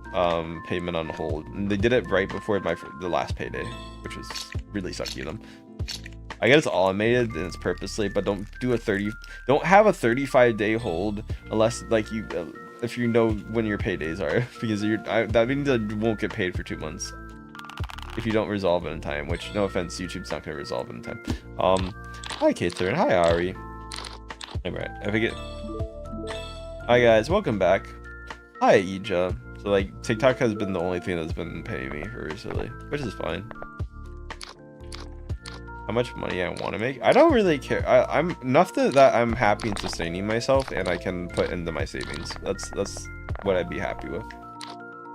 payment on hold, and they did it right before the last payday, which was really sucky of them. I guess it's automated and it's purposely, but don't have a 35-day hold unless like if you know when your paydays are, because that means that you won't get paid for 2 months if you don't resolve it in time, which, no offense, YouTube's not gonna resolve it in time. Hi Kater, and hi Ari. Alright, hi guys, welcome back. Hi Ija. So like TikTok has been the only thing that's been paying me for recently, which is fine. How much money I want to make? I don't really care. I'm enough that I'm happy and sustaining myself, and I can put into my savings. That's what I'd be happy with.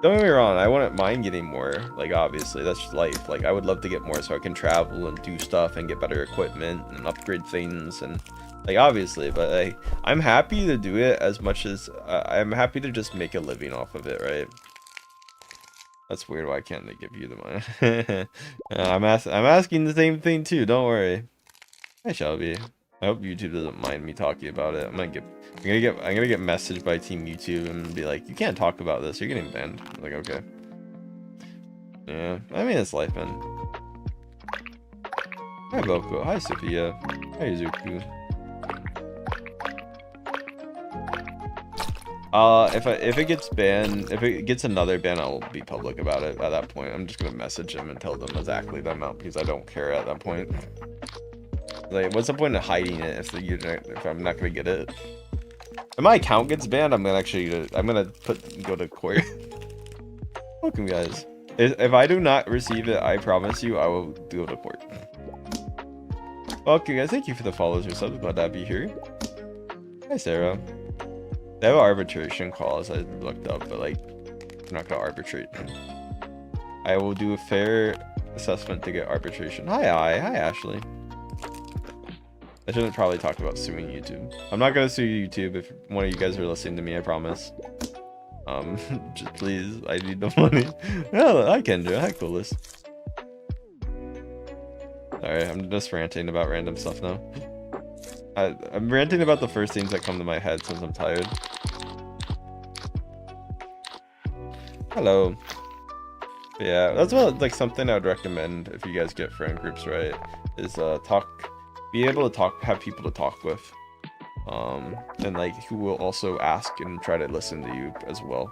Don't get me wrong, I wouldn't mind getting more. Like, obviously, that's just life. Like, I would love to get more so I can travel and do stuff and get better equipment and upgrade things and, like, obviously. But like, I'm happy to do it as much as I'm happy to just make a living off of it, right? That's weird. Why can't they give you the money? I'm asking the same thing too. Don't worry. Hi Shelby. I hope YouTube doesn't mind me talking about it. I'm gonna get messaged by Team YouTube and be like, you can't talk about this. You're getting banned. I'm like, okay. Yeah. I mean, it's life, man. Hi Boko. Hi Sophia. Hi Izuku. If it gets banned, if it gets another ban, I'll be public about it at that point. I'm just gonna message them and tell them exactly the amount because I don't care at that point. Like, what's the point of hiding it if I'm not gonna get it? If my account gets banned, I'm gonna go to court. Welcome, guys. If I do not receive it, I promise you, I will go to court. Okay, guys, thank you for the follows or subs. Glad to be here. Hi, Sarah. They have an arbitration clause I looked up, but like, I'm not gonna arbitrate. I will do a fair assessment to get arbitration. Hi Ashley. I shouldn't probably talk about suing YouTube. I'm not gonna sue YouTube if one of you guys are listening to me, I promise. Just please, I need the money. Yeah, hi Kendra, hi Coolest. Sorry, I'm just ranting about random stuff now. I'm ranting about the first things that come to my head since I'm tired. Hello. Yeah, that's what, like, something I would recommend if you guys get friend groups, right? Is be able to have people to talk with, and like who will also ask and try to listen to you as well.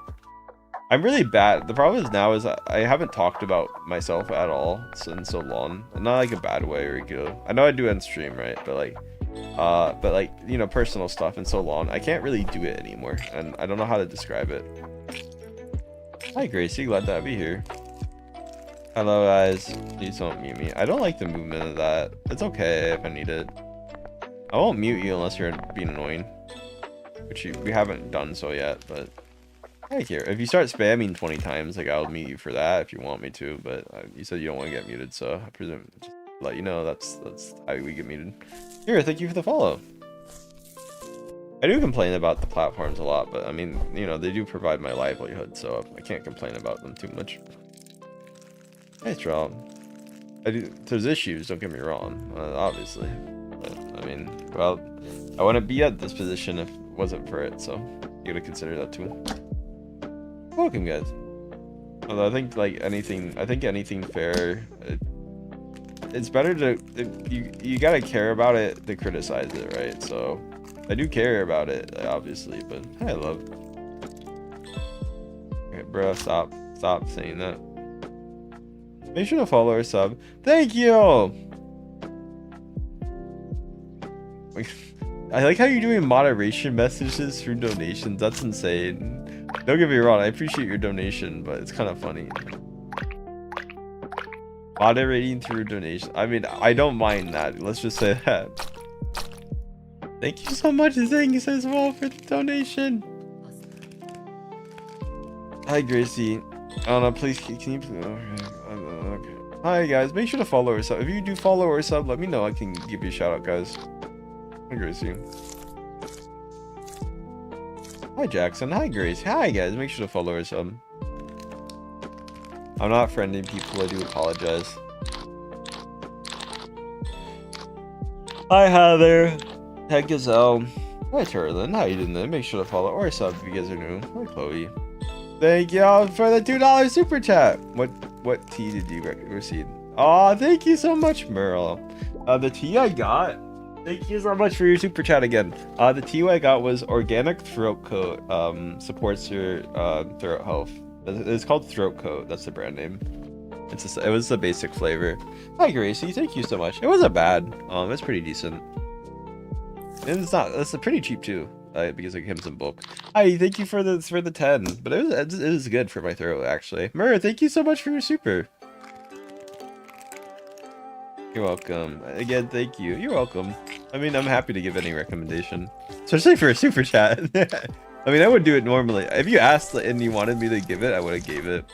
I'm really bad. The problem is now is I haven't talked about myself at all in so long, not like a bad way or a good. I know I do on stream, right? But like you know, personal stuff in so long, I can't really do it anymore, and I don't know how to describe it. Hi Gracie, glad to have you here. Hello guys, please don't mute me. I don't like the movement of that. It's okay if I need it. I won't mute you unless you're being annoying, which we haven't done so yet, but I care. If you start spamming 20 times, like, I'll mute you for that if you want me to, but you said you don't want to get muted, so I presume just let you know that's how we get muted. Here, thank you for the follow. I do complain about the platforms a lot, but I mean, you know, they do provide my livelihood, so I can't complain about them too much. Nice job. There's issues, don't get me wrong, obviously. But, I mean, well, I wouldn't be at this position if it wasn't for it, so you gotta consider that too. Welcome, guys. Although I think anything fair, it's better to, you gotta care about it to criticize it, right? So I do care about it, obviously, but I love. Okay, bro, stop saying that. Make sure to follow or sub. Thank you. I like how you're doing moderation messages through donations. That's insane. Don't get me wrong, I appreciate your donation, but it's kind of funny. Moderating through donation. I mean, I don't mind that. Let's just say that. Thank you so much, Zing as well for the donation. Hi, Gracie. Please, can you please? Okay. Hi, guys. Make sure to follow or sub. If you do follow or sub, let me know. I can give you a shout out, guys. Hi, Gracie. Hi, Jackson. Hi, Grace. Hi, guys. Make sure to follow or sub. I'm not friending people. I do apologize. Hi, Heather. Hi, Gazelle. Hi, Turlin. How you doing there? Make sure to follow or sub if you guys are new. Hi, Chloe. Thank y'all for the $2 super chat. What tea did you receive? Oh, thank you so much, Merle. The tea I got. Thank you so much for your super chat again. The tea I got was organic throat coat. Supports your throat health. It's called Throat Coat. That's the brand name. It was the basic flavor. Hi, Gracie. Thank you so much. It wasn't bad. It's pretty decent. And it's pretty cheap too. Because it comes in bulk. Hi, thank you for the 10. But it was good for my throat actually. Murr, thank you so much for your super. You're welcome. Again, thank you. You're welcome. I mean, I'm happy to give any recommendation, especially for a super chat. I mean, I would do it normally. If you asked and you wanted me to give it, I would have gave it.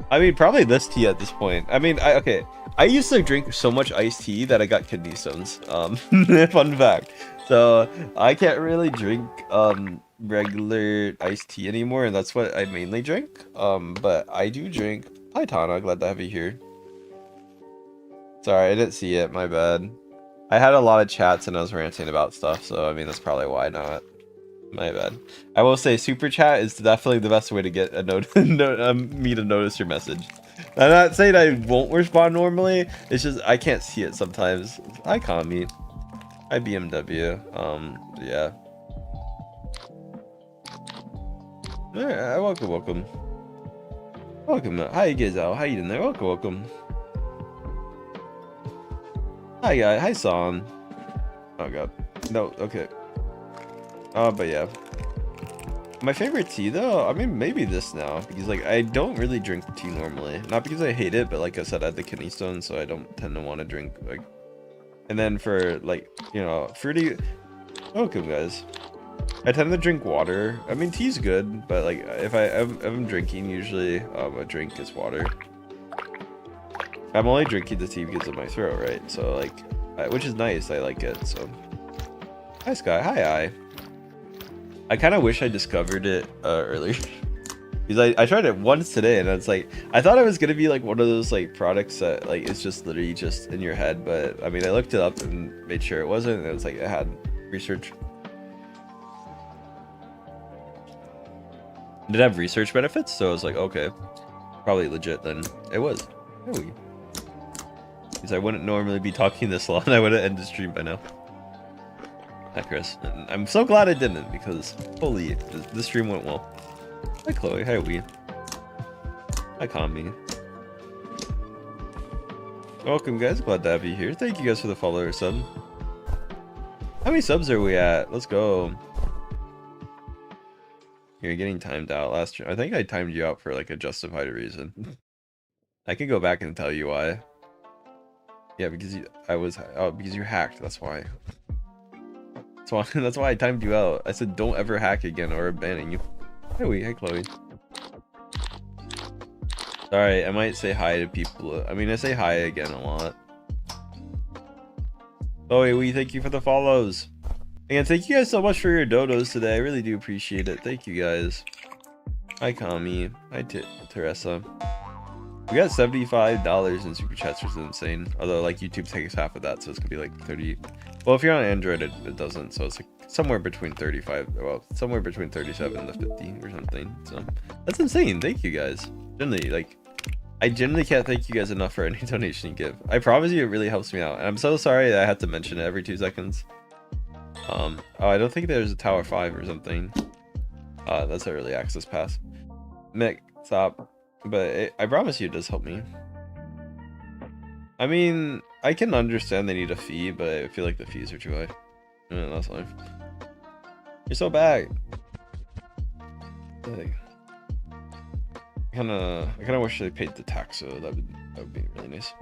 I mean, probably this tea at this point. I mean, okay. I used to drink so much iced tea that I got kidney stones. Fun fact. So I can't really drink regular iced tea anymore, and that's what I mainly drink. But I do drink. Hi, Tana. Glad to have you here. Sorry, I didn't see it. My bad. I had a lot of chats and I was ranting about stuff, so I mean that's probably why not. My bad. I will say super chat is definitely the best way to get a me to notice your message. I'm not saying I won't respond normally. It's just I can't see it sometimes. Hi, Kami. Hi, BMW. Yeah. Alright, welcome. Hi, Gizelle. How you doing there? Welcome. Hi, guy. Hi, Son. Oh god. No. Okay. But yeah. My favorite tea though, I mean maybe this now, because like I don't really drink tea normally. Not because I hate it, but like I said, I had the kidney stone, so I don't tend to want to drink like. And then for like, you know, fruity. Welcome, guys. I tend to drink water. I mean tea's good, but like if I'm drinking, usually a drink is water. I'm only drinking the tea because of my throat, right? So like, which is nice. I like it. So. Hi, Sky. Hi. I kind of wish I discovered it earlier, because I tried it once today and it's like I thought it was gonna be like one of those like products that like it's just literally just in your head, but I mean I looked it up and made sure it wasn't, and it was like it had research. Did it have research benefits? So I was like, okay, probably legit then. It was. Because I wouldn't normally be talking this long. I would have ended the stream by now. Hi, Chris. I'm so glad I didn't, because holy, this stream went well. Hi, Chloe. Hi, Wee. Hi, Kami. Welcome, guys. Glad to have you here. Thank you guys for the follow or sub. How many subs are we at? Let's go. You're getting timed out last year. I think I timed you out for like a justified reason. I can go back and tell you why. Yeah, because because you hacked. That's why. That's why I timed you out. I said don't ever hack again or I'm banning you. Hey, Chloe. Sorry, I might say hi to people. I mean, I say hi again a lot. Chloe, thank you for the follows. Again, thank you guys so much for your dodos today. I really do appreciate it. Thank you guys. Hi, Kami. Hi, Teresa. We got $75 in super chats, which is insane. Although, like, YouTube takes half of that, so it's gonna be like 30. Well, if you're on Android, it doesn't. So it's like somewhere between 35. Well, somewhere between 37 to 50 or something. So that's insane. Thank you guys. Generally, like, I genuinely can't thank you guys enough for any donation you give. I promise you, it really helps me out. And I'm so sorry that I had to mention it every 2 seconds. Oh, I don't think there's a Tower 5 or something. That's an early access pass. Mick, stop. But I promise you it does help me. I mean, I can understand they need a fee, but I feel like the fees are too high. That's life. You're so bad. I kind of wish they paid the tax, so that would be really nice.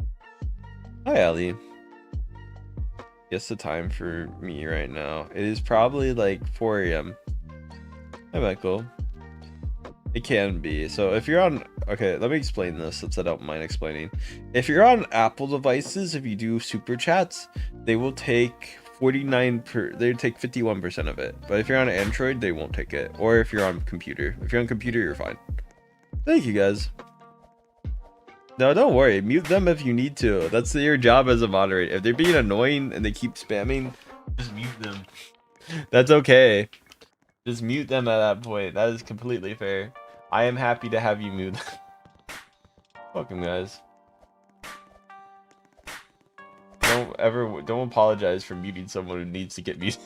Hi, Ali. Guess the time for me right now. It is probably like 4 a.m. Hi, Michael. It can be. So if you're on, okay, let me explain this since I don't mind explaining. If you're on Apple devices, if you do super chats, they will take 51% of it. But if you're on Android, they won't take it. Or if you're on computer. If you're on computer, you're fine. Thank you, guys. No, don't worry. Mute them if you need to. That's your job as a moderator. If they're being annoying and they keep spamming, just mute them. That's okay. Just mute them at that point. That is completely fair. I am happy to have you mute them. Welcome, guys. Don't apologize for muting someone who needs to get muted.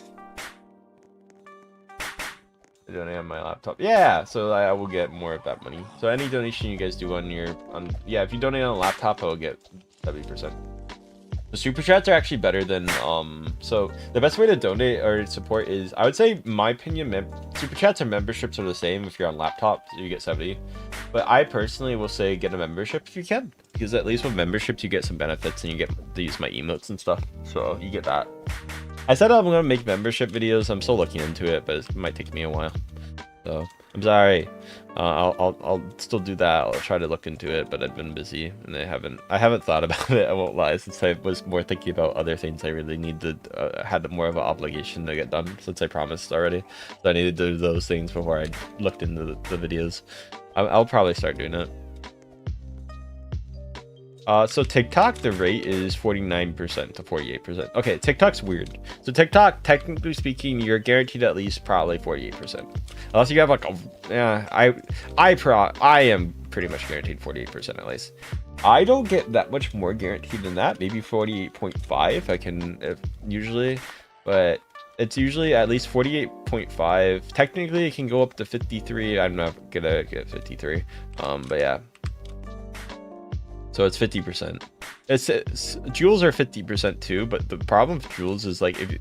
I donate on my laptop. Yeah, so I will get more of that money. So any donation you guys do yeah, if you donate on a laptop, I'll get 70%. The super chats are actually better than so the best way to donate or support is, I would say, in my opinion, super chats and memberships are the same. If you're on laptop, you get 70, but I personally will say get a membership if you can, because at least with memberships you get some benefits and you get to use my emotes and stuff, so you get that. I said I'm gonna make membership videos. I'm still looking into it, but it might take me a while, so I'm sorry. I'll still do that. I'll try to look into it, but I've been busy and I haven't thought about it. I won't lie, since I was more thinking about other things I really needed, had more of an obligation to get done, since I promised already. So I needed to do those things before I looked into the videos. I'll probably start doing it. So TikTok, the rate is 49% to 48%. Okay, TikTok's weird. So TikTok, technically speaking, you're guaranteed at least probably 48%. Unless you have like a, yeah, I am pretty much guaranteed 48% at least. I don't get that much more guaranteed than that. Maybe 48.5 I can usually, but it's usually at least 48.5. Technically it can go up to 53. I'm not gonna get 53. But yeah. So it's 50%. It's Jewels are 50% too, but the problem with Jewels is like, if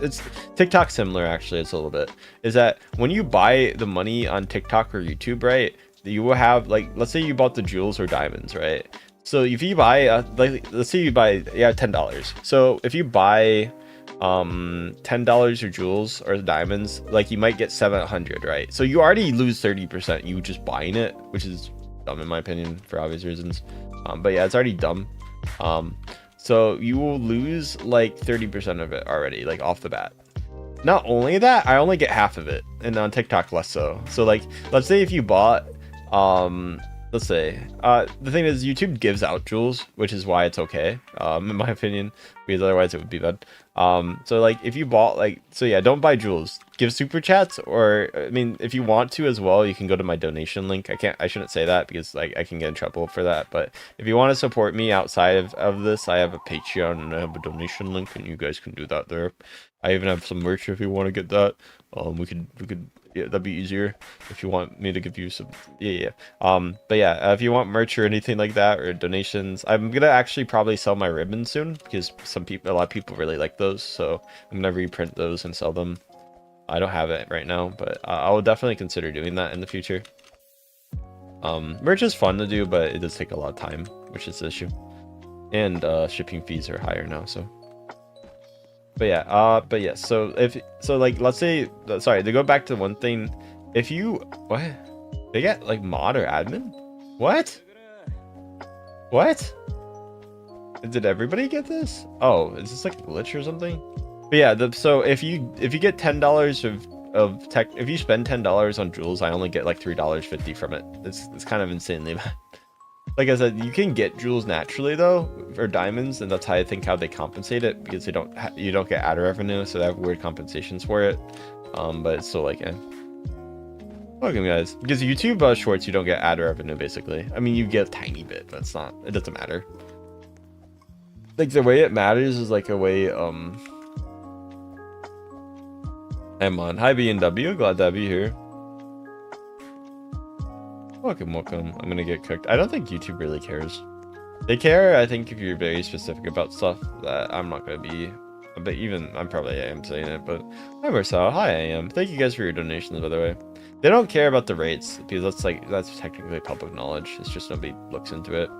it's TikTok similar, actually, it's a little bit, is that when you buy the money on TikTok or YouTube, right, you will have, like, let's say you bought the Jewels or diamonds, right? So if you buy like, let's say you buy $10. So if you buy $10 or Jewels or diamonds, like, you might get 700, right? So you already lose 30%, you just buying it, which is dumb in my opinion for obvious reasons. But yeah, it's already dumb. So you will lose like 30% of it already, like off the bat. Not only that, I only get half of it, and on TikTok less so. So like, let's say if you bought, let's say, the thing is YouTube gives out jewels, which is why it's okay, in my opinion, because otherwise it would be bad. So like if you bought, like, so yeah, don't buy jewels, give super chats, or I mean, if you want to as well, you can go to my donation link. I shouldn't say that because like I can get in trouble for that, but if you want to support me outside of this, I have a Patreon and I have a donation link, and you guys can do that there. I even have some merch if you want to get that. We could yeah, that'd be easier if you want me to give you some, yeah. But yeah, if you want merch or anything like that, or donations, I'm gonna actually probably sell my ribbons soon, because a lot of people really like those, so I'm gonna reprint those and sell them. I don't have it right now, but I will definitely consider doing that in the future. Merch is fun to do, but it does take a lot of time, which is the issue, and shipping fees are higher now, so. But yeah, so like, let's say, sorry, to go back to one thing, if you, what, they get like mod or admin, what did everybody get this? Oh, is this like a glitch or something? But yeah, so if you get $10 of tech, if you spend $10 on jewels, I only get like $3.50 from it. It's kind of insanely bad. Like I said, you can get jewels naturally though, or diamonds, and that's how I think how they compensate it, because you don't get ad revenue, so they have weird compensations for it. But it's still like, welcome guys, because YouTube shorts, you don't get ad revenue basically. I mean, you get a tiny bit, but it doesn't matter. Like the way it matters is like a way I'm on. Hi B&W, glad to have you here. Welcome. I'm gonna get cooked. I don't think YouTube really cares. They care, I think, if you're very specific about stuff that I'm not gonna be but even I probably am saying it. But hi Marcel, hi I am. Thank you guys for your donations, by the way. They don't care about the rates because that's technically public knowledge. It's just nobody looks into it.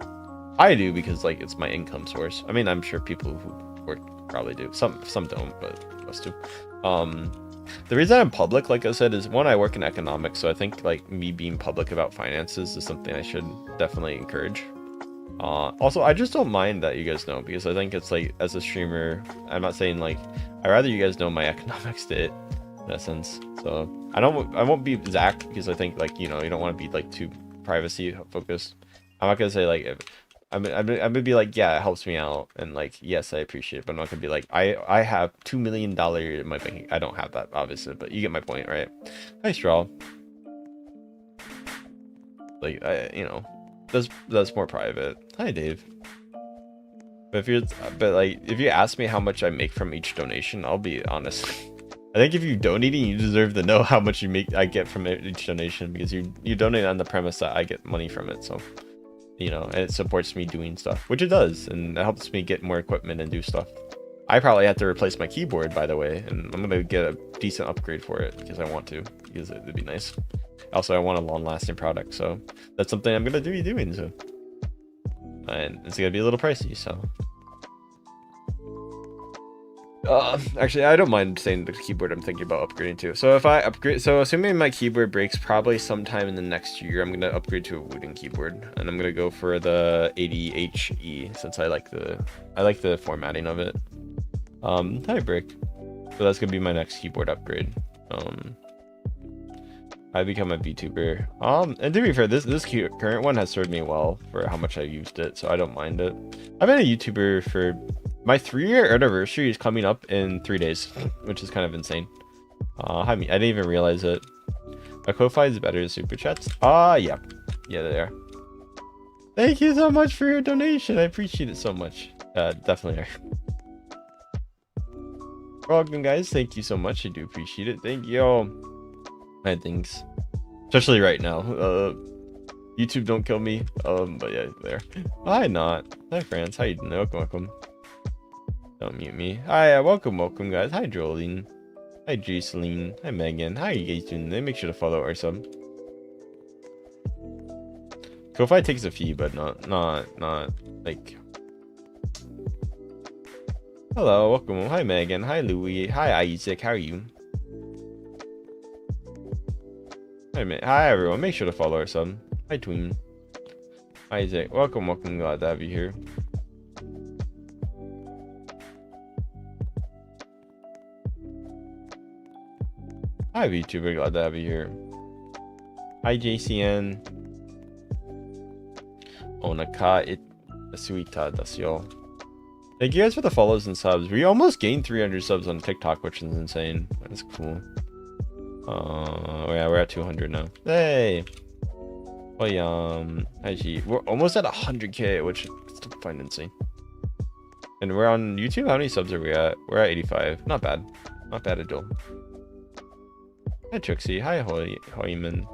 I do because like it's my income source. I mean, I'm sure people who work probably do. Some don't, but most do. The reason I'm public, like I said, is one, I work in economics, so I think like me being public about finances is something I should definitely encourage. Also, I just don't mind that you guys know, because I think it's like, as a streamer, I'm not saying like, I'd rather you guys know my economic state in a sense. So I won't be Zach, because I think like, you know, you don't want to be like too privacy focused. I'm not gonna say like, if I'm gonna be like, yeah, it helps me out, and like, yes, I appreciate it, but I'm not gonna be like, I have $2 million in my bank. I don't have that, obviously, but you get my point, right? Hi, Straw. Like, you know, that's more private. Hi, Dave. But if you ask me how much I make from each donation, I'll be honest. I think if you're donating, you deserve to know how much I get from each donation, because you donate on the premise that I get money from it, so. You know, and it supports me doing stuff, which it does, and it helps me get more equipment and do stuff. I probably have to replace my keyboard, by the way, and I'm gonna get a decent upgrade for it because I want to, because it'd be nice. Also, I want a long-lasting product, so that's something I'm gonna be doing. So, and it's gonna be a little pricey, so. Actually, I don't mind saying the keyboard I'm thinking about upgrading to. So if I upgrade, so assuming my keyboard breaks probably sometime in the next year, I'm gonna upgrade to a wooden keyboard, and I'm gonna go for the 80HE since I like the formatting of it. Hi Brick. So that's gonna be my next keyboard upgrade. I become a VTuber. And to be fair, this current one has served me well for how much I used it, so I don't mind it. I've been a YouTuber for. My 3-year anniversary is coming up in 3 days, which is kind of insane. I didn't even realize it. My Ko-Fi is better than Super Chats. Yeah. Yeah, they are. Thank you so much for your donation. I appreciate it so much. Definitely are. Welcome, guys. Thank you so much. I do appreciate it. Thank you. My thanks. Especially right now. YouTube, don't kill me. But yeah, there. Hi, Not. Hi, France. How you doing? Welcome. Don't mute me. Hi, welcome, guys. Hi, Jolene. Hi, Jaceline. Hi, Megan. How are you guys doing? Make sure to follow our sub. Ko-Fi takes a fee, but not like. Hello, welcome. Hi, Megan. Hi, Louie. Hi, Isaac. How are you? Hi, everyone. Make sure to follow our sub. Hi, Tween. Isaac. Welcome. Glad to have you here. Hi VTuber, glad to have you here. Hi JCN. Onaka it suita desu. Thank you guys for the follows and subs. We almost gained 300 subs on TikTok, which is insane. That's cool. Oh yeah, we're at 200 now. Hey. Oh actually, we're almost at 100k, which is still fine insane. And we're on YouTube. How many subs are we at? We're at 85. Not bad. Not bad at all. Hi Trixie, hi Hoyman.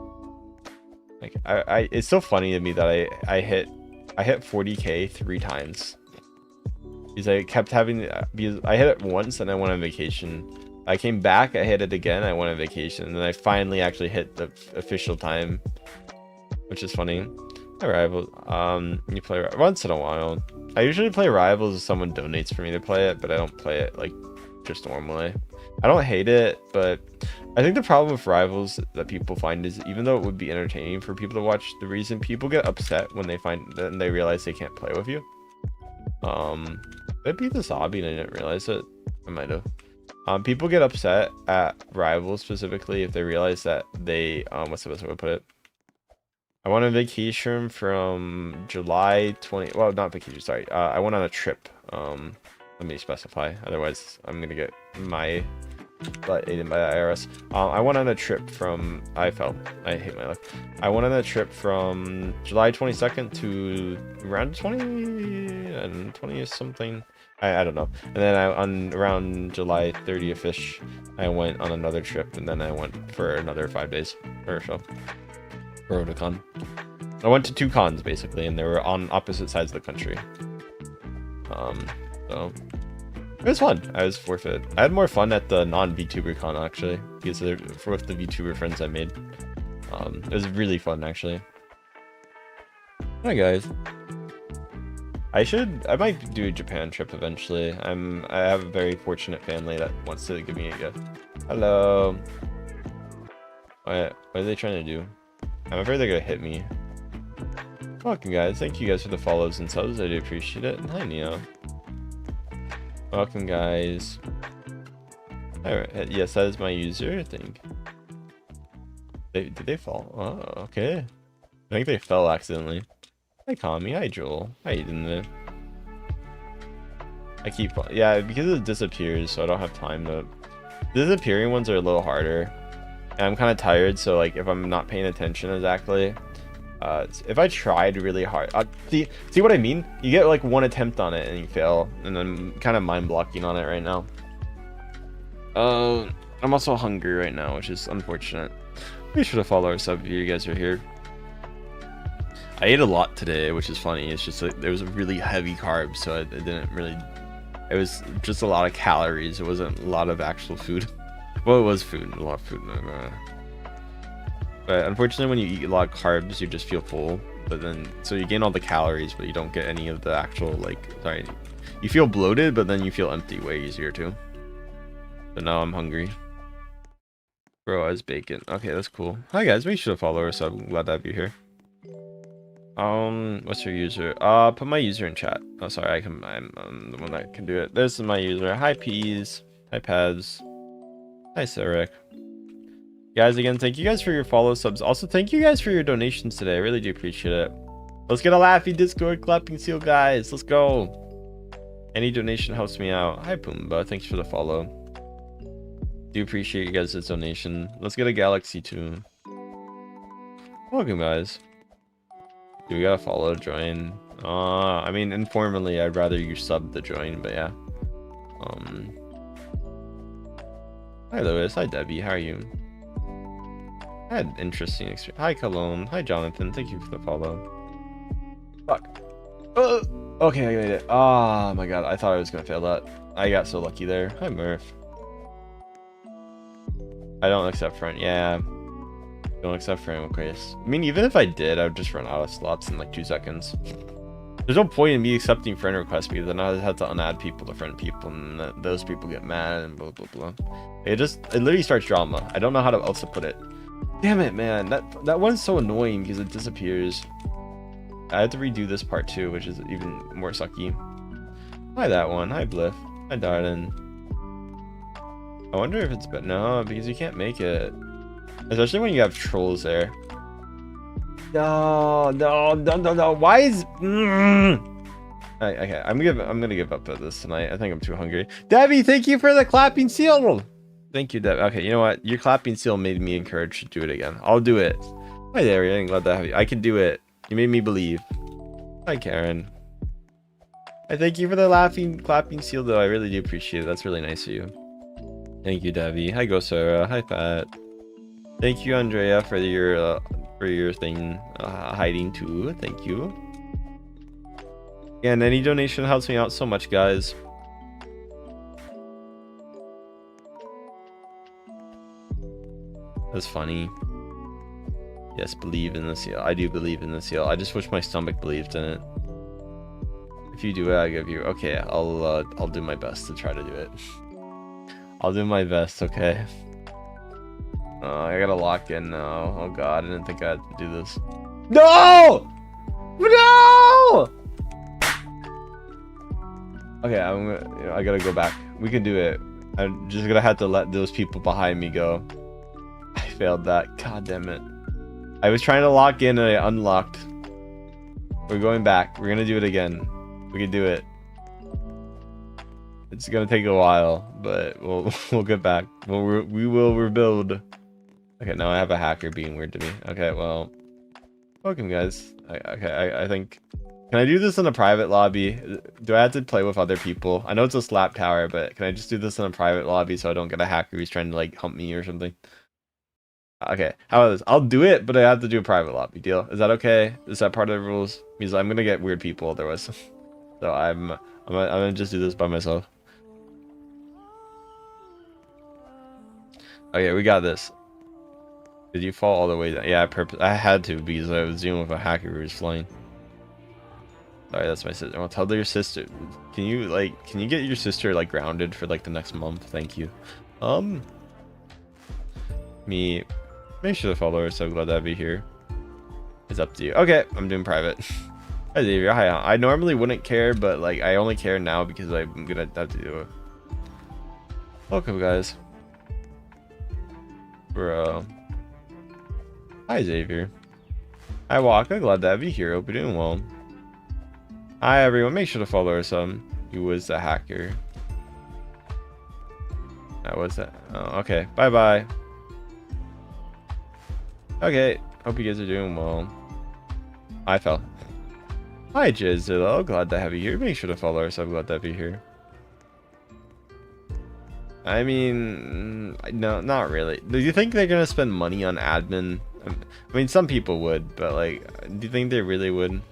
Like it's so funny to me that I hit 40k 3 times. Because I kept having, because I hit it once and I went on vacation. I came back, I hit it again, I went on vacation, and then I finally actually hit the official time, which is funny. Hi Rivals. You play once in a while. I usually play Rivals if someone donates for me to play it, but I don't play it like just normally. I don't hate it, but I think the problem with Rivals that people find is, even though it would be entertaining for people to watch, the reason people get upset when they realize they can't play with you. I beat this hobby and I didn't realize it. I might have. People get upset at Rivals specifically if they realize that they what's the best way to put it? I went on vacation from July 20. Well, not vacation. Sorry. I went on a trip. Let me specify. Otherwise, I'm gonna get my butt eaten by the IRS. I went on a trip from. I fell. I hate my life. I went on a trip from July 22nd to around 20 something. I don't know. And then around July 30th-ish, I went on another trip, and then I went for another 5 days or so. For Otakon. I went to 2 cons basically, and they were on opposite sides of the country. So It was fun. I was forfeit. I had more fun at the non-VTuber con actually, because they're with the VTuber friends I made. It was really fun actually. Hi guys. I might do a Japan trip eventually. I have a very fortunate family that wants to give me a gift. Hello. What are they trying to do? I'm afraid they're gonna hit me. Welcome guys. Thank you guys for the follows and subs. I do appreciate it. Hi Neo. Welcome guys. Alright, yes, that is my user, I think. Did they fall? Oh, okay. I think they fell accidentally. Hi Kami, hi Joel. How you doing there? I keep, yeah, because it disappears, so I don't have time to. The disappearing ones are a little harder. And I'm kind of tired, so like if I'm not paying attention exactly, if I tried really hard, see what I mean? You get like one attempt on it and you fail, and I'm kind of mind blocking on it right now. I'm also hungry right now, which is unfortunate. Be sure to follow our sub if you guys are here. I ate a lot today, which is funny. It's just like there was a really heavy carb, so it didn't really. It was just a lot of calories. It wasn't a lot of actual food. Well, it was food, a lot of food. But unfortunately, when you eat a lot of carbs, you just feel full. But then, so you gain all the calories, but you don't get any of the actual you feel bloated, but then you feel empty way easier too. But now I'm hungry. Bro, as bacon. Okay, that's cool. Hi guys, make sure to follow us. I'm glad to have you here. What's your user? Put my user in chat. Oh, sorry, I'm the one that can do it. This is my user. Hi Peas. Hi Pads. Hi Sarek. Guys, again, thank you guys for your follow subs. Also, thank you guys for your donations today. I really do appreciate it. Let's get a laughy Discord clapping seal, guys. Let's go. Any donation helps me out. Hi Pumbaa, thanks for the follow. Do appreciate you guys' donation. Let's get a Galaxy too. Welcome guys. Do we gotta follow to join? I mean informally I'd rather you sub to join, but yeah. Hi Lewis, hi Debbie, how are you? I had interesting experience. Hi Cologne, hi Jonathan, thank you for the follow. Fuck. Okay, I made it. Oh my god, I thought I was gonna fail that. I got so lucky there. Hi Murph. I don't accept friend. Yeah. Don't accept friend requests. I mean, even if I did, I would just run out of slots in like 2 seconds. There's no point in me accepting friend requests because then I have to unadd people to friend people, and those people get mad and blah blah blah. It literally starts drama. I don't know how else to put it. Damn it, man. That one's so annoying because it disappears. I had to redo this part too, which is even more sucky. Hi that one. Hi Bliff. Hi Darden. I wonder if it's no, because you can't make it. Especially when you have trolls there. No. Why is okay, I'm gonna give up at this tonight. I think I'm too hungry. Debbie, thank you for the clapping seal. Thank you, Debbie. Okay, you know what? Your clapping seal made me encouraged to do it again. I'll do it. Hi there, I'm glad to have you. I can do it. You made me believe. Hi Karen. I thank you for the clapping seal though. I really do appreciate it. That's really nice of you. Thank you, Debbie. Hi, Gosara. Hi, Pat. Thank you, Andrea, for your thing hiding too. Thank you. And any donation helps me out so much, guys. That's funny. Yes, believe in the seal. I do believe in the seal. I just wish my stomach believed in it. If you do it, I give you. Okay, I'll do my best to try to do it. I'll do my best, okay? I gotta lock in now. Oh god, I didn't think I had to do this. No! No! Okay, I gotta go back. We can do it. I'm just gonna have to let those people behind me go. I failed that. God damn it. I was trying to lock in and I unlocked. We're going back. We're gonna do it again. We can do it. It's gonna take a while, but we'll get back. We will rebuild. Okay, now I have a hacker being weird to me. Okay, well, welcome guys. I think. Can I do this in a private lobby? Do I have to play with other people? I know it's a slap tower, but can I just do this in a private lobby so I don't get a hacker who's trying to like hump me or something? Okay, how about this? I'll do it, but I have to do a private lobby. Deal? Is that okay? Is that part of the rules? Because I'm gonna get weird people otherwise. So I'm gonna just do this by myself. Okay, we got this. Did you fall all the way down? Yeah, I had to because I was dealing with a hacker who was flying. Sorry, that's my sister. Well, tell your sister. Can you get your sister like grounded for like the next month? Thank you. Me, make sure to follow her. So glad to have you here. It's up to you. Okay, I'm doing private. Hi Xavier. Hi. I normally wouldn't care, but like I only care now because I'm gonna have to do it. Welcome, guys. Bro. Hi Xavier. Hi Waka. Glad to have you here. Hope you're doing well. Hi everyone. Make sure to follow our son. He was a hacker. That was that. Oh, okay. Bye bye. Okay. Hope you guys are doing well. I fell. Hi Jizzle. Glad to have you here. Make sure to follow us. I'm glad to have you here. I mean, no, not really. Do you think they're gonna spend money on admin? I mean, some people would, but like, do you think they really would?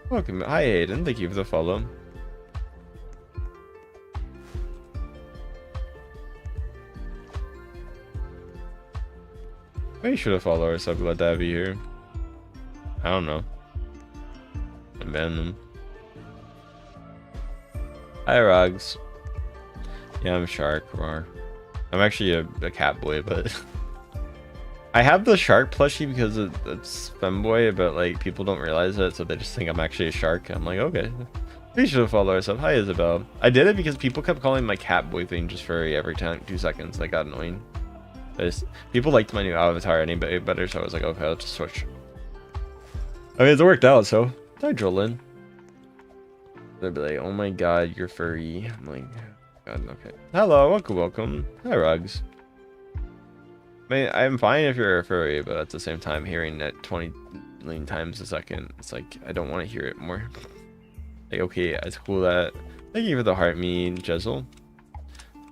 Welcome. Hi Aiden. Thank you for the follow. Make sure to follow us. I'm glad to have you here. I don't know. Abandon them. Hi Rogs. Yeah, I'm Shark. Roar. I'm actually a cat boy, but I have the shark plushie because it's femboy, but like people don't realize it, so they just think I'm actually a shark. I'm like, okay. We should follow ourselves. Hi Isabel. I did it because people kept calling my cat boy thing just for every 2 seconds. That got annoying. People liked my new avatar anyway better, so I was like, okay, I'll just switch. I mean, it's worked out, so I drill in. They'll be like, oh my god, you're furry. I'm like, god, okay. Hello, welcome. Hi, Rugs. I mean, I'm fine if you're a furry, but at the same time, hearing it 20 million times a second, it's like, I don't want to hear it more. Like, okay, it's cool that... Thank you for the heart, me, Jezel.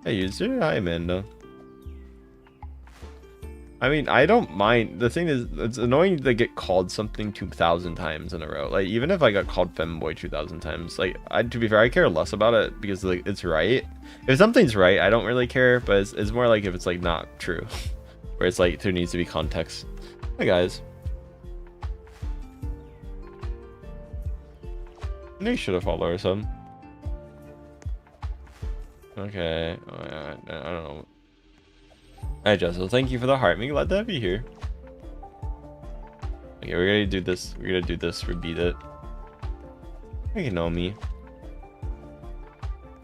Hi, user. Hi, Amanda. I mean, I don't mind. The thing is, it's annoying to get called something 2,000 times in a row. Like, even if I got called femboy 2,000 times, like, to be fair, I care less about it because like it's right. If something's right, I don't really care. But it's more like if it's like not true, where it's like there needs to be context. Hi guys. They should have followed or something. Okay. Oh, yeah, I don't know. Alright, Jessel, thank you for the heart. I'm glad to have you here. Okay, we're gonna do this. We're gonna do this. Repeat it. You can know me.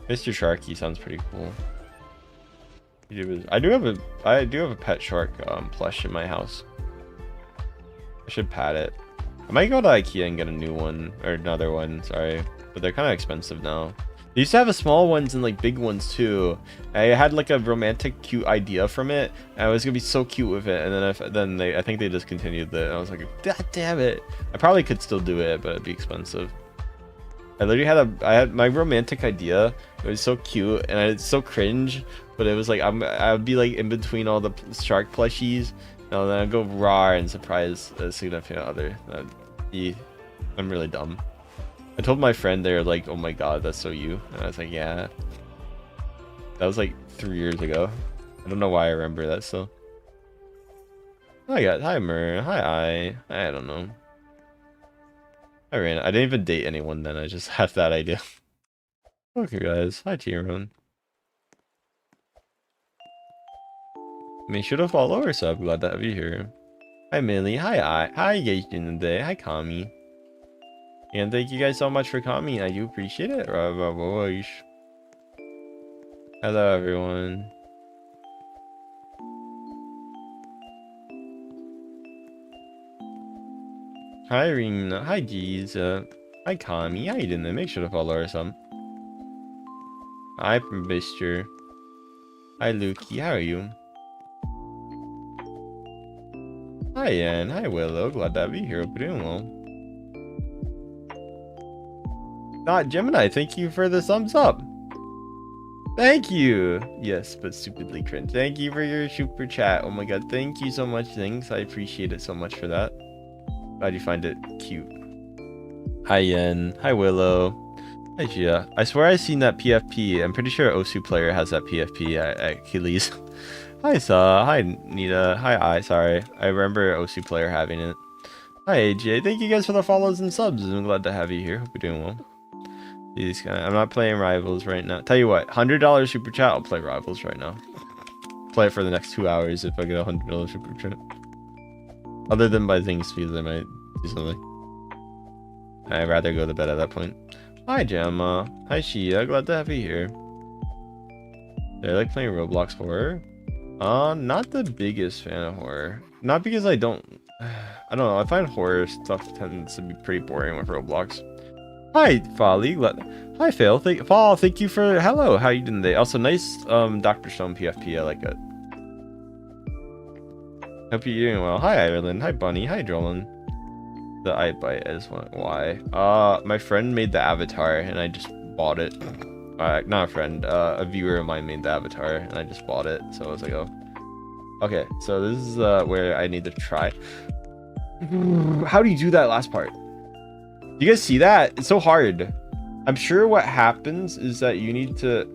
Mr. Sharky sounds pretty cool. I do have a pet shark plush in my house. I should pat it. I might go to IKEA and get a new one or another one. Sorry, but they're kind of expensive now. They used to have a small ones and like big ones too. I had like a romantic, cute idea from it. And I was gonna be so cute with it, and then I think they discontinued it. And I was like, God damn it! I probably could still do it, but it'd be expensive. I literally had my romantic idea. It was so cute and it's so cringe, but it was like I'd be like in between all the shark plushies, and then I'd go raw and surprise a significant other. I'm really dumb. I told my friend, they're like, oh my god, that's so you. And I was like, yeah. That was like 3 years ago. I don't know why I remember that still. Hi Mer, hi I don't know. I didn't even date anyone then, I just had that idea. Okay guys, hi Tyrone. Make sure to follow or sub, glad to have you here. Hi Millie, hi you guys doing today, hi Kami. And thank you guys so much for coming. I do appreciate it. Hello, everyone. Hi, Rina. Hi, Jeez. Hi, Kami. How you doing there? Make sure to follow her some. Hi, Mister. Hi, Lukey. How are you? Hi, Ann. Hi, Willow. Glad to have you here. Hope you're doing well. Gemini, thank you for the thumbs up. Thank you. Yes, but stupidly cringe. Thank you for your super chat. Oh my god, thank you so much. Thanks, I appreciate it so much for that. Glad you find it cute. Hi Yen. Hi Willow. Hi Gia. I swear I've seen that PFP. I'm pretty sure Osu player has that PFP at Achilles. Hi Sa. Hi Nita. Hi I. Sorry. I remember Osu player having it. Hi AJ. Thank you guys for the follows and subs. I'm glad to have you here. Hope you're doing well. These guys. I'm not playing Rivals right now. Tell you what, $100 super chat. I'll play Rivals right now. Play it for the next 2 hours if I get a $100 super chat. Other than by things because I might do something. I'd rather go to bed at that point. Hi Gemma. Hi Shia. Glad to have you here. Do I like playing Roblox horror? Not the biggest fan of horror. Not because I don't know. I find horror stuff tends to be pretty boring with Roblox. Hi Folly. Hi Phil. Thank you for hello. How you doing today? Also nice Dr. Stone PFP. I like it. Hope you're doing well. Hi Ireland. Hi Bunny. Hi Drolan. The I bite. I just want why. My friend made the avatar and I just bought it. Not a friend. A viewer of mine made the avatar and I just bought it. So I was like, oh. Okay. So this is where I need to try. How do you do that last part? You guys see that? It's so hard. I'm sure what happens is that you need to.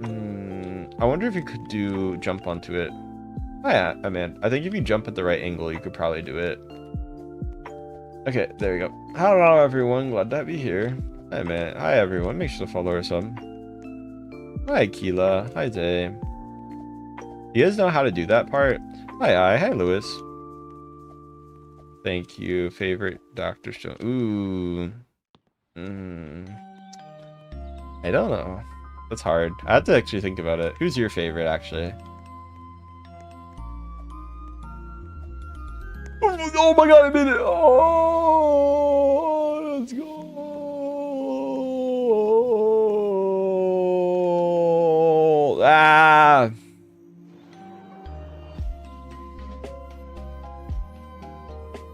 I wonder if you could do jump onto it. Oh yeah, man. I think if you jump at the right angle, you could probably do it. Okay, there we go. Hello everyone, glad to have you here. Hi man, hi everyone. Make sure to follow us up. Hi Keela, hi Zay. You guys know how to do that part? Hi Lewis. Thank you. Favorite Dr. Stone. Ooh. I don't know. That's hard. I have to actually think about it. Who's your favorite actually? Oh my god, I made it! Oh, let's go! Ah!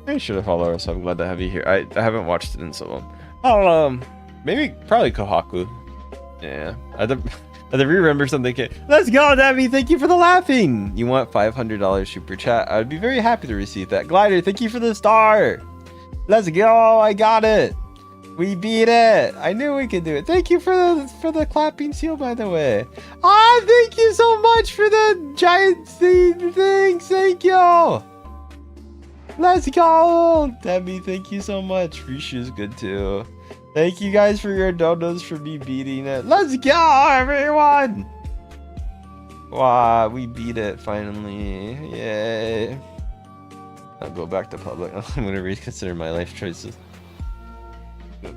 I should have followed us. I'm glad to have you here. I haven't watched it in so long. Oh, maybe probably Kohaku. Yeah, I remember something. Let's go, Debbie. Thank you for the laughing. You want $500 super chat? I'd be very happy to receive that. Glider, thank you for the star. Let's go. I got it. We beat it. I knew we could do it. Thank you for the clapping seal, by the way. Ah, thank you so much for the giant things. Thank you. Let's go, Debbie. Thank you so much. Free shoes, good too. Thank you guys for your donuts for me beating it. Let's go, everyone! Wow, we beat it finally. Yay. I'll go back to public. I'm gonna reconsider my life choices.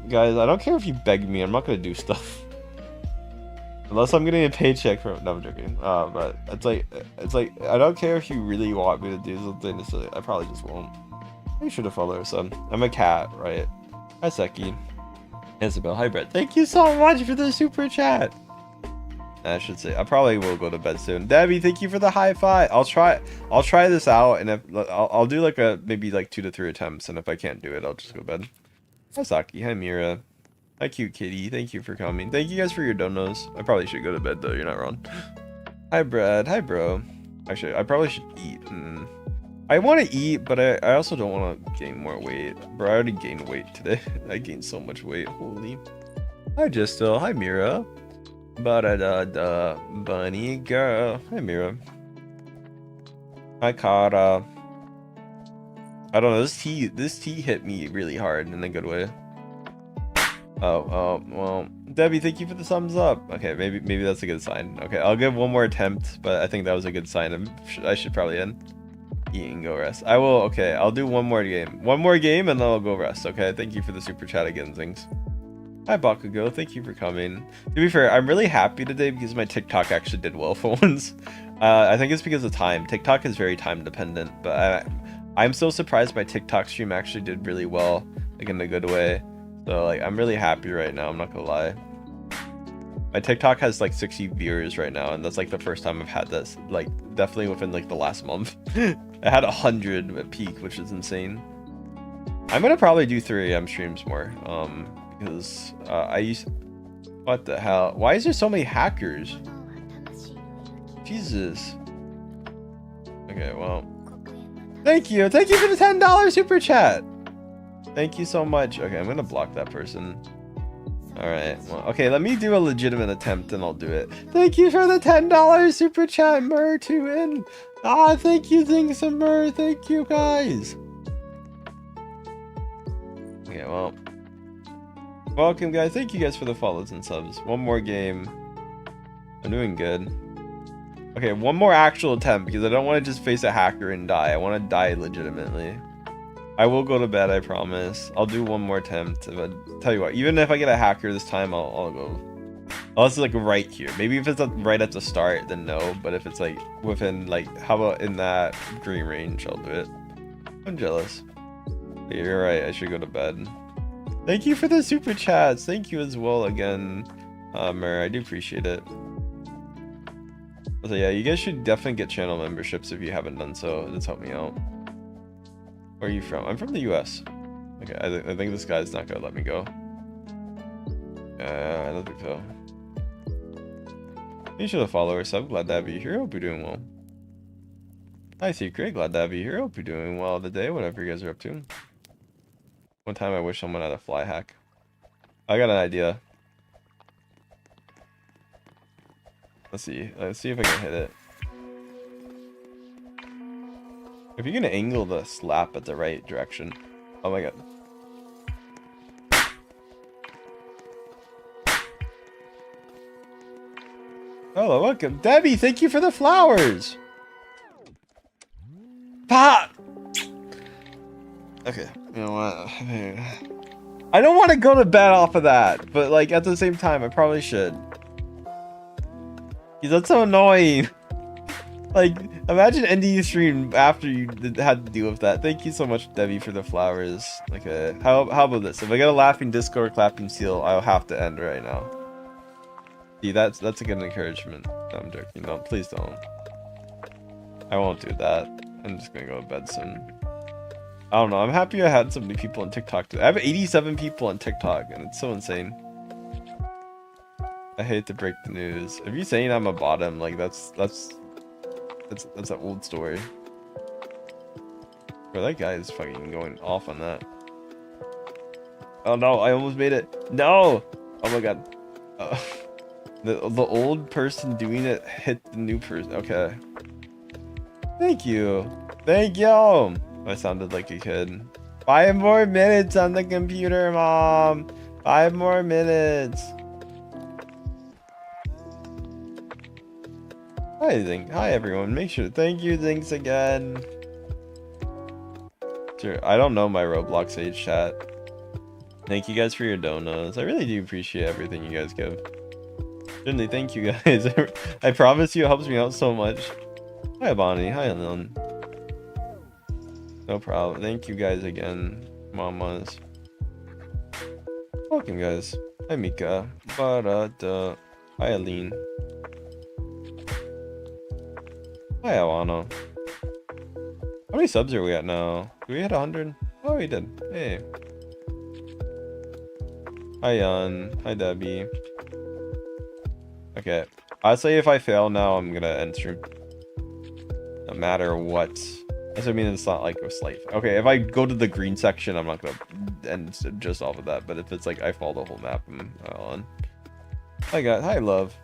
Guys, I don't care if you beg me. I'm not gonna do stuff. Unless I'm getting a paycheck from. No, I'm joking. But it's like I don't care if you really want me to do something. So I probably just won't. You should have followed son. I'm a cat, right? Hi, Seki. Isabel, hi Brett. Thank you so much for the super chat. I should say I probably will go to bed soon. Debbie, thank you for the high five. I'll try this out, and if I'll do like maybe 2 to 3 attempts, and if I can't do it, I'll just go to bed. Hi Saki, hi Mira, hi cute kitty. Thank you for coming. Thank you guys for your donos. I probably should go to bed though. You're not wrong. Hi Brad. Hi bro. Actually, I probably should eat. I want to eat, but I also don't want to gain more weight. Bro, I already gained weight today. I gained so much weight. Holy. Hi, Justil. Hi, Mira. Ba-da-da-da. Bunny girl. Hi, Mira. Hi, Kara. I don't know. This tea hit me really hard in a good way. Oh, well. Debbie, thank you for the thumbs up. Okay, maybe that's a good sign. Okay, I'll give one more attempt, but I think that was a good sign. I should probably end. Eat and go rest. I will. Okay, I'll do one more game and then I'll go rest. Okay, thank you for the super chat again, Zings. Hi Bakugo, thank you for coming. To be fair, I'm really happy today because my TikTok actually did well for once. I think it's because of time. TikTok is very time dependent, but I'm so surprised my TikTok stream actually did really well, like in a good way. So I'm really happy right now, I'm not gonna lie. My TikTok has 60 viewers right now, and that's the first time I've had this, definitely within the last month. I had 100 at peak, which is insane. I'm gonna probably do 3 AM streams more, because what the hell? Why is there so many hackers? Jesus. Okay, well, thank you for the $10 super chat. Thank you so much. Okay, I'm gonna block that person. Alright, well, okay, let me do a legitimate attempt and I'll do it. Thank you for the $10 super chat, Mur, to in. Ah, thank you, thanks, Mur. Thank you, guys. Okay, well. Welcome, guys. Thank you guys for the follows and subs. One more game. I'm doing good. Okay, one more actual attempt because I don't want to just face a hacker and die. I want to die legitimately. I will go to bed, I promise. I'll do one more attempt. If I tell you what, even if I get a hacker this time, I'll go. Unless it's like right here. Maybe if it's right at the start, then no. But if it's like within, like, how about in that green range, I'll do it. I'm jealous. But you're right, I should go to bed. Thank you for the super chats. Thank you as well again, Mur. I do appreciate it. So yeah, you guys should definitely get channel memberships if you haven't done so. Just help me out. Where are you from? I'm from the US. Okay, I think this guy's not gonna let me go. I don't think so. Thanks for the follower sub. Glad to have you here. Hope you're doing well. Hi, Secret. Glad to have you here. Hope you're doing well today, whatever you guys are up to. One time I wish someone had a fly hack. I got an idea. Let's see if I can hit it. If you're gonna angle the slap at the right direction. Oh my god. Hello, welcome. Debbie, thank you for the flowers. Pop! Okay, you know what? I don't want to go to bed off of that, but like at the same time, I probably should. Because that's so annoying. Like, imagine ending your stream after you had to deal with that. Thank you so much, Debbie, for the flowers. Okay, how about this? If I get a laughing disco or clapping seal, I'll have to end right now. See, that's a good encouragement. No, I'm joking. No, please don't. I won't do that. I'm just gonna go to bed soon. I don't know. I'm happy I had so many people on TikTok today. I have 87 people on TikTok, and it's so insane. I hate to break the news. If you're saying I'm a bottom, like that's an old story. Bro, that guy is fucking going off on that. Oh no, I almost made it. No! Oh my god. The old person doing it hit the new person. Okay. Thank you. Thank you. I sounded like a kid. 5 more minutes on the computer, Mom. 5 more minutes. Hi everyone. Make sure. Thank you. Thanks again. Sure. I don't know my Roblox age chat. Thank you guys for your donuts. I really do appreciate everything you guys give. Certainly, thank you guys. I promise you it helps me out so much. Hi Bonnie. Hi Lynn. No problem. Thank you guys again, mamas. Welcome guys. Hi Mika. Barada. Hi Aline. Hi Awana. How many subs are we at now? Do we hit 100? Oh, we did. Hey. Hi Jan. Hi Debbie. Okay. I'd say if I fail now, I'm gonna end stream. No matter what. I mean, it's not like a slave. Okay, if I go to the green section, I'm not gonna end just off of that. But if it's like I fall the whole map, I'm on. Hi guys. Hi love.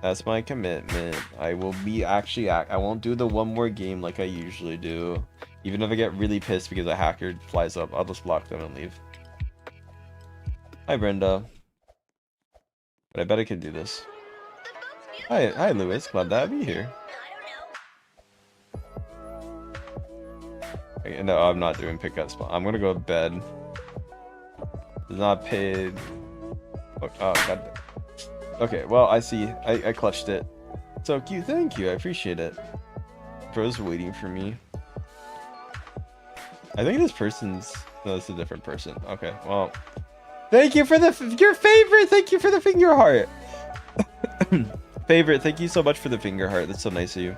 That's my commitment. I will be I won't do the one more game like I usually do. Even if I get really pissed because a hacker flies up, I'll just block them and leave. Hi Brenda. But I bet I could do this. Hi Lewis. Glad to have you here. Okay, no, I'm not doing pickup spot. I'm gonna go to bed. It's not paid. Oh god. Okay, well, I see. I clutched it. So cute. Thank you. I appreciate it. Bro's waiting for me. I think this person's... No, it's a different person. Okay, well... Thank you for your favorite! Thank you for the finger heart! Favorite, thank you so much for the finger heart. That's so nice of you.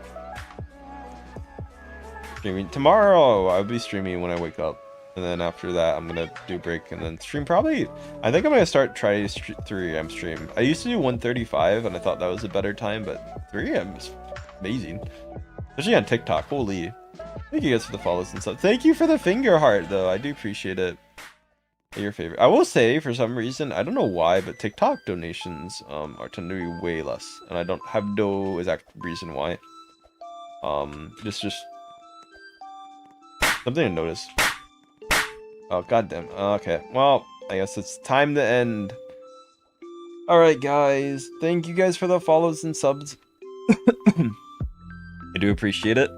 Streaming. Tomorrow, I'll be streaming when I wake up. And then after that, I'm gonna do a break and then stream probably... I think I'm gonna start trying 3 AM stream. I used to do 1:35 and I thought that was a better time, but 3 AM is amazing. Especially on TikTok, holy. Thank you guys for the follows and stuff. Thank you for the finger heart though, I do appreciate it. your favorite. I will say, for some reason, I don't know why, but TikTok donations are tend to be way less, and I don't have no exact reason why. Just something to notice. Oh goddamn. Okay, well, I guess it's time to end. All right, guys. Thank you guys for the follows and subs. I do appreciate it.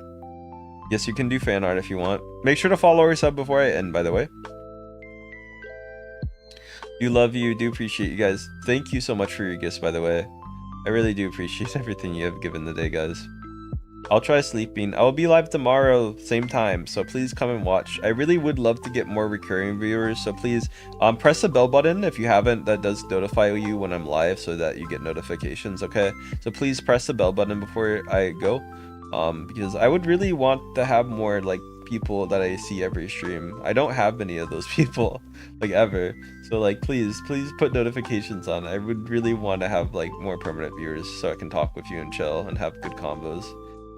Yes, you can do fan art if you want. Make sure to follow or sub before I end, by the way. Do love you, do appreciate you guys. Thank you so much for your gifts, by the way. I really do appreciate everything you have given today, guys. I'll try sleeping. I will be live tomorrow, same time, so please come and watch. I really would love to get more recurring viewers, so please press the bell button if you haven't. That does notify you when I'm live so that you get notifications, okay? So please press the bell button before I go, because I would really want to have more like people that I see every stream. I don't have many of those people, like ever. So like please put notifications on. I would really want to have like more permanent viewers so I can talk with you and chill and have good combos.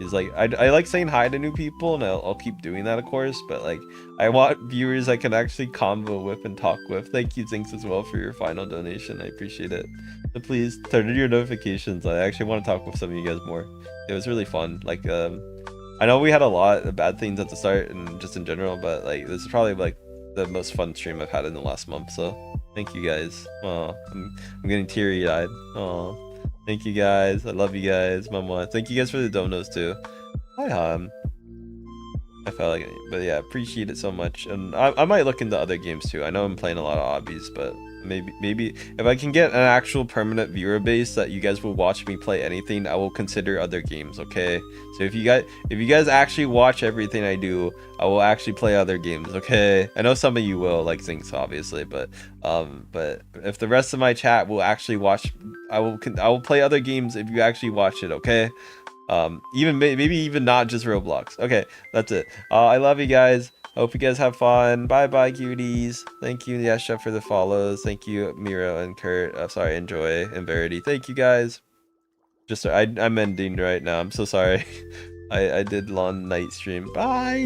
Is like I like saying hi to new people, and I'll keep doing that, of course, but like I want viewers I can actually combo with and talk with. Thank you, Zinx, as well, for your final donation. I appreciate it. So please turn on your notifications. I actually want to talk with some of you guys more. It was really fun. Like I know we had a lot of bad things at the start and just in general, but like this is probably like the most fun stream I've had in the last month. So thank you guys. Oh, I'm getting teary-eyed. Oh. Thank you guys. I love you guys. Mama. Thank you guys for the donos too. Hi, I felt like it, but yeah, appreciate it so much. And I might look into other games too. I know I'm playing a lot of obbies, but maybe if I can get an actual permanent viewer base that you guys will watch me play anything, I will consider other games. Okay, so if you guys actually watch everything I do, I will actually play other games. Okay, I know some of you will, like Zinx obviously, but if the rest of my chat will actually watch, I will play other games if you actually watch it. Okay, even maybe even not just Roblox. Okay, that's it. I love you guys. Hope you guys have fun. Bye bye, cuties. Thank you, Yasha, for the follows. Thank you, Miro and Kurt. Sorry, Enjoy and Verity. Thank you guys. Just I'm ending right now. I'm so sorry. I did long night stream. Bye.